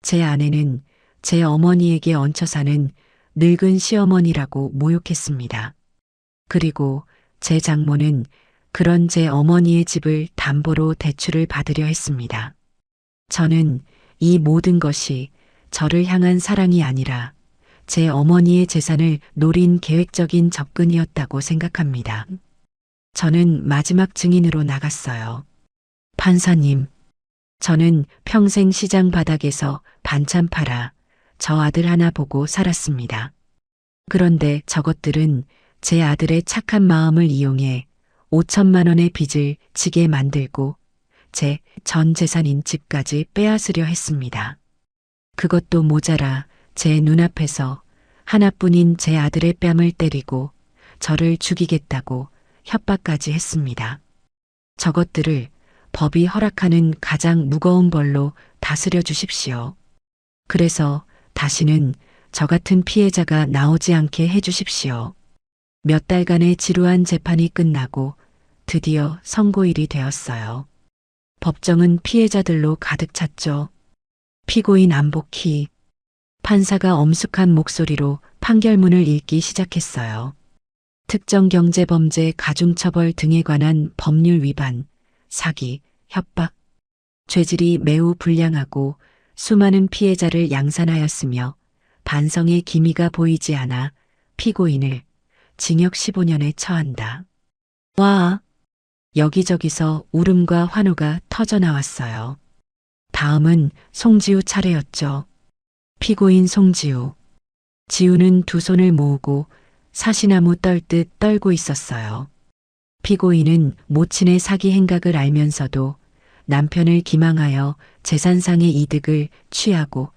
제 아내는 제 어머니에게 얹혀 사는 늙은 시어머니라고 모욕했습니다. 그리고 제 장모는 그런 제 어머니의 집을 담보로 대출을 받으려 했습니다. 저는 이 모든 것이 저를 향한 사랑이 아니라 제 어머니의 재산을 노린 계획적인 접근이었다고 생각합니다. 저는 마지막 증인으로 나갔어요. 판사님, 저는 평생 시장 바닥에서 반찬 팔아 저 아들 하나 보고 살았습니다. 그런데 저것들은 제 아들의 착한 마음을 이용해 5천만 원의 빚을 지게 만들고 제 전 재산인 집까지 빼앗으려 했습니다. 그것도 모자라 제 눈앞에서 하나뿐인 제 아들의 뺨을 때리고 저를 죽이겠다고 협박까지 했습니다. 저것들을 법이 허락하는 가장 무거운 벌로 다스려 주십시오. 그래서 다시는 저 같은 피해자가 나오지 않게 해 주십시오. 몇 달간의 지루한 재판이 끝나고 드디어 선고일이 되었어요. 법정은 피해자들로 가득 찼죠. 피고인 안복희. 판사가 엄숙한 목소리로 판결문을 읽기 시작했어요. 특정경제범죄 가중처벌 등에 관한 법률 위반, 사기, 협박, 죄질이 매우 불량하고 수많은 피해자를 양산하였으며 반성의 기미가 보이지 않아 피고인을 징역 15년에 처한다. 와! 여기저기서 울음과 환호가 터져나왔어요. 다음은 송지우 차례였죠. 피고인 송지우. 지우는 두 손을 모으고 사시나무 떨듯 떨고 있었어요. 피고인은 모친의 사기 행각을 알면서도 남편을 기망하여 재산상의 이득을 취하고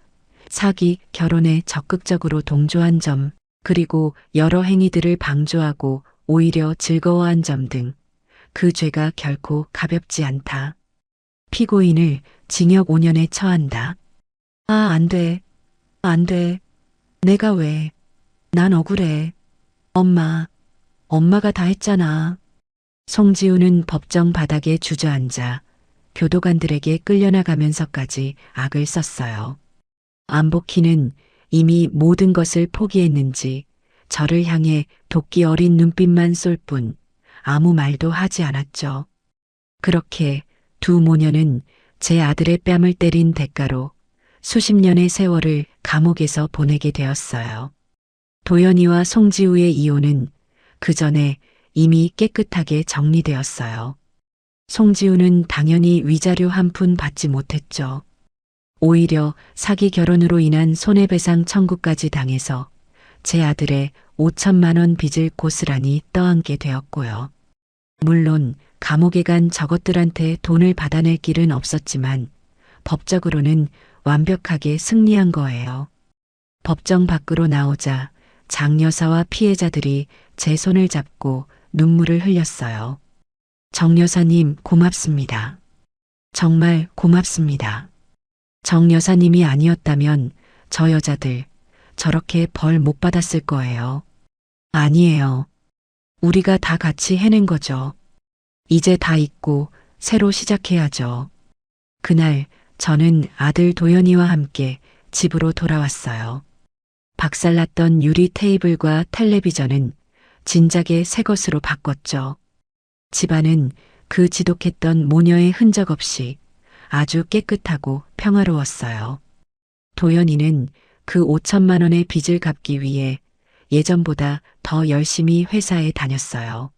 사기 결혼에 적극적으로 동조한 점, 그리고 여러 행위들을 방조하고 오히려 즐거워한 점 등 그 죄가 결코 가볍지 않다. 피고인을 징역 5년에 처한다. 아, 안 돼. 안 돼. 내가 왜. 난 억울해. 엄마가 다 했잖아. 송지우는 법정 바닥에 주저앉아 교도관들에게 끌려나가면서까지 악을 썼어요. 안복희는 이미 모든 것을 포기했는지 저를 향해 도끼 어린 눈빛만 쏠 뿐 아무 말도 하지 않았죠. 그렇게 두 모녀는 제 아들의 뺨을 때린 대가로 수십 년의 세월을 감옥에서 보내게 되었어요. 도연이와 송지우의 이혼은 그 전에 이미 깨끗하게 정리되었어요. 송지우는 당연히 위자료 한 푼 받지 못했죠. 오히려 사기 결혼으로 인한 손해배상 청구까지 당해서 제 아들의 5천만 원 빚을 고스란히 떠안게 되었고요. 물론 감옥에 간 저것들한테 돈을 받아낼 길은 없었지만 법적으로는 완벽하게 승리한 거예요. 법정 밖으로 나오자 장 여사와 피해자들이 제 손을 잡고 눈물을 흘렸어요. 정 여사님 고맙습니다. 정말 고맙습니다. 정 여사님이 아니었다면 저 여자들 저렇게 벌 못 받았을 거예요. 아니에요. 우리가 다 같이 해낸 거죠. 이제 다 잊고 새로 시작해야죠. 그날 저는 아들 도연이와 함께 집으로 돌아왔어요. 박살났던 유리 테이블과 텔레비전은 진작에 새 것으로 바꿨죠. 집안은 그 지독했던 모녀의 흔적 없이 아주 깨끗하고 평화로웠어요. 도연이는 그 5천만 원의 빚을 갚기 위해 예전보다 더 열심히 회사에 다녔어요.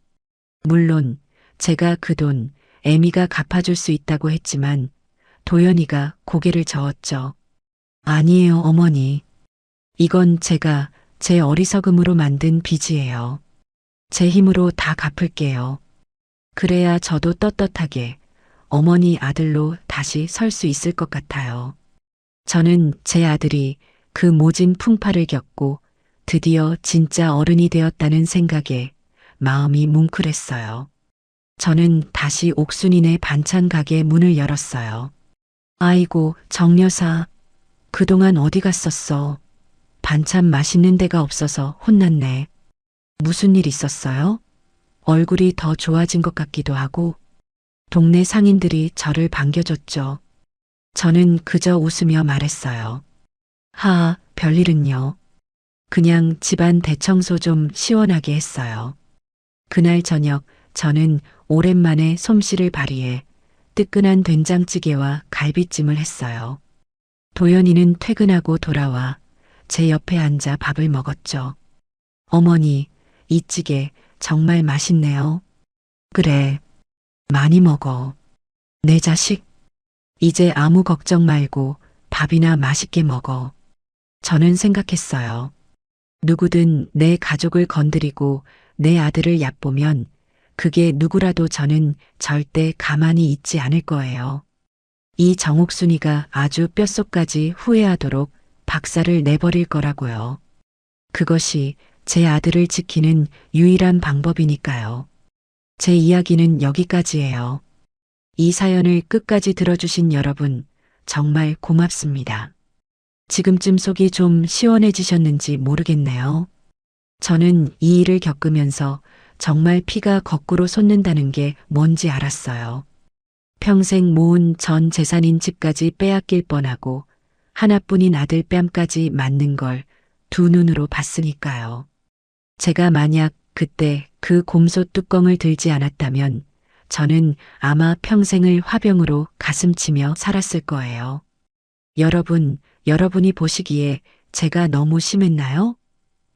물론 제가 그 돈 애미가 갚아줄 수 있다고 했지만 도연이가 고개를 저었죠. 아니에요, 어머니. 이건 제가 제 어리석음으로 만든 빚이에요. 제 힘으로 다 갚을게요. 그래야 저도 떳떳하게 어머니 아들로 다시 설 수 있을 것 같아요. 저는 제 아들이 그 모진 풍파를 겪고 드디어 진짜 어른이 되었다는 생각에 마음이 뭉클했어요. 저는 다시 옥순이네 반찬 가게 문을 열었어요. 아이고, 정여사. 그동안 어디 갔었어? 반찬 맛있는 데가 없어서 혼났네. 무슨 일 있었어요? 얼굴이 더 좋아진 것 같기도 하고 동네 상인들이 저를 반겨줬죠. 저는 그저 웃으며 말했어요. 별일은요. 그냥 집안 대청소 좀 시원하게 했어요. 그날 저녁 저는 오랜만에 솜씨를 발휘해 뜨끈한 된장찌개와 갈비찜을 했어요. 도연이는 퇴근하고 돌아와 제 옆에 앉아 밥을 먹었죠. 어머니, 이 찌개 정말 맛있네요. 그래, 많이 먹어. 내 자식, 이제 아무 걱정 말고 밥이나 맛있게 먹어. 저는 생각했어요. 누구든 내 가족을 건드리고 내 아들을 얕보면 그게 누구라도 저는 절대 가만히 있지 않을 거예요. 이 정옥순이가 아주 뼛속까지 후회하도록 박살을 내버릴 거라고요. 그것이 제 아들을 지키는 유일한 방법이니까요. 제 이야기는 여기까지예요. 이 사연을 끝까지 들어주신 여러분, 정말 고맙습니다. 지금쯤 속이 좀 시원해지셨는지 모르겠네요. 저는 이 일을 겪으면서 정말 피가 거꾸로 솟는다는 게 뭔지 알았어요. 평생 모은 전 재산인 집까지 빼앗길 뻔하고 하나뿐인 아들 뺨까지 맞는 걸 두 눈으로 봤으니까요. 제가 만약 그때 그 곰소 뚜껑을 들지 않았다면 저는 아마 평생을 화병으로 가슴치며 살았을 거예요. 여러분이 보시기에 제가 너무 심했나요?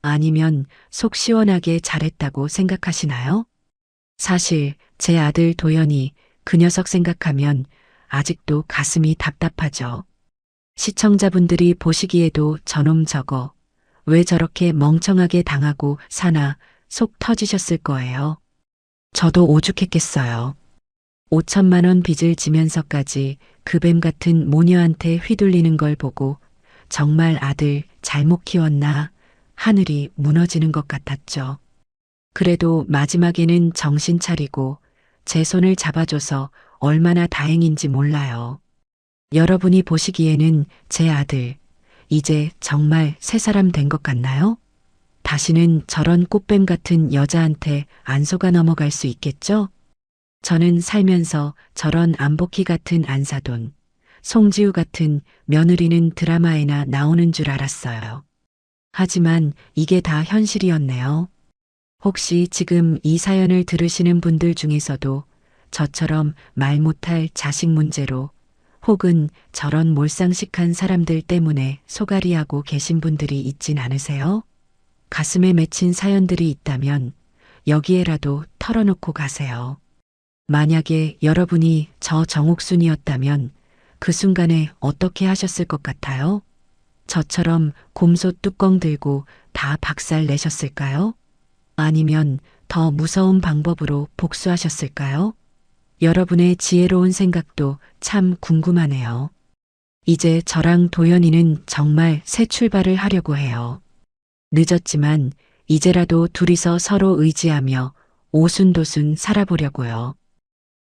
아니면 속 시원하게 잘했다고 생각하시나요? 사실 제 아들 도연이 그 녀석 생각하면 아직도 가슴이 답답하죠. 시청자분들이 보시기에도 저놈 저거 왜 저렇게 멍청하게 당하고 사나 속 터지셨을 거예요. 저도 오죽했겠어요. 5천만 원 빚을 지면서까지 그 뱀 같은 모녀한테 휘둘리는 걸 보고 정말 아들 잘못 키웠나 하늘이 무너지는 것 같았죠. 그래도 마지막에는 정신 차리고 제 손을 잡아줘서 얼마나 다행인지 몰라요. 여러분이 보시기에는 제 아들 이제 정말 새 사람 된 것 같나요? 다시는 저런 꽃뱀 같은 여자한테 안 속아 넘어갈 수 있겠죠? 저는 살면서 저런 안복희 같은 안사돈, 송지우 같은 며느리는 드라마에나 나오는 줄 알았어요. 하지만 이게 다 현실이었네요. 혹시 지금 이 사연을 들으시는 분들 중에서도 저처럼 말 못할 자식 문제로 혹은 저런 몰상식한 사람들 때문에 소갈이하고 계신 분들이 있진 않으세요? 가슴에 맺힌 사연들이 있다면 여기에라도 털어놓고 가세요. 만약에 여러분이 저 정옥순이었다면 그 순간에 어떻게 하셨을 것 같아요? 저처럼 곰소 뚜껑 들고 다 박살 내셨을까요? 아니면 더 무서운 방법으로 복수하셨을까요? 여러분의 지혜로운 생각도 참 궁금하네요. 이제 저랑 도연이는 정말 새 출발을 하려고 해요. 늦었지만 이제라도 둘이서 서로 의지하며 오순도순 살아보려고요.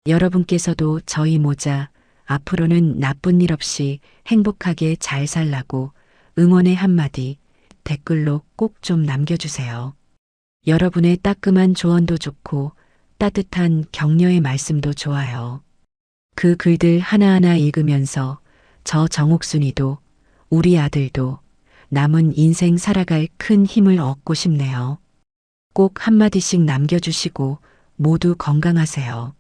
여러분께서도 저희 모자 앞으로는 나쁜 일 없이 행복하게 잘 살라고 응원의 한마디 댓글로 꼭 좀 남겨주세요. 여러분의 따끔한 조언도 좋고 따뜻한 격려의 말씀도 좋아요. 그 글들 하나하나 읽으면서 저 정옥순이도 우리 아들도 남은 인생 살아갈 큰 힘을 얻고 싶네요. 꼭 한마디씩 남겨주시고 모두 건강하세요.